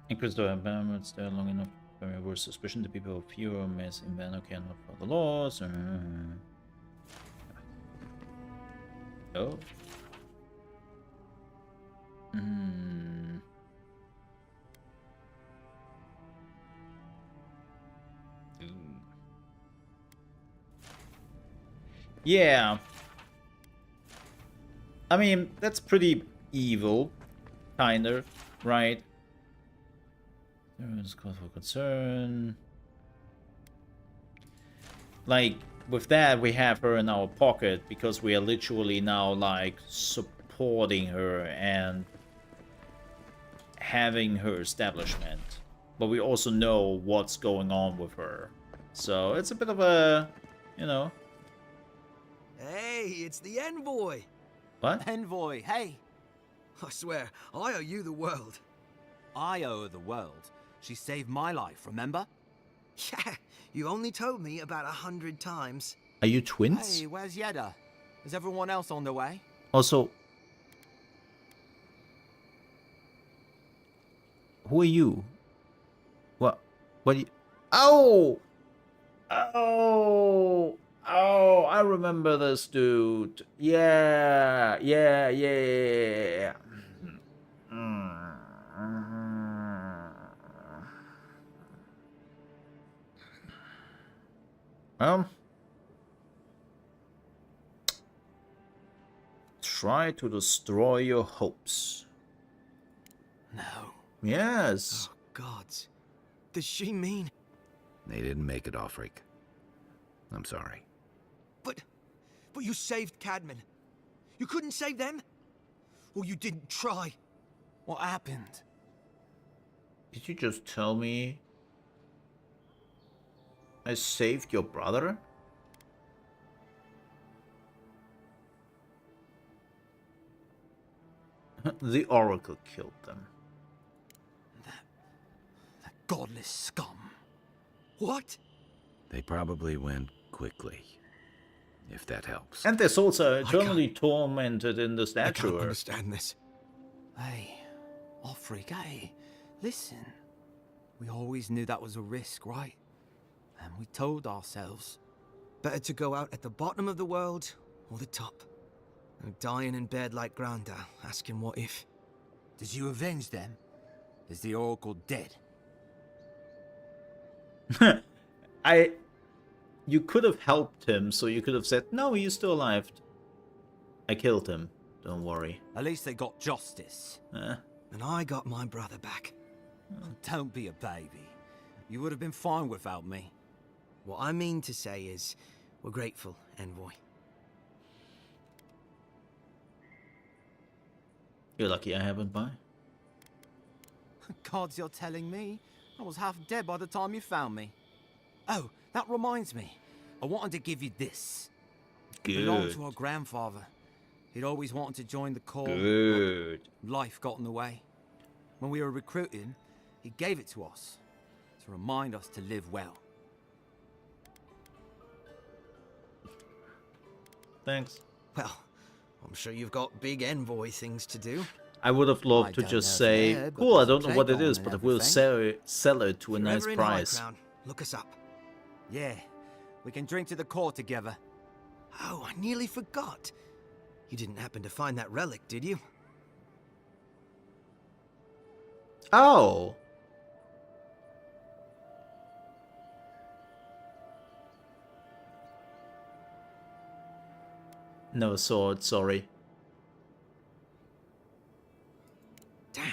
Inquisitor environments there long enough for me were suspicion the people of fewer mess in Vano cannot follow the laws. Oh. Yeah. I mean, that's pretty evil, kind of, right? There is cause for concern. Like, with that, we have her in our pocket because we are literally now, like, supporting her and having her establishment. But we also know what's going on with her. So, it's a bit of a, you know. Hey, it's the envoy. What? Envoy, hey. I swear, I owe you the world. I owe her the world. She saved my life, remember? Yeah, you only told me about 100 times. Are you twins? Hey, where's Yeda? Is everyone else on their way? Also, who are you? What? What? Oh! Oh! Oh! I remember this dude. Yeah! Yeah! Yeah! Try to destroy your hopes. No. Yes. Oh, gods. Does she mean... They didn't make it, Offric. I'm sorry. But you saved Cadman. You couldn't save them? Or you didn't try? What happened? Did you just tell me I saved your brother? The Oracle killed them. That godless scum. What? They probably went quickly, if that helps. And their souls are eternally tormented in the statue. I can't understand this. Hey, Offric, hey, listen. We always knew that was a risk, right? And we told ourselves, better to go out at the bottom of the world or the top. And dying in bed like Granda, asking what if. Did you avenge them? Is the Oracle dead? You could have helped him, so you could have said, no, he's still alive. I killed him. Don't worry. At least they got justice. And I got my brother back. Don't be a baby. You would have been fine without me. What I mean to say is, we're grateful, Envoy. You're lucky I haven't by. Gods, you're telling me? I was half dead by the time you found me. Oh, that reminds me. I wanted to give you this. It belonged to our grandfather. He'd always wanted to join the Corps. Good. Life got in the way. When we were recruiting, he gave it to us to remind us to live well. Thanks. Well, I'm sure you've got big envoy things to do. I would have loved to just say, cool, I don't know what it is, but I will sell it to a nice price. Look us up. Yeah, we can drink to the core together. Oh, I nearly forgot. You didn't happen to find that relic, did you? Oh. No sword, sorry. Damn.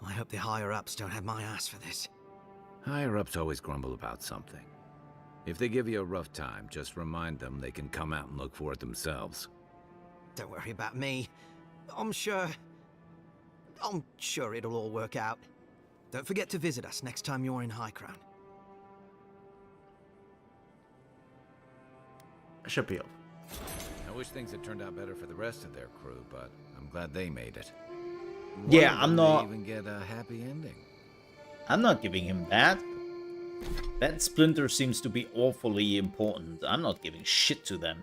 I hope the higher-ups don't have my ass for this. Higher-ups always grumble about something. If they give you a rough time, just remind them they can come out and look for it themselves. Don't worry about me. I'm sure it'll all work out. Don't forget to visit us next time you're in High Crown. I should be up. I wish things had turned out better for the rest of their crew, but I'm glad they made it. Yeah, I'm not... They even get a happy ending. I'm not giving him that. That Splinter seems to be awfully important. I'm not giving shit to them.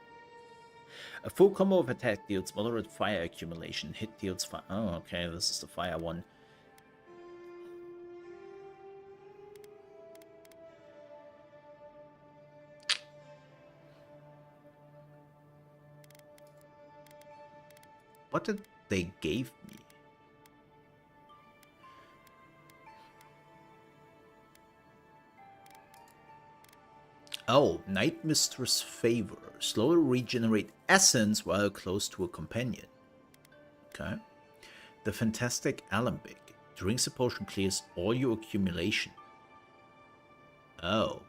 A full combo of attack deals moderate fire accumulation. Hit deals fire. Oh, okay, this is the fire one. What did they give me? Oh, Night Mistress Favor. Slowly regenerate essence while close to a companion. Okay. The Fantastic Alembic. Drinks a potion clears all your accumulation. Oh.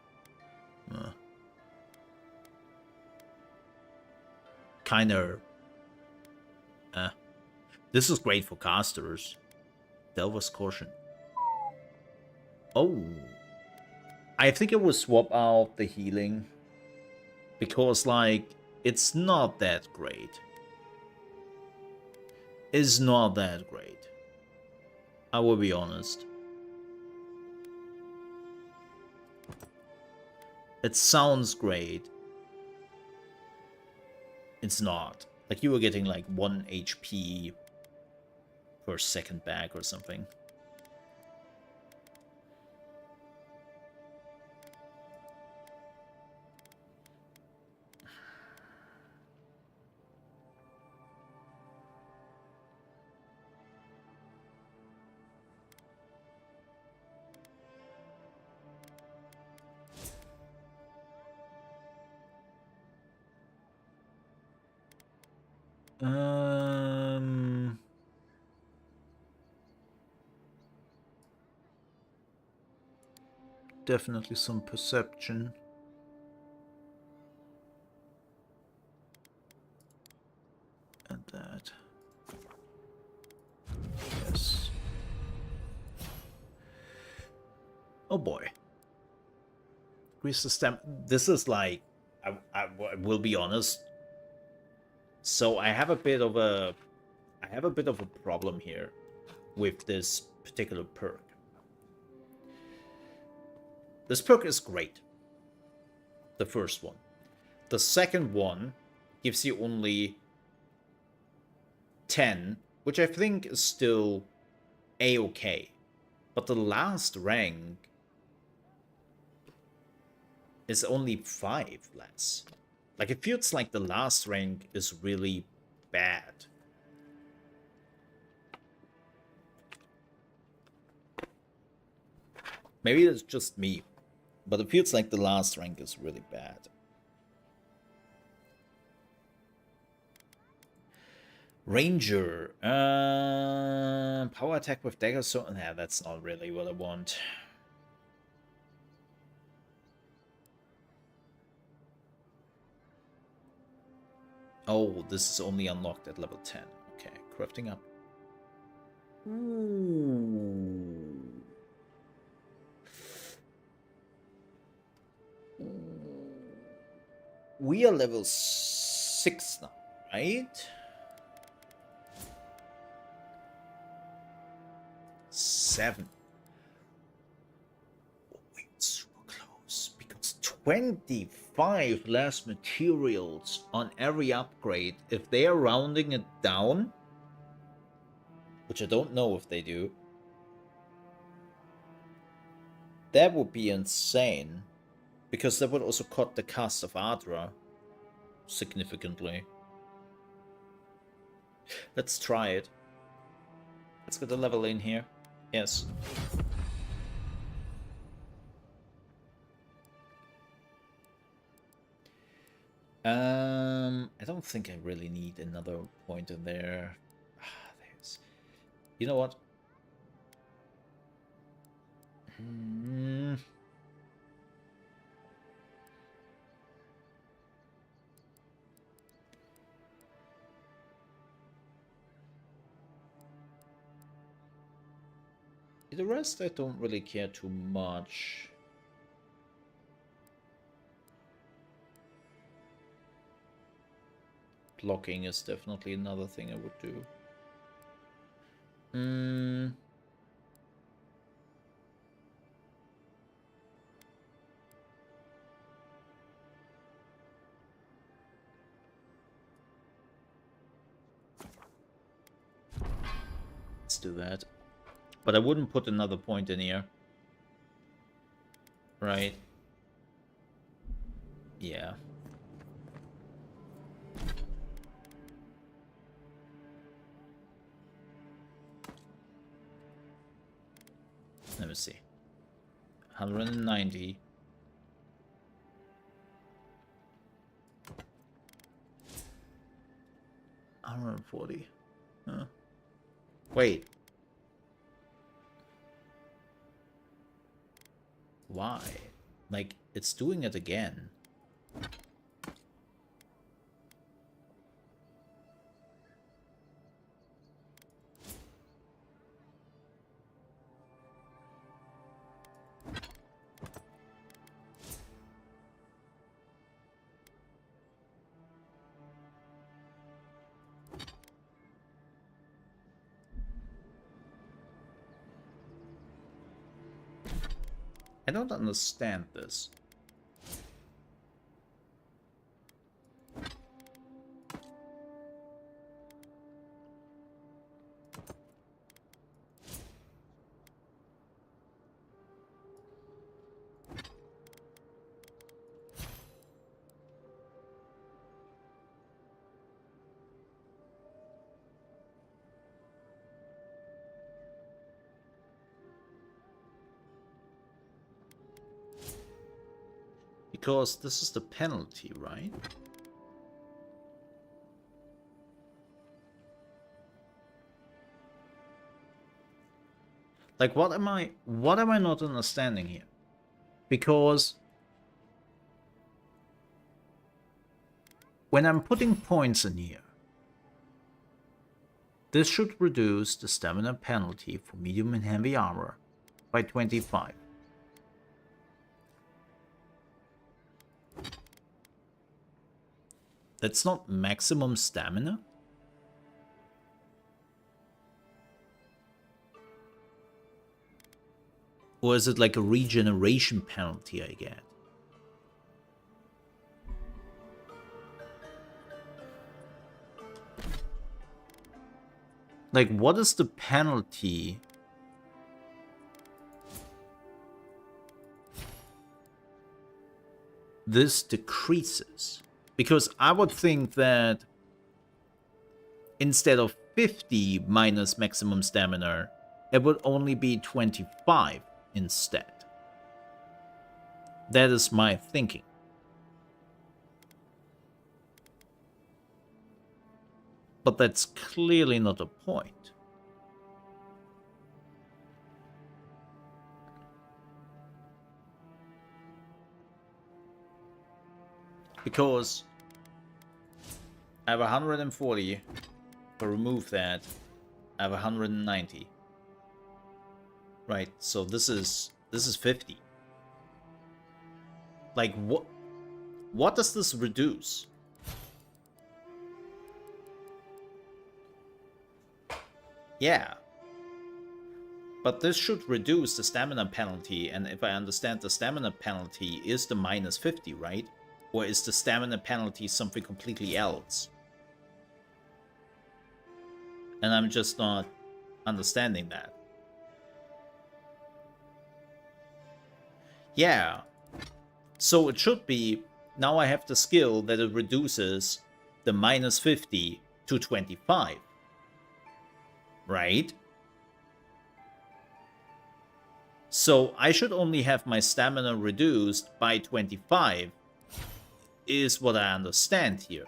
Kinda. This is great for casters. Delver's Caution. Oh. I think I will swap out the healing. Because, like, it's not that great. It's not that great. I will be honest. It sounds great. It's not. Like, you were getting like 1 HP per second back or something. Definitely some perception. And that. Yes. Oh boy. Increase the stamina. This is like, I will be honest. So I have a bit of a problem here with this particular perk. This perk is great. The first one. The second one gives you only 10, which I think is still a-okay. But the last rank is only 5 less. Like, it feels like the last rank is really bad. Maybe it's just me, but it feels like the last rank is really bad. Ranger. Power attack with dagger, so nah, that's not really what I want. Oh, this is only unlocked at level 10. Okay, crafting up. Ooh. We are level 6 now, right? 7. Oh, wait, super close. Because 25 less materials on every upgrade. If they are rounding it down, which I don't know if they do, that would be insane. Because that would also cut the cost of Adra significantly. Let's try it. Let's get a level in here. Yes. I don't think I really need another point in there. There's... You know what? The rest I don't really care too much. Blocking is definitely another thing I would do. Let's do that. But I wouldn't put another point in here. Right? Yeah. Let me see. 190. 140. Huh. Wait. Why? Like, it's doing it again. I don't understand this. Because this is the penalty, right? Like, what am I not understanding here? Because when I'm putting points in here, this should reduce the stamina penalty for medium and heavy armor by 25. That's not maximum stamina? Or is it like a regeneration penalty I get? Like, what is the penalty? This decreases. Because I would think that instead of 50 minus maximum stamina, it would only be 25 instead. That is my thinking. But that's clearly not the point. Because I have 140. If I remove that, I have 190. Right, so this is 50. Like, what does this reduce? Yeah. But this should reduce the stamina penalty, and if I understand, the stamina penalty is the minus 50, right? Or is the stamina penalty something completely else? And I'm just not understanding that. Yeah. So it should be, now I have the skill that it reduces the minus 50 to 25. Right? So I should only have my stamina reduced by 25, is what I understand here.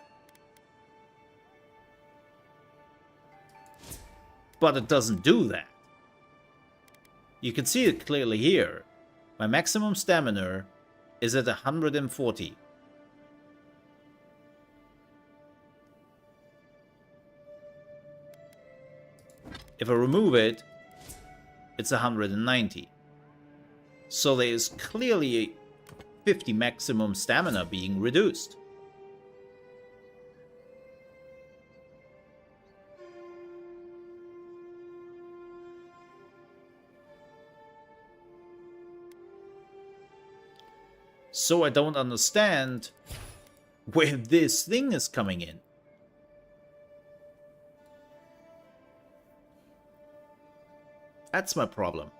But it doesn't do that. You can see it clearly here. My maximum stamina is at 140. If I remove it, it's 190. So there is clearly 50 maximum stamina being reduced. So I don't understand where this thing is coming in. That's my problem.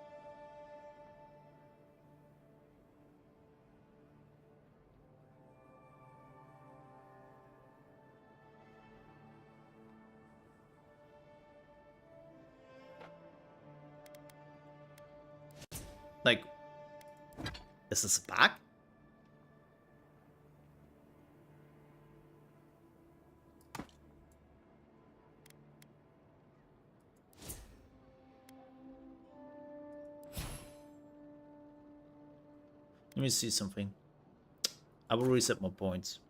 Like, is this a bug? Let me see something. I will reset my points.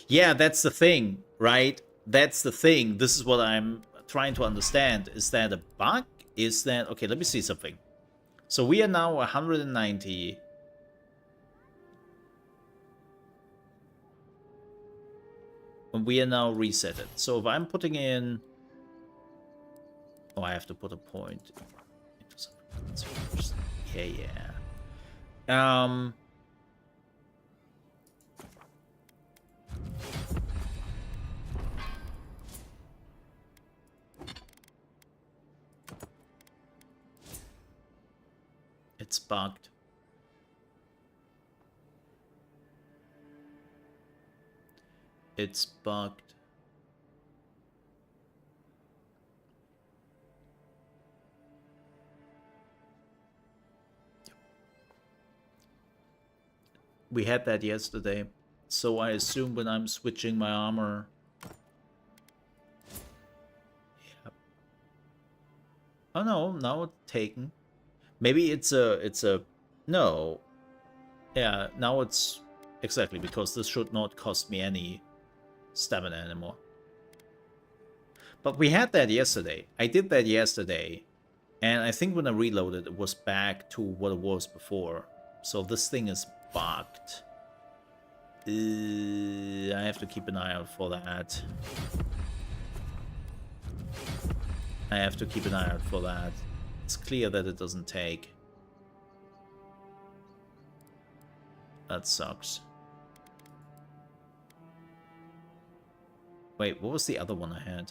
Yeah, that's the thing, right? That's the thing. This is what I'm trying to understand. Is that a bug? Is that... Okay, let me see something. So we are now 190. And we are now resetted. So if I'm putting in... Oh, I have to put a point into something. Yeah, yeah. It's bugged. It's bugged. We had that yesterday, so I assume when I'm switching my armor... Yeah. Oh no, now it's taken. Maybe it's a... No. Yeah, now it's... Exactly, because this should not cost me any stamina anymore. But we had that yesterday. I did that yesterday. And I think when I reloaded, it was back to what it was before. So this thing is bugged. I have to keep an eye out for that. I have to keep an eye out for that. It's clear that it doesn't take. That sucks. Wait, what was the other one I had?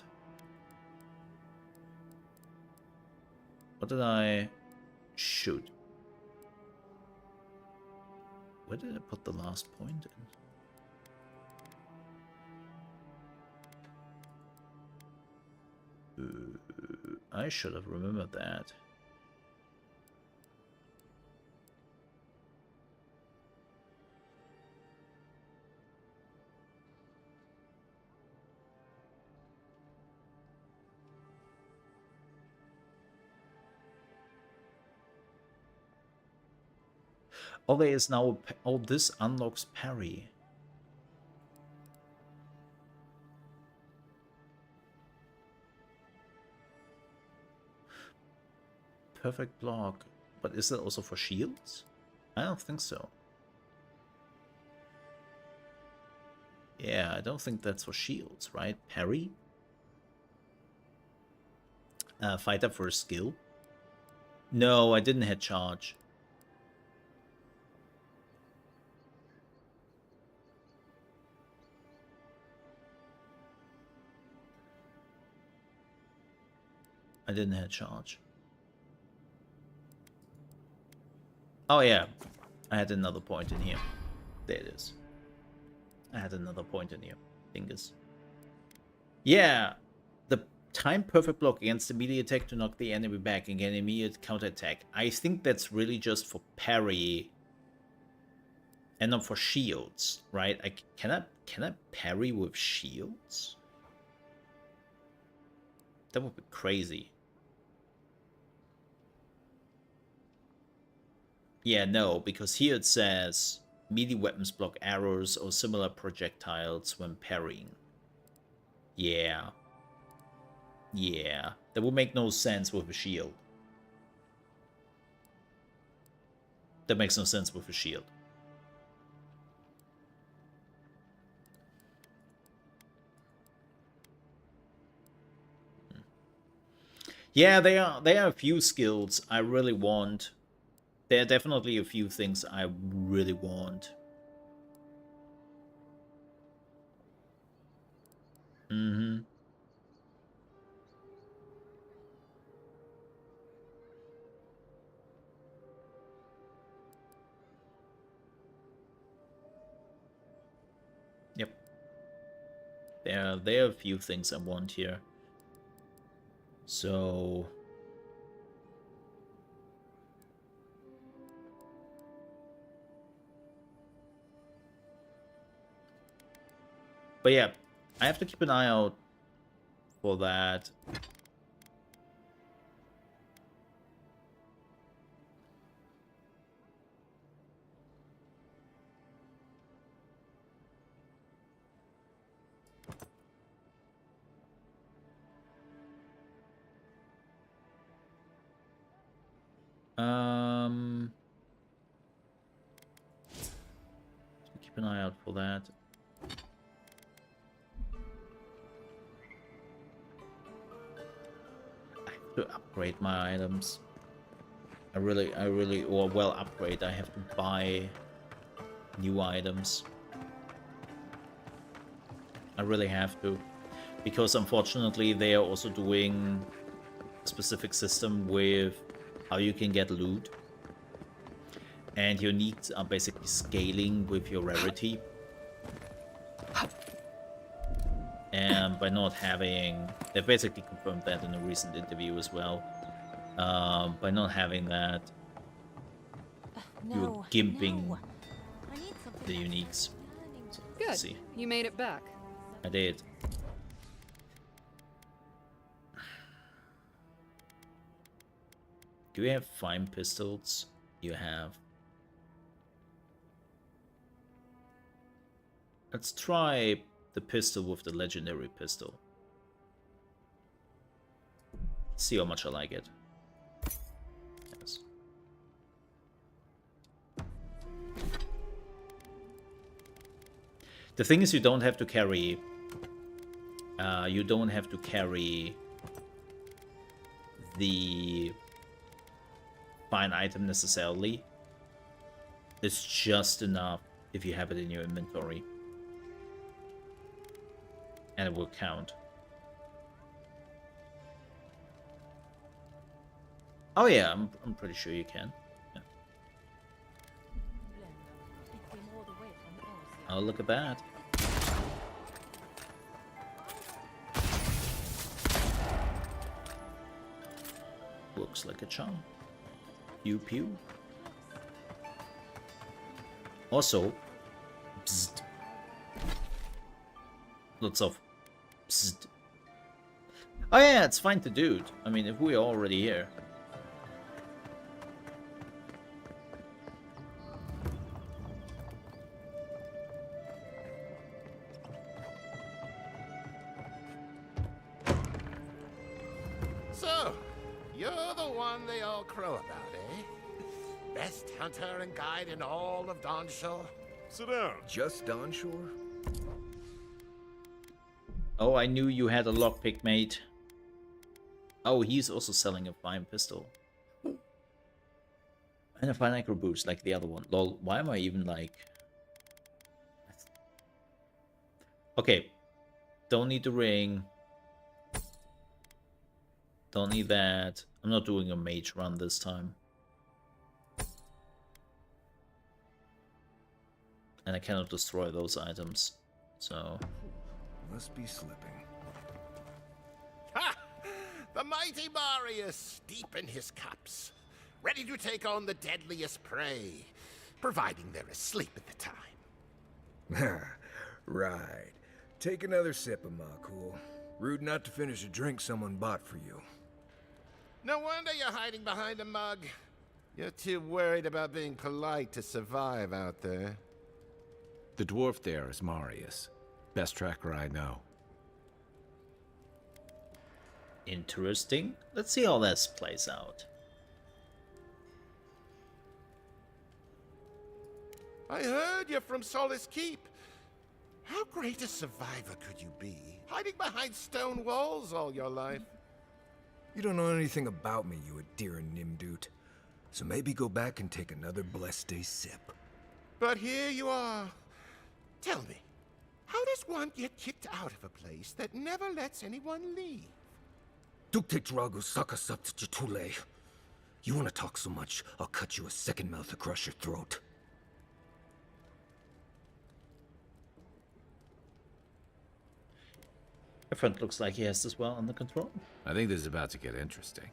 What did I shoot? Where did I put the last point in? I should have remembered that. Oh, there is now... Oh, this unlocks parry. Perfect block. But is that also for shields? I don't think so. Yeah, I don't think that's for shields, right? Parry? Fight up for a skill? No, I didn't hit charge. I didn't hit charge. Oh yeah, I had another point in here. There it is. I had another point in here. Fingers. Yeah, the time perfect block against the melee attack to knock the enemy back and get immediate counterattack. I think that's really just for parry and not for shields, right? Can I parry with shields? That would be crazy. Yeah, no, because here it says melee weapons block arrows or similar projectiles when parrying. Yeah. Yeah. That would make no sense with a shield. That makes no sense with a shield. Yeah, there are a few skills I really want. There are definitely a few things I really want. Mm-hmm. Yep. There are a few things I want here. So... But yeah, I have to keep an eye out for that. Keep an eye out for that. I have to upgrade my items. Or well, upgrade. I have to buy new items. I really have to. Because unfortunately, they are also doing a specific system with how you can get loot. And your needs are basically scaling with your rarity. And by not having... They basically confirmed that in a recent interview as well. By not having that, you're gimping the uniques. Good. See. You made it back. I did. Do we have fine pistols? You have. Let's try the pistol with the legendary pistol. See how much I like it. Yes. The thing is, you don't have to carry. You don't have to carry the fine item necessarily. It's just enough if you have it in your inventory, and it will count. Oh yeah, I'm pretty sure you can. Yeah. Oh, look at that. Looks like a charm. Pew pew. Also, bzzzt. Lots of bzzzt. Oh yeah, it's fine to do it. I mean, if we're already here. So, you're the one they all crow about, eh? Best hunter and guide in all of Dawnshore? Sit down. Just Dawnshore? Oh, I knew you had a lockpick, mate. Oh, he's also selling a fine pistol. And a fine acro boost like the other one. Lol, why am I even like... Okay. Don't need the ring. Don't need that. I'm not doing a mage run this time. And I cannot destroy those items. So... Must be slipping. Ha! The mighty Marius, deep in his cups, ready to take on the deadliest prey, providing they're asleep at the time. Right. Take another sip of my cool. Rude not to finish a drink someone bought for you. No wonder you're hiding behind a mug. You're too worried about being polite to survive out there. The dwarf there is Marius. Best tracker I know. Interesting. Let's see how this plays out. I heard you're from Solace Keep. How great a survivor could you be, hiding behind stone walls all your life? You don't know anything about me, you Adiran Nimdut. So maybe go back and take another blessed day sip. But here you are. Tell me, how does one get kicked out of a place that never lets anyone leave? Dukte Drago Sakasat Jitule. You want to talk so much, I'll cut you a second mouth across your throat. Your friend looks like he has this well under control. I think this is about to get interesting.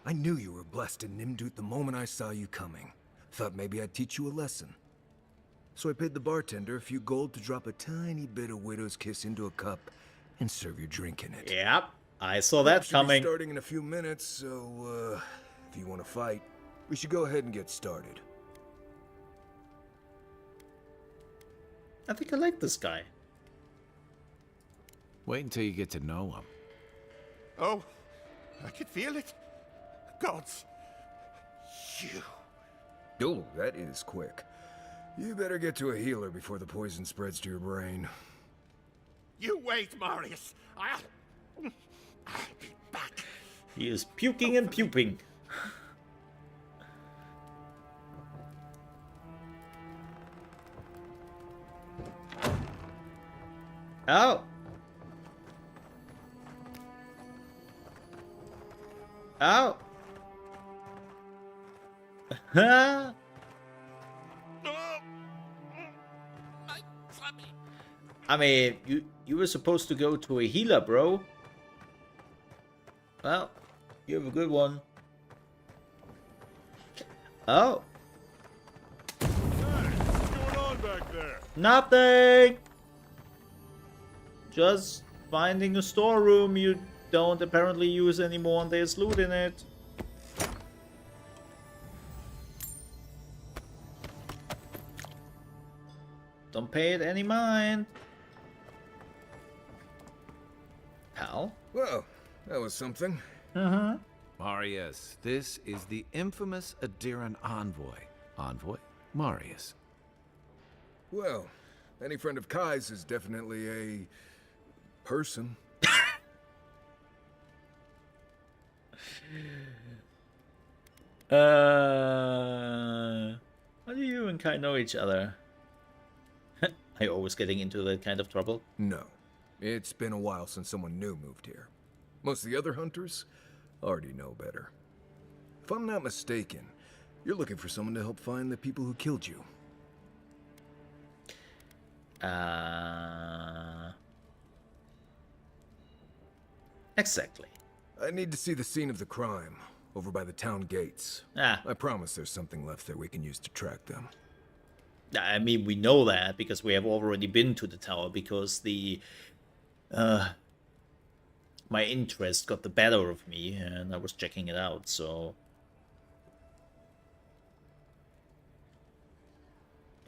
I knew you were blessed in Nimdut the moment I saw you coming. Thought maybe I'd teach you a lesson. So I paid the bartender a few gold to drop a tiny bit of Widow's Kiss into a cup and serve your drink in it. Yep, I saw that coming. Starting in a few minutes, so if you want to fight, we should go ahead and get started. I think I like this guy. Wait until you get to know him. Oh, I could feel it. Gods, you. Oh, that is quick. You better get to a healer before the poison spreads to your brain. You wait, Marius. I'll be back. He is puking and puping. Oh. Oh. Huh? I mean, you were supposed to go to a healer, bro. Well, you have a good one. Oh. What's going on back there? Nothing. Just finding a storeroom you don't apparently use anymore and there's loot in it. Don't pay it any mind. Pal? Well, that was something. Uh-huh. Marius, this is the infamous Adiran envoy. Envoy? Marius. Well, any friend of Kai's is definitely a person. How do you and Kai know each other? Are you always getting into that kind of trouble? No. It's been a while since someone new moved here. Most of the other hunters already know better. If I'm not mistaken, you're looking for someone to help find the people who killed you. Exactly. I need to see the scene of the crime, over by the town gates. I promise there's something left there we can use to track them. I mean, we know that because we have already been to the tower because the my interest got the better of me and I was checking it out, so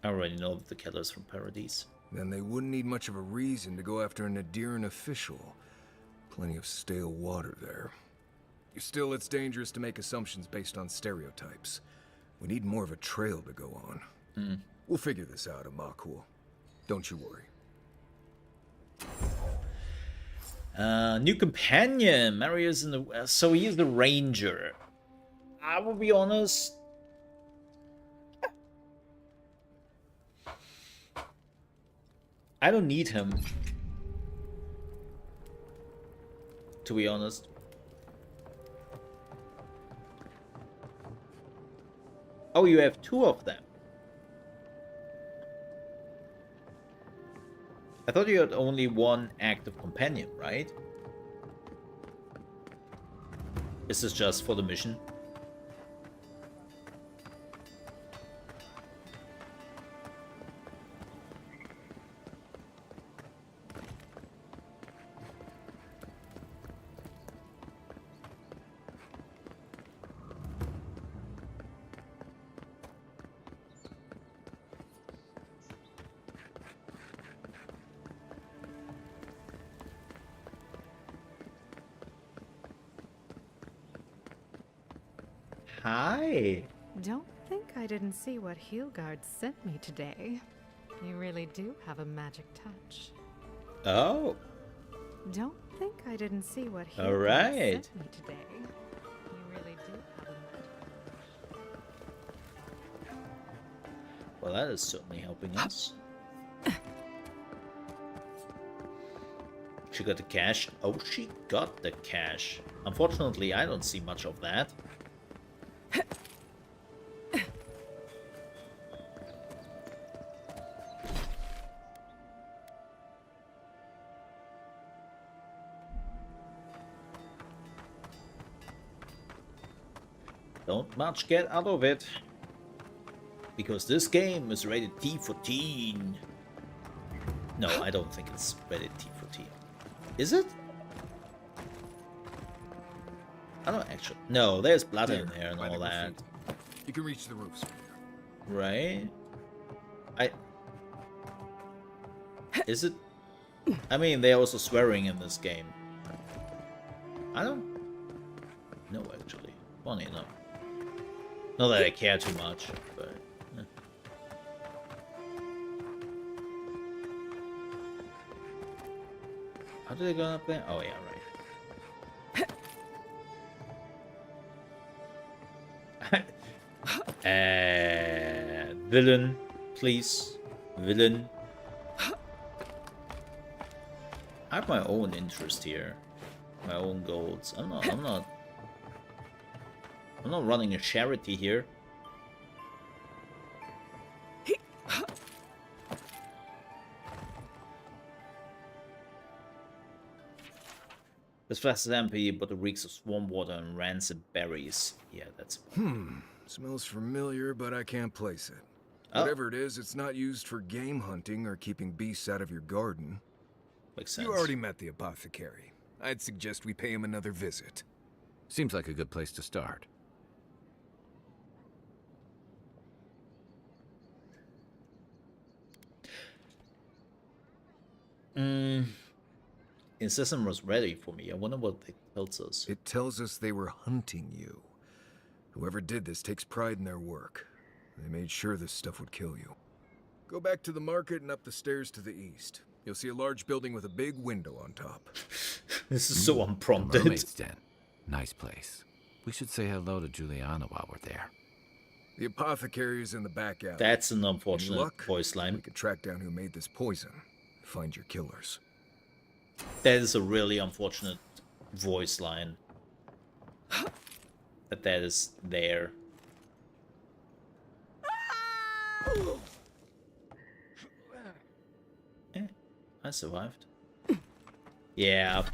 I already know that the killer's from Paradise. Then they wouldn't need much of a reason to go after an Adiran official. Plenty of stale water there. Still, it's dangerous to make assumptions based on stereotypes. We need more of a trail to go on. We'll figure this out, Amakul. Don't you worry. New companion. Marius in the so he is the ranger. I will be honest. I don't need him. To be honest. Oh, you have two of them. I thought you had only one active companion, right? Is this just for the mission? Hi. Don't think I didn't see what Heelguard sent me today. You really do have a magic touch. Oh. Don't think I didn't see what All Heelguard right. sent me today. You really do have a magic touch. Well, that is certainly helping us. She got the cash. Oh, she got the cash. Unfortunately, I don't see much of that. Don't much get out of it. Because this game is rated T for teen. No, I don't think it's rated T for teen. Is it? I don't actually. No, there's blood in there and all that. You can reach the roofs. Right? Is it? I mean, they're also swearing in this game. I don't know, actually. Funny enough. Not that I care too much, but... How did they go up there? Oh, yeah, right. Villain, please. Villain. I have my own interest here. My own goals. I'm not running a charity here. This flask is empty, but it reeks of swamp water and rancid berries. Yeah, that's... Smells familiar, but I can't place it. Oh. Whatever it is, it's not used for game hunting or keeping beasts out of your garden. Makes sense. You already met the apothecary. I'd suggest we pay him another visit. Seems like a good place to start. The system was ready for me. I wonder what it tells us. It tells us they were hunting you. Whoever did this takes pride in their work. They made sure this stuff would kill you. Go back to the market and up the stairs to the east. You'll see a large building with a big window on top. This is so unprompted. Mermaid's Den. Nice place. We should say hello to Juliana while we're there. The apothecary is in the back alley. That's an unfortunate Any luck, voice line. we can track down who made this poison. Find your killers. That is a really unfortunate voice line. That is there. Yeah, I survived. Yeah.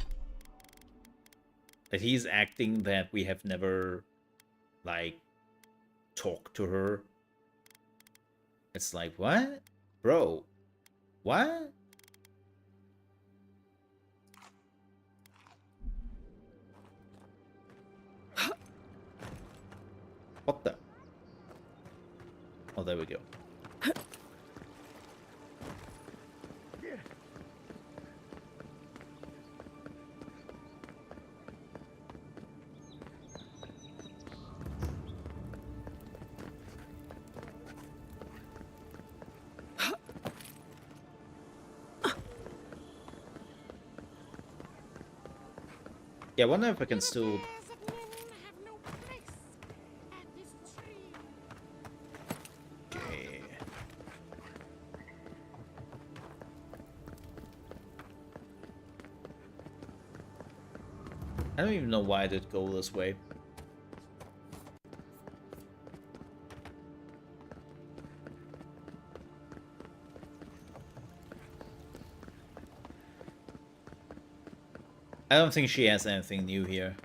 That he's acting that we have never, like, talked to her. It's like, what? Bro. What? What the? Oh, there we go. Yeah, I wonder if I can still... Okay. I don't even know why I did go this way. I don't think she has anything new here.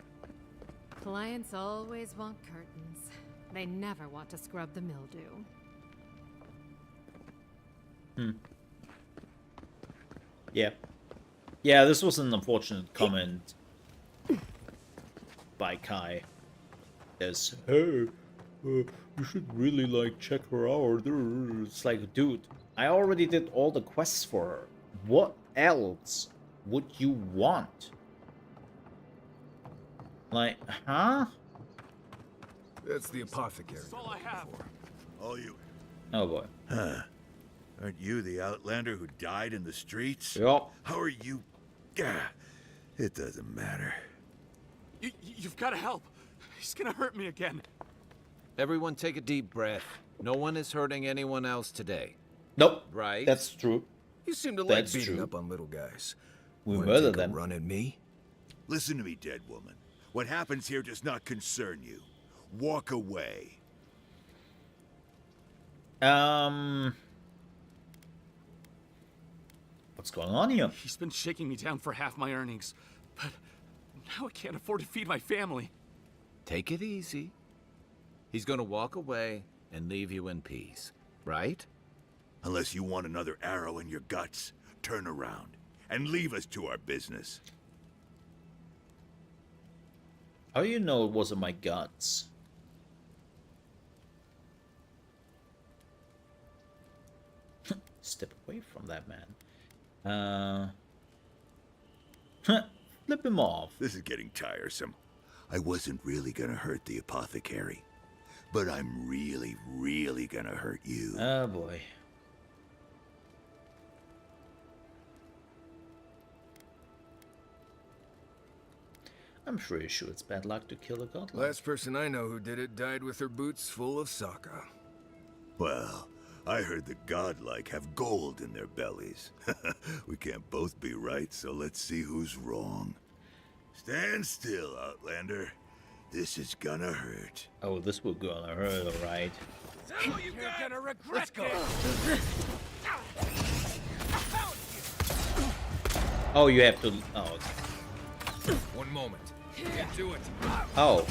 Clients always want curtains. They never want to scrub the mildew. Yeah. Yeah, this was an unfortunate comment by Kai. As, hey, you should really, like, check her out. It's like, dude, I already did all the quests for her. What else would you want? Like, huh? That's the apothecary. That's all I have. All you. Oh boy. Huh. Aren't you the outlander who died in the streets? Yup. How are you? Gah, it doesn't matter. You've got to help. He's gonna hurt me again. Everyone take a deep breath. No one is hurting anyone else today. Nope. Right? That's true. You seem to like That's beating true. up on little guys. We Wanna murder take a them. run at me? Listen to me, dead woman. What happens here does not concern you. Walk away. What's going on here? He's been shaking me down for half my earnings, but now I can't afford to feed my family. Take it easy. He's gonna walk away and leave you in peace, right? Unless you want another arrow in your guts, turn around and leave us to our business. How do you know it wasn't my guts? Step away from that man. Flip him off. This is getting tiresome. I wasn't really gonna hurt the apothecary. but I'm really, really gonna hurt you. Oh boy. I'm pretty sure it's bad luck to kill a godlike. Last person I know who did it died with her boots full of Sokka. Well, I heard the godlike have gold in their bellies. We can't both be right, so let's see who's wrong. Stand still, Outlander. This is gonna hurt. Oh, this will gonna hurt, alright. You're gonna regret it. Oh, you have to... Oh, okay. One moment. Get to it. Oh.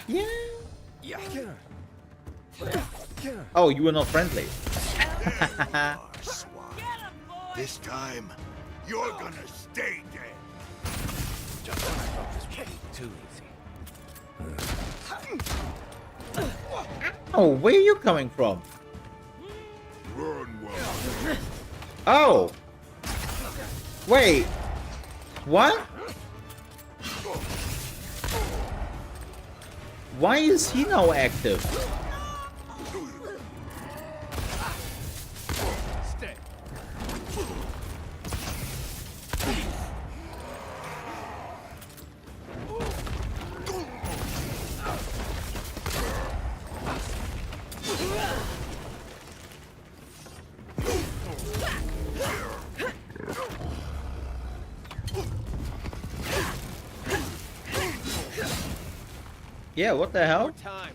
Yeah. Oh, you were not friendly. This time, you're gonna stay dead. Just when I thought this would be too easy. Oh, where are you coming from? Run well. Oh. Wait. What? Why is he now active? Stay. Yeah, what the hell? Time.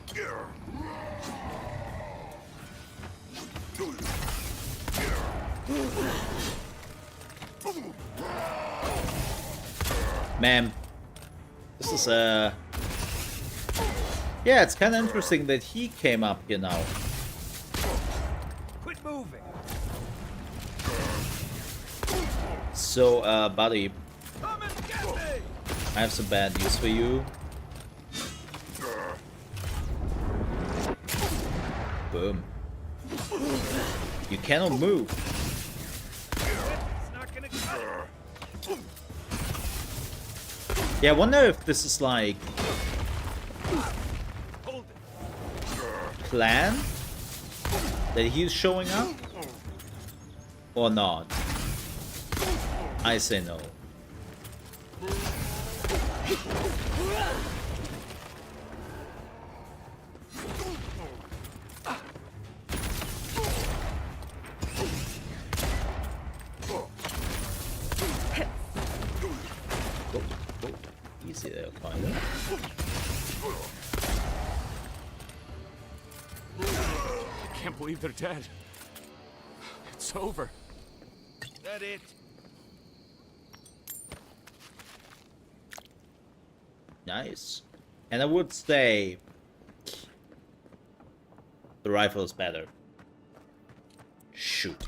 Man, this is yeah, it's kind of interesting that he came up here now. Quit moving. So, buddy, I have some bad news for you. Boom. You cannot move. Yeah, I wonder if this is like planned that he's showing up or not. I say no. Easy there, finally. I can't believe they're dead. It's over. That it? Nice. And I would say the rifle is better. Shoot.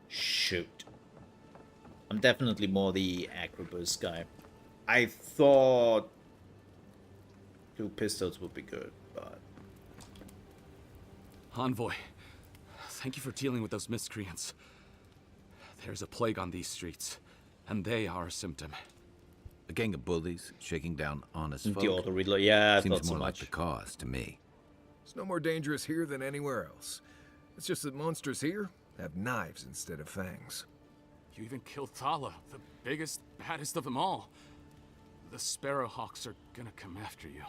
Shoot. I'm definitely more the Acrobus guy. I thought 2 pistols would be good, but... Envoy, thank you for dealing with those miscreants. There's a plague on these streets, and they are a symptom. A gang of bullies shaking down honest folk. The auto reload, yeah, seems not so more like much. the cause to me. It's no more dangerous here than anywhere else. It's just that monsters here have knives instead of fangs. You even killed Thala, the biggest, baddest of them all. The Sparrowhawks are gonna come after you.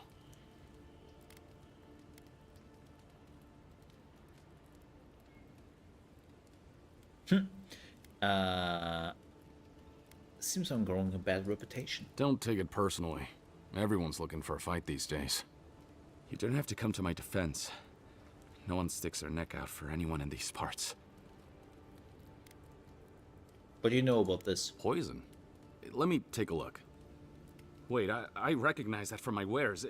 Seems I'm growing a bad reputation. Don't take it personally. Everyone's looking for a fight these days. You don't have to come to my defense. No one sticks their neck out for anyone in these parts. What do you know about this? Poison? Let me take a look. Wait, I recognize that from my wares.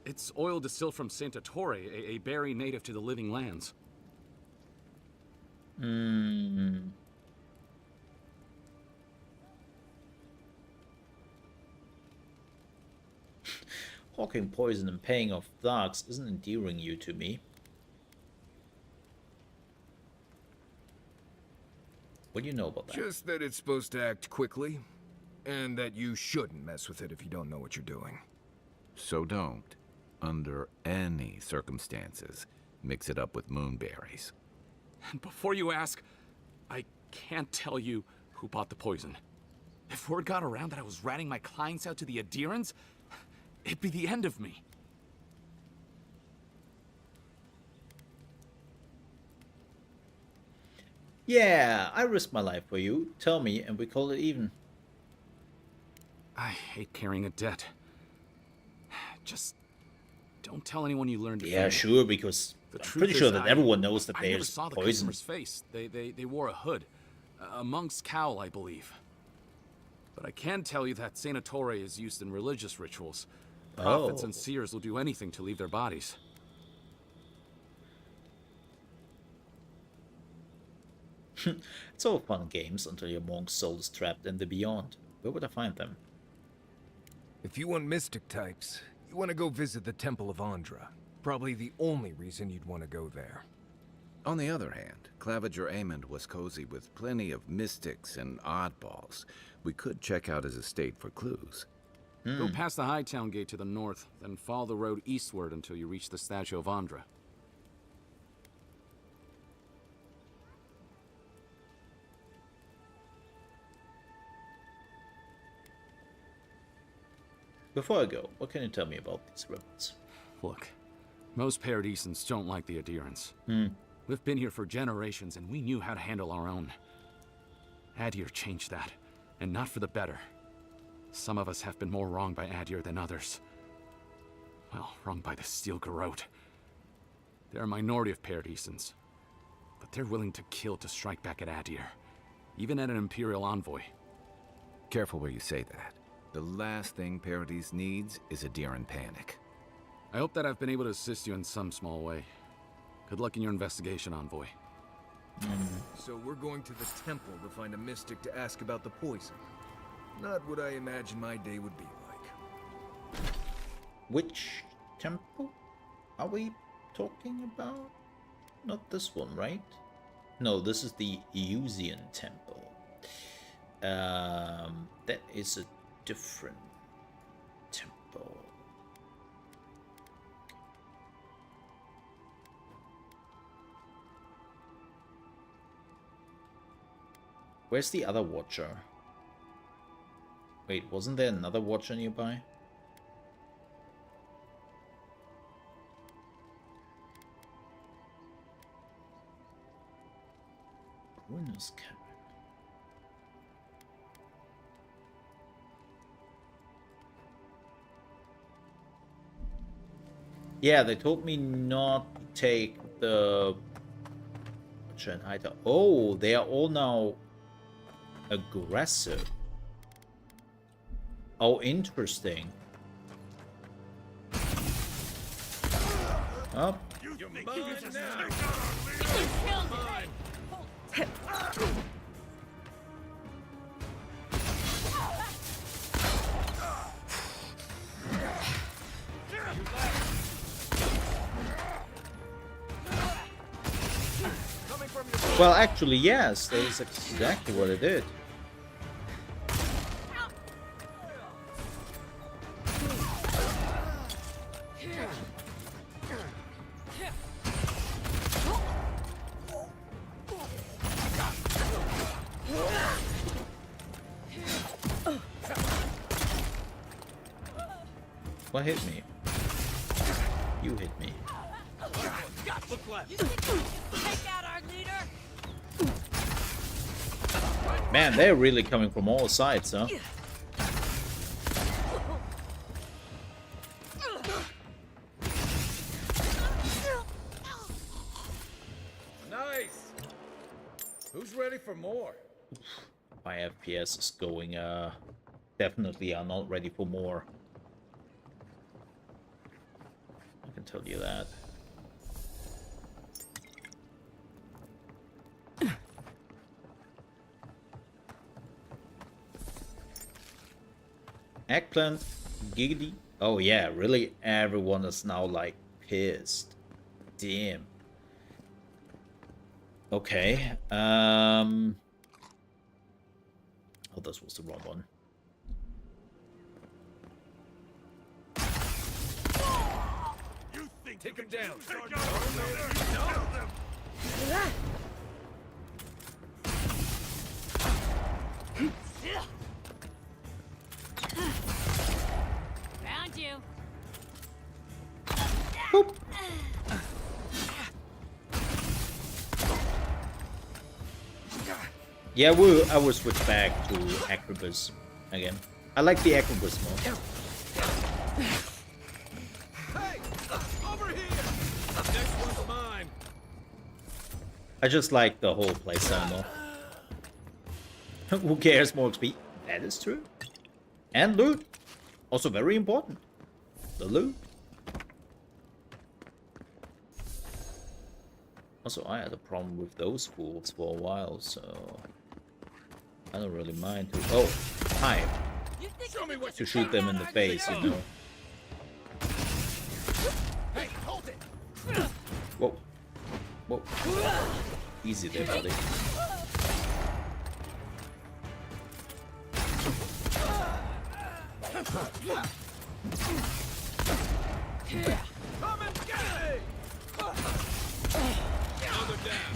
It's oil distilled from Santa Torre, a berry native to the Living Lands. hawking poison and paying off thugs isn't endearing you to me. What do you know about that? Just that it's supposed to act quickly, and that you shouldn't mess with it if you don't know what you're doing. So don't, under any circumstances, mix it up with moonberries. And before you ask, I can't tell you who bought the poison. If word got around that I was ratting my clients out to the Adherents, it'd be the end of me. Yeah, I risk my life for you. Tell me and we call it even. I hate carrying a debt. Just don't tell anyone you learned it. Yeah, sure, because The I'm truth pretty sure is, that everyone knows that I never there's saw the poison. customer's face. They wore a hood. A monk's cowl, I believe. But I can tell you that Sanatore is used in religious rituals. Prophets and seers will do anything to leave their bodies. It's all fun and games until your monk's soul is trapped in the beyond. Where would I find them? If you want mystic types, you want to go visit the Temple of Andra. Probably the only reason you'd want to go there. On the other hand, Claviger Amond was cozy with plenty of mystics and oddballs. We could check out his estate for clues. Go past the Hightown Gate to the north, then follow the road eastward until you reach the statue of Andra. Before I go, what can you tell me about these rebels? Look, most Paradisans don't like the Adherents. We've been here for generations, and we knew how to handle our own. Adir changed that, and not for the better. Some of us have been more wronged by Adir than others. Well, wronged by the Steel Garrote. They're a minority of Paradisans, but they're willing to kill to strike back at Adir, even at an Imperial envoy. Careful where you say that. The last thing Paradis needs is Adiran panic. I hope that I've been able to assist you in some small way. Good luck in your investigation, Envoy. So we're going to the temple to find a mystic to ask about the poison. Not what I imagine my day would be like. Which temple are we talking about? Not this one, right? No, this is the Eusian temple. That is a different temple. Where's the other watcher? Wait, wasn't there another watcher nearby? Ruinous cabin. Yeah, they told me not to take the watcher and hider. Oh, they are all now aggressive. Oh, interesting. Up. Well, actually, yes, that is exactly what it did. What hit me? You hit me. Look left. Take out our leader. Man, they're really coming from all sides, huh? Nice. Who's ready for more? My FPS is going, definitely are not ready for more. I can tell you that. Eggplant, giggity. Oh yeah, really? Everyone is now like pissed. Damn. Okay. Oh, this was the wrong one. You think take him down. Found you. Boop. Yeah, I will switch back to Acrobus again. I like the Acrobus more. Hey, over here. Next one's mine. I just like the whole playstyle more. Who cares, more XP? That is true. And loot. Also very important. The loot. Also, I had a problem with those fools for a while, so I don't really mind to. Oh, hi. To shoot them in the face, you know. Hey, hold it. Whoa. Whoa. Easy there, buddy. Come and get me. Another down.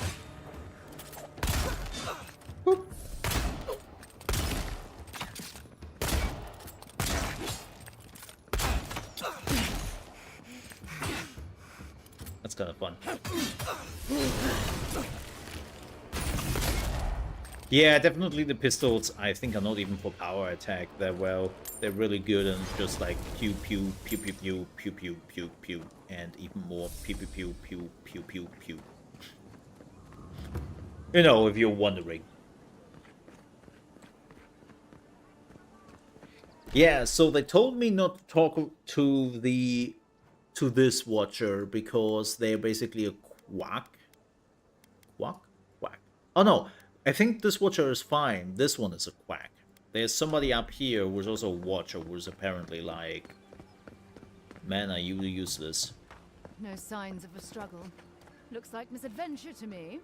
That's kind of fun. Yeah, definitely the pistols, I think, are not even for power attack that well. They're really good and just like pew pew pew pew pew pew pew pew pew and even more pew pew pew pew pew pew pew. You know, if you're wondering. Yeah, so they told me not to talk to this watcher because they're basically a quack. Quack? Quack. Oh no, I think this watcher is fine. This one is a quack. There's somebody up here who's also a watcher who's apparently like, man, are you useless? No signs of a struggle. Looks like misadventure to me.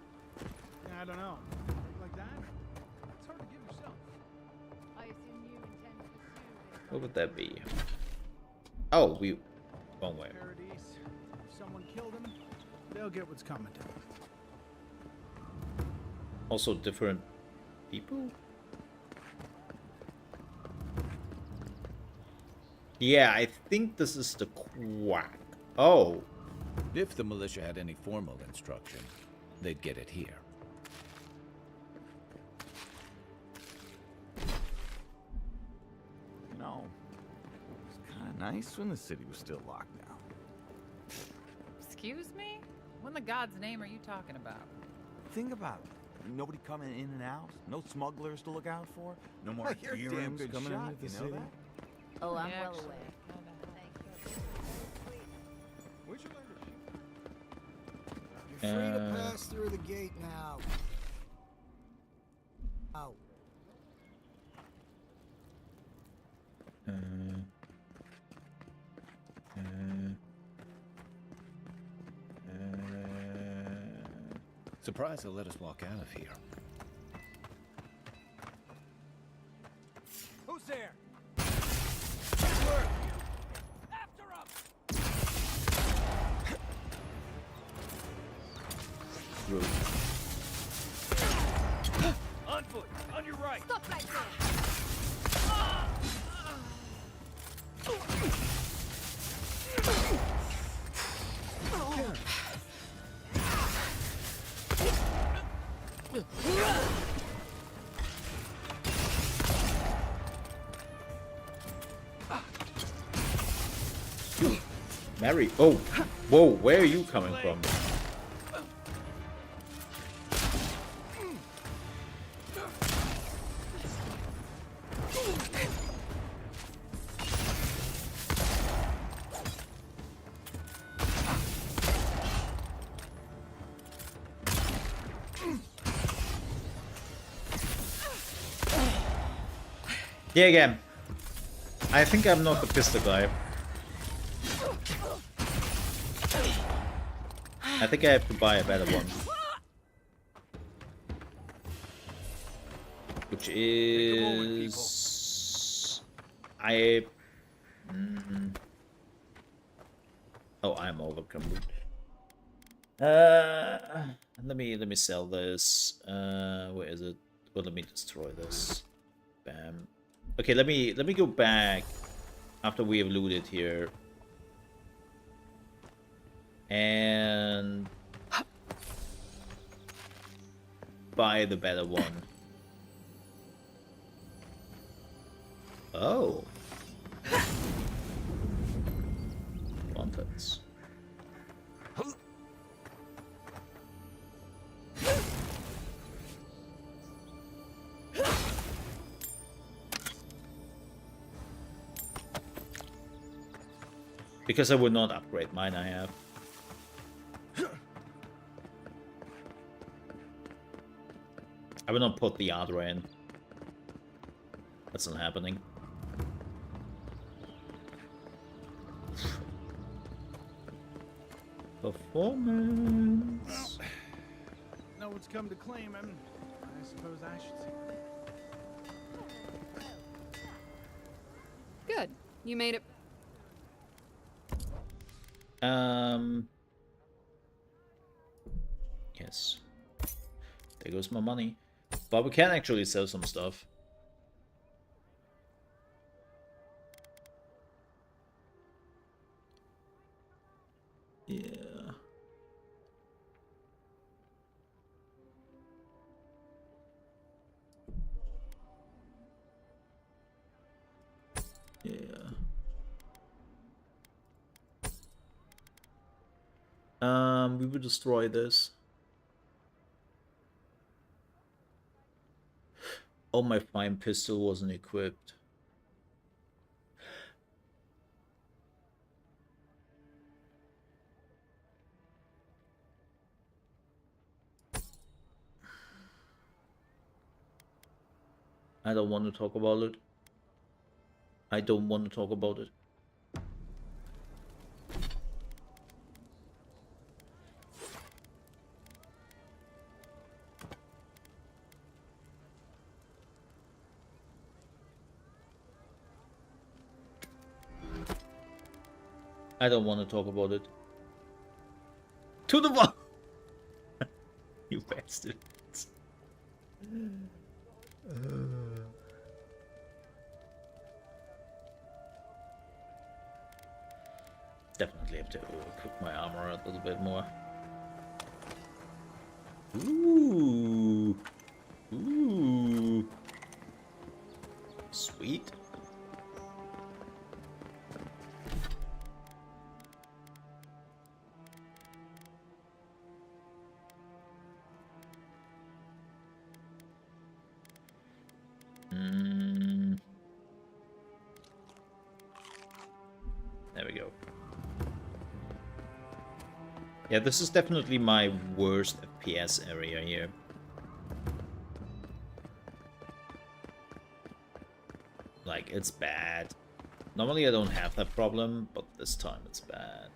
I don't know. Like that? It's hard to give yourself. I assume you intend to pursue. What would that be? Oh, wrong way. Paradise. If someone killed him, they'll get what's coming to them. Also different people? Yeah, I think this is the quack. Oh. If the militia had any formal instruction, they'd get it here. You know, it's kind of nice when the city was still locked down. Excuse me? What in the God's name are you talking about? Think about it. Nobody coming in and out. No smugglers to look out for. No more You're a damn DRMs good coming shot, into the you know city. that? Oh, I'm Yeah, well actually, aware. Where's your membership? You're free to pass through the gate now. Out. Surprised they'll let us walk out of here. Who's there? After him! On foot, on your right. Stop right there. Mary. Oh, whoa, where are you coming from? Yeah, again. I think I'm not the pistol guy. I think I have to buy a better one. Which is... Oh, I'm overcome. Let me sell this. Where is it? Well, let me destroy this. Bam. Okay, let me go back after we have looted here. And buy the better one. Oh. Trumpets. Because I would not upgrade mine, I have. I will not put the other in. That's not happening. Performance. Well, no one's come to claim him. I suppose I should see. Good. You made it. Yes. There goes my money. But we can actually sell some stuff. Yeah. Yeah. We will destroy this. Oh, my fine pistol wasn't equipped. I don't want to talk about it. I don't want to talk about it. I don't want to talk about it. To the wall! You bastards. Definitely have to cook my armor a little bit more. Ooh. Ooh. Sweet. There we go. Yeah, this is definitely my worst FPS area here. Like, it's bad. Normally I don't have that problem, but this time it's bad.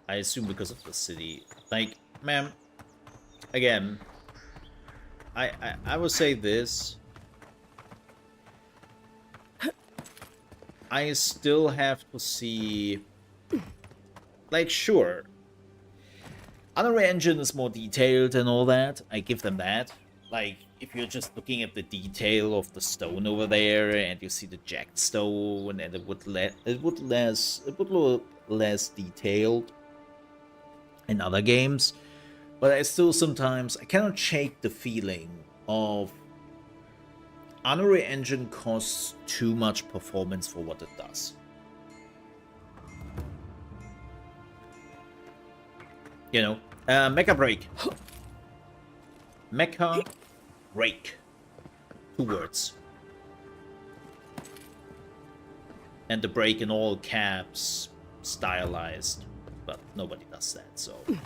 I assume because of the city. Like, man, again, I would say this. I still have to see... Like, sure. Unreal Engine is more detailed and all that. I give them that. Like, if you're just looking at the detail of the stone over there and you see the jagged stone and it would look less detailed in other games. But I still sometimes I cannot shake the feeling of Unreal Engine costs too much performance for what it does. You know, Mecha Break. Mecha Break. 2 words. And the break in all caps, stylized. But nobody does that, so... We'll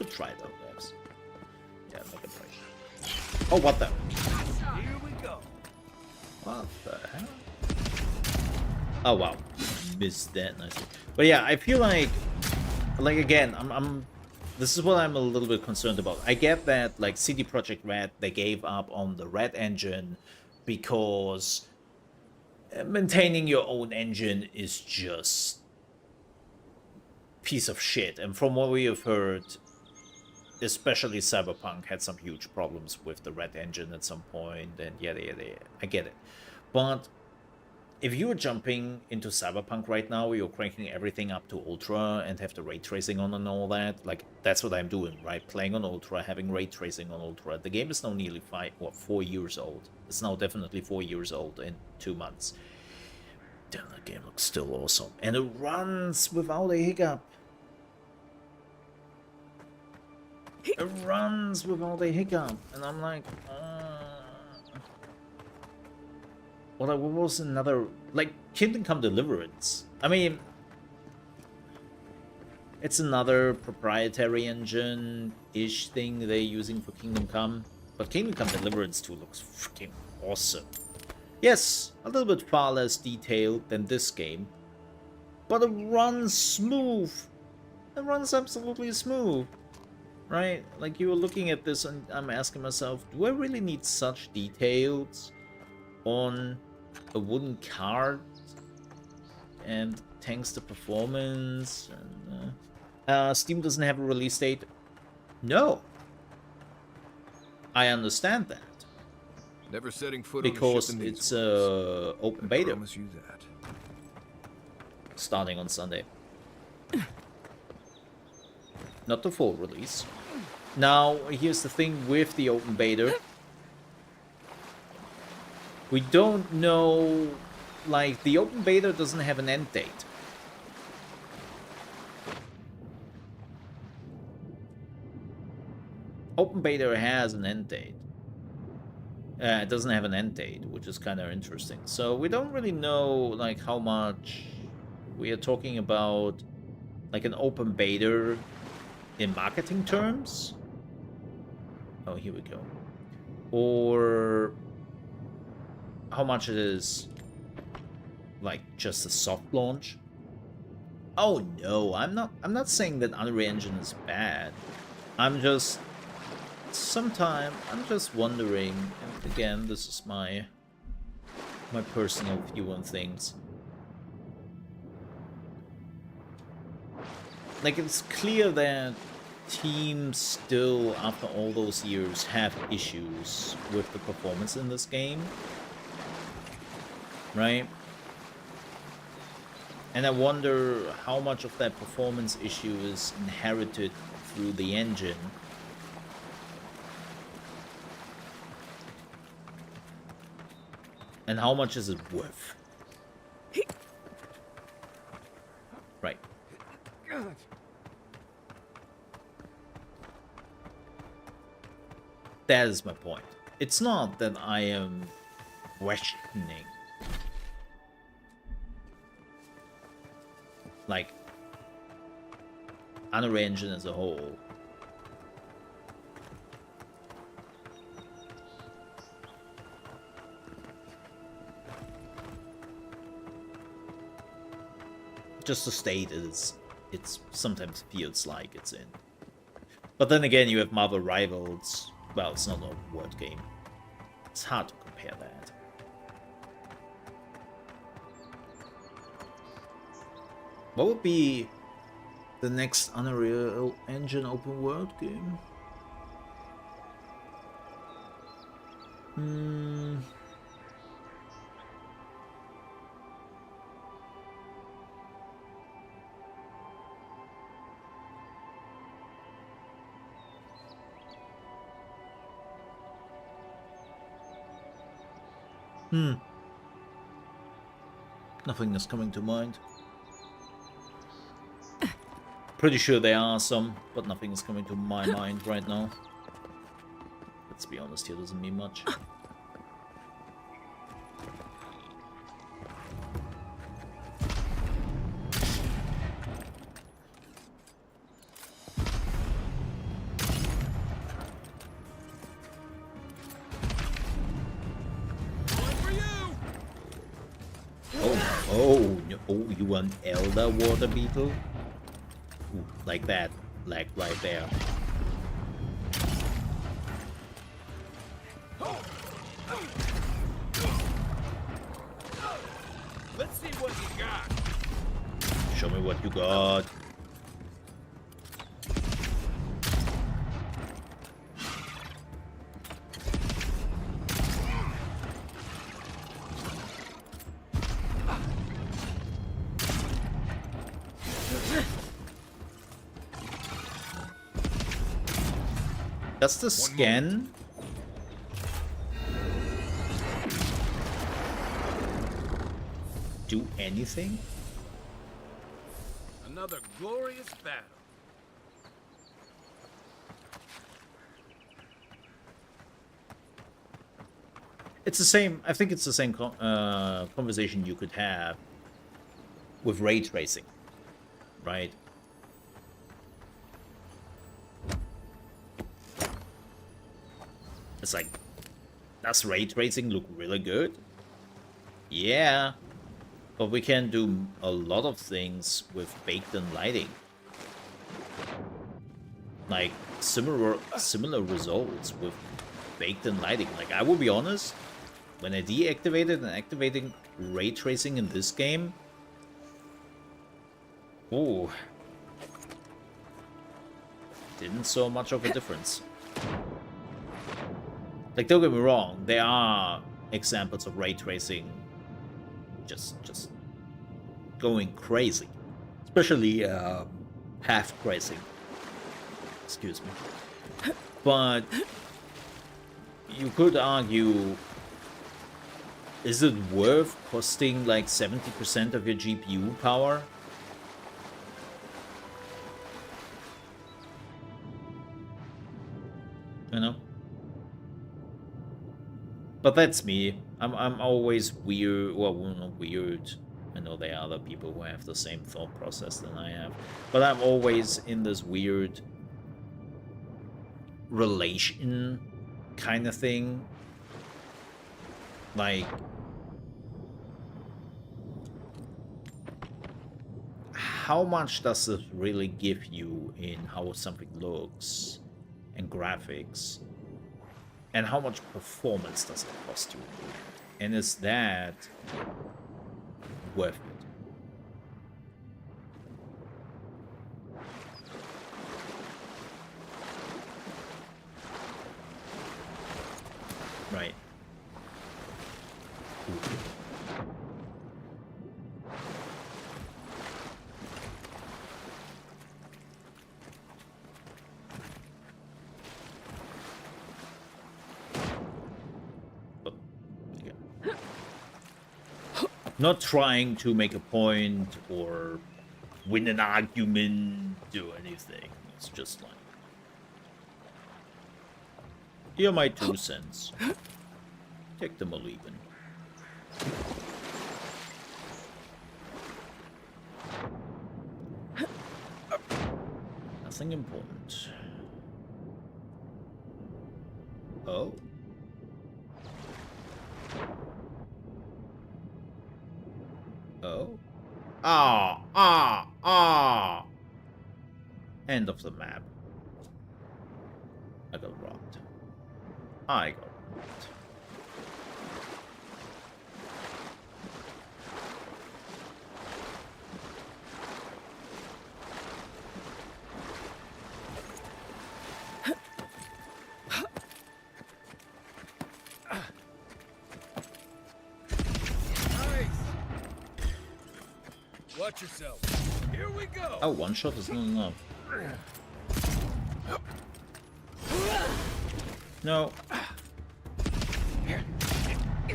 try it out, guys. Yeah, Mecha Break. Oh, what the? Here we go. What the hell? Oh wow, missed that nicely. But yeah, I feel like again, this is what I'm a little bit concerned about. I get that like CD Projekt Red, they gave up on the Red engine because maintaining your own engine is just piece of shit. And from what we have heard, especially Cyberpunk had some huge problems with the Red engine at some point, and yada yada yada. I get it. But if you were jumping into Cyberpunk right now, you're cranking everything up to Ultra and have the ray tracing on and all that, like, that's what I'm doing, right? Playing on Ultra, having ray tracing on Ultra. The game is now nearly 4 years old. It's now definitely 4 years old in 2 months. Damn, that game looks still awesome. And it runs without a hiccup. It runs without a hiccup. And I'm like, what was another, like, Kingdom Come Deliverance? I mean, it's another proprietary engine-ish thing they're using for Kingdom Come, but Kingdom Come Deliverance 2 looks freaking awesome. Yes, a little bit far less detailed than this game, but it runs smooth. It runs absolutely smooth, right? Like, you were looking at this and I'm asking myself, do I really need such details on a wooden cart and tanks the performance? And Steam doesn't have a release date. No, I understand that. Never setting foot because on a ship in it's open beta. I promise you that. Starting on Sunday. Not the full release. Now, here's the thing with the open beta. We don't know, like, the open beta doesn't have an end date. Open beta has an end date. It doesn't have an end date, which is kind of interesting. So we don't really know, like, how much we are talking about, like, an open beta in marketing terms. Oh, here we go. Or how much it is, like, just a soft launch. Oh no, I'm not saying that Unreal Engine is bad. I'm just wondering, and again, this is my personal view on things. Like, it's clear that teams still, after all those years, have issues with the performance in this game. Right? And I wonder how much of that performance issue is inherited through the engine. And how much is it worth? Right. That is my point. It's not that I am questioning, like, Unreal Engine as a whole. Just the state is, it sometimes feels like it's in. But then again, you have Marvel Rivals. Well, it's not an open world game. It's hard to compare that. What would be the next Unreal Engine open world game? Nothing is coming to mind. Pretty sure there are some, but nothing is coming to my mind right now. Let's be honest, here doesn't mean much. Oh, no. Oh, you want elder water beetle? Ooh, like that. Like right there. Let's see what you got. Show me what you got. Does the scan do anything? Another glorious battle. It's the same. I think it's the same conversation you could have with ray tracing, right? It's like, does ray tracing look really good? Yeah, but we can do a lot of things with baked-in lighting. Like similar results with baked-in lighting. Like, I will be honest, when I deactivated and activating ray tracing in this game, ooh, didn't so much of a difference. Like, don't get me wrong, there are examples of ray tracing just going crazy. Especially half tracing. Excuse me. But you could argue, is it worth costing like 70% of your GPU power? You know? But that's me. I'm always weird. Well, not weird. I know there are other people who have the same thought process than I have. But I'm always in this weird relation kind of thing. Like, how much does it really give you in how something looks and graphics? And how much performance does it cost you? And is that worth it? Right. Ooh. Not trying to make a point or win an argument, do anything. It's just like, here are my 2 cents. Take them or leave them. Nothing important. Oh. Oh. End of the map. I got robbed. I got robbed. Watch yourself. Here we go. Oh, one shot is not enough. No.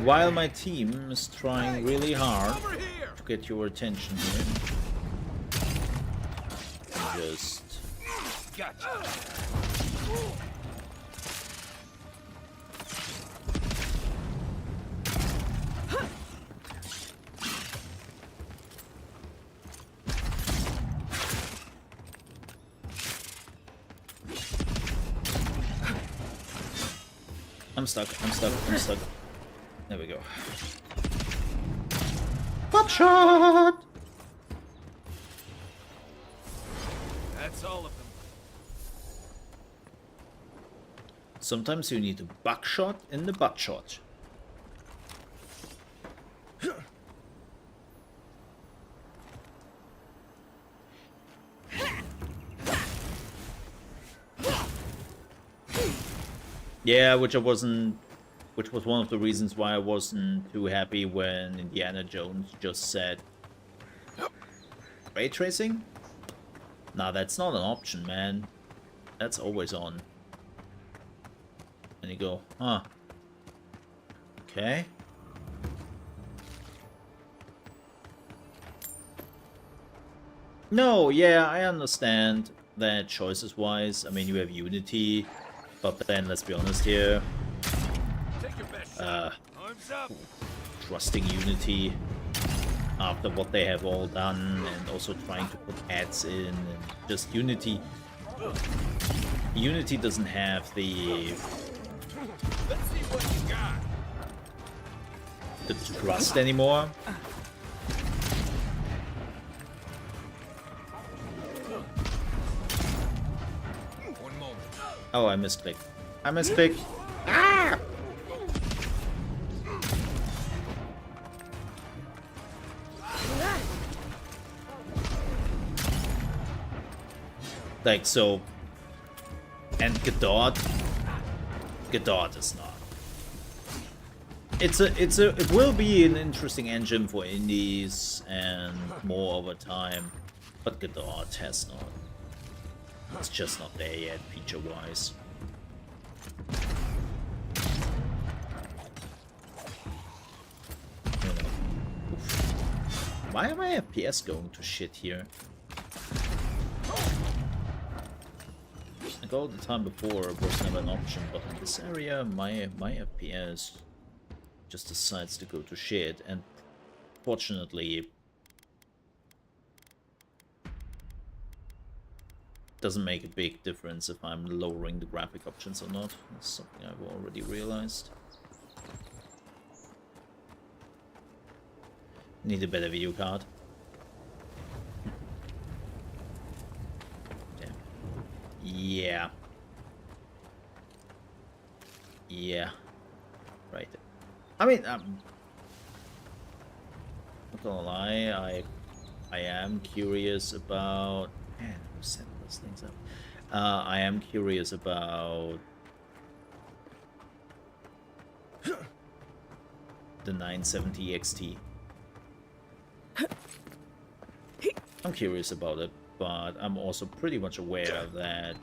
While my team is trying really hard to get your attention here, just Gotcha. I'm stuck. There we go. Buckshot! That's all of them. Sometimes you need a buckshot in the buttshot. Yeah, which was one of the reasons why I wasn't too happy when Indiana Jones just said ray tracing? Nah, that's not an option, man. That's always on. And you go, huh. Okay. No, yeah, I understand that choices-wise, I mean, you have Unity, but then, let's be honest here, trusting Unity after what they have all done, and also trying to put ads in, and just Unity doesn't have the trust anymore. Oh, I misclicked. I misclicked. Ah! Like, so... And Godot is not. It will be an interesting engine for indies and more over time, but Godot has not. It's just not there yet, feature-wise. Why am my FPS going to shit here? Like all the time before, it was never an option, but in this area, my FPS just decides to go to shit, and fortunately, doesn't make a big difference if I'm lowering the graphic options or not. That's something I've already realized. Need a better video card. Damn. Yeah. Yeah. Right. I mean, not gonna lie, I am curious about... Man, who set those things up? I am curious about the 970 XT. I'm curious about it, but I'm also pretty much aware that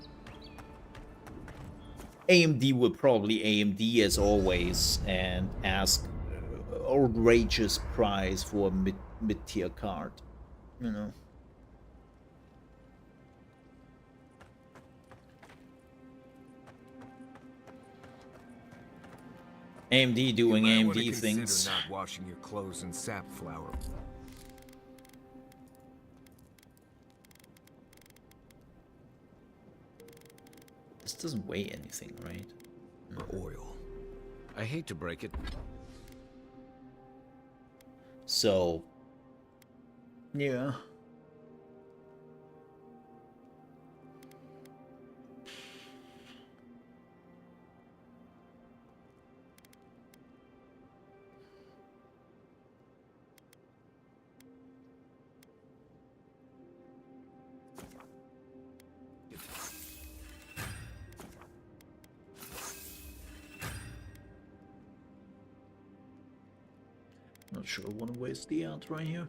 AMD will probably AMD as always and ask outrageous price for a mid-tier card, you know. AMD doing AMD things. Not washing your clothes in sap flour. This doesn't weigh anything, right? Oil. I hate to break it. So, yeah. Not sure I want to waste the ant right here.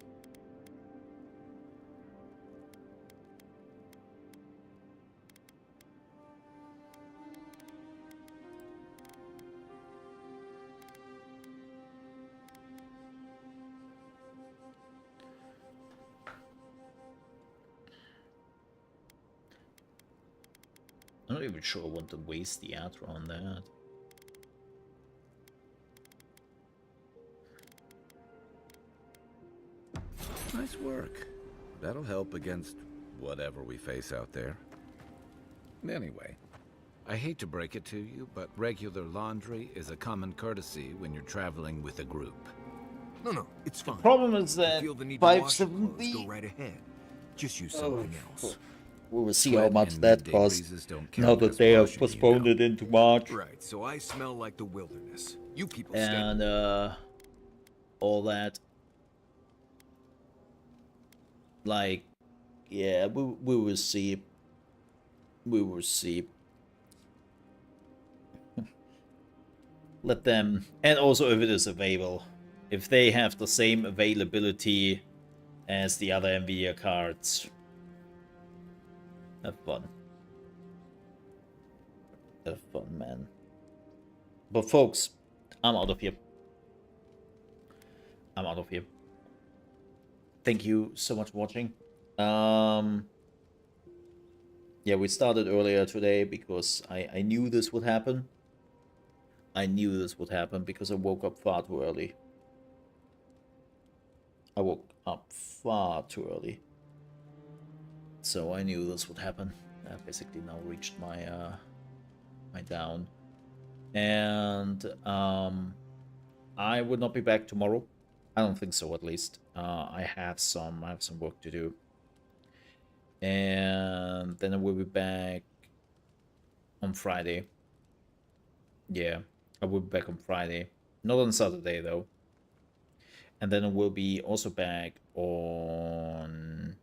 I'm not even sure I want to waste the Atra on that. Nice work. That'll help against whatever we face out there. Anyway, I hate to break it to you, but regular laundry is a common courtesy when you're traveling with a group. No, it's fine. Problem is If you that feel the need to wash your clothes, 570. go right ahead. Just use something else. We will see how Sweat much and that midday costs. breezes don't Now count that as they have washing, you postponed know. it into March. Right, so I smell like the wilderness. You people stay. And all that. Like, yeah, we will see. We will see. Let them, and also if it is available, if they have the same availability as the other Nvidia cards, have fun. Have fun, man. But folks, I'm out of here. I'm out of here. Thank you so much for watching. Yeah, we started earlier today because I knew this would happen. I knew this would happen because I woke up far too early. I woke up far too early. So I knew this would happen. I basically now reached my my down. And I would not be back tomorrow. I don't think so, at least. I have some work to do. And then I will be back on Friday. Yeah, I will be back on Friday. Not on Saturday, though. And then I will be also back on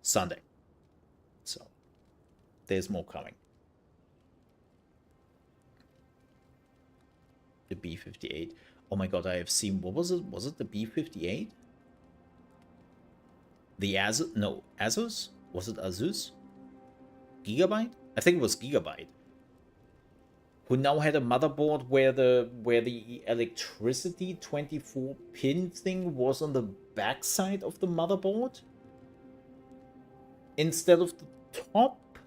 Sunday. So, there's more coming. The B58. Oh my god, I have seen... What was it? Was it the B58? The Asus? No, Asus? Was it Asus? Gigabyte? I think it was Gigabyte. Who now had a motherboard where the electricity 24-pin thing was on the backside of the motherboard instead of the top.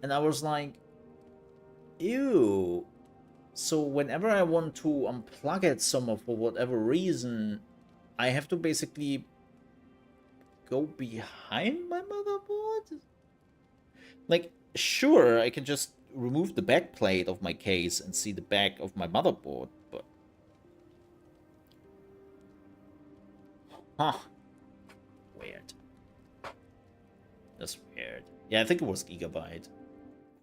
And I was like, ew. So whenever I want to unplug it somewhere for whatever reason, I have to basically go behind my motherboard? Like, sure, I can just remove the back plate of my case and see the back of my motherboard, but... Huh. Weird. That's weird. Yeah, I think it was Gigabyte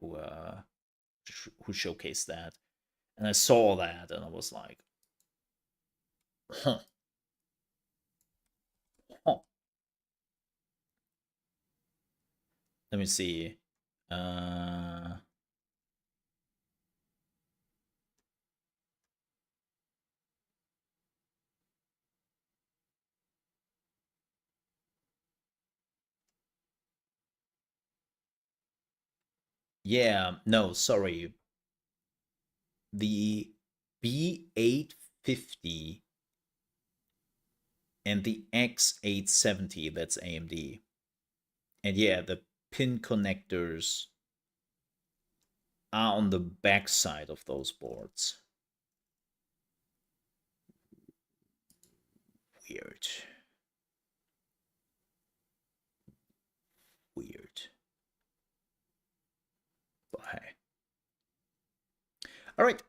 who showcased that. And I saw that, and I was like, huh. Huh. Let me see. Yeah, no, sorry. The B850 and the X870, that's AMD. And yeah, the pin connectors are on the back side of those boards. Weird. Weird. But hey. Alright.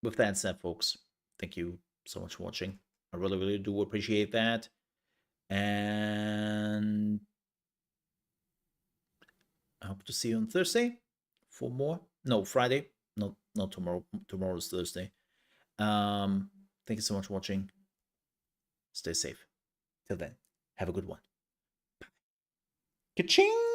With that said, folks, thank you so much for watching. I really, really do appreciate that. And I hope to see you on Thursday for more. No, Friday. Not tomorrow. Tomorrow is Thursday. Thank you so much for watching. Stay safe. Till then, have a good one. Bye. Ka-ching!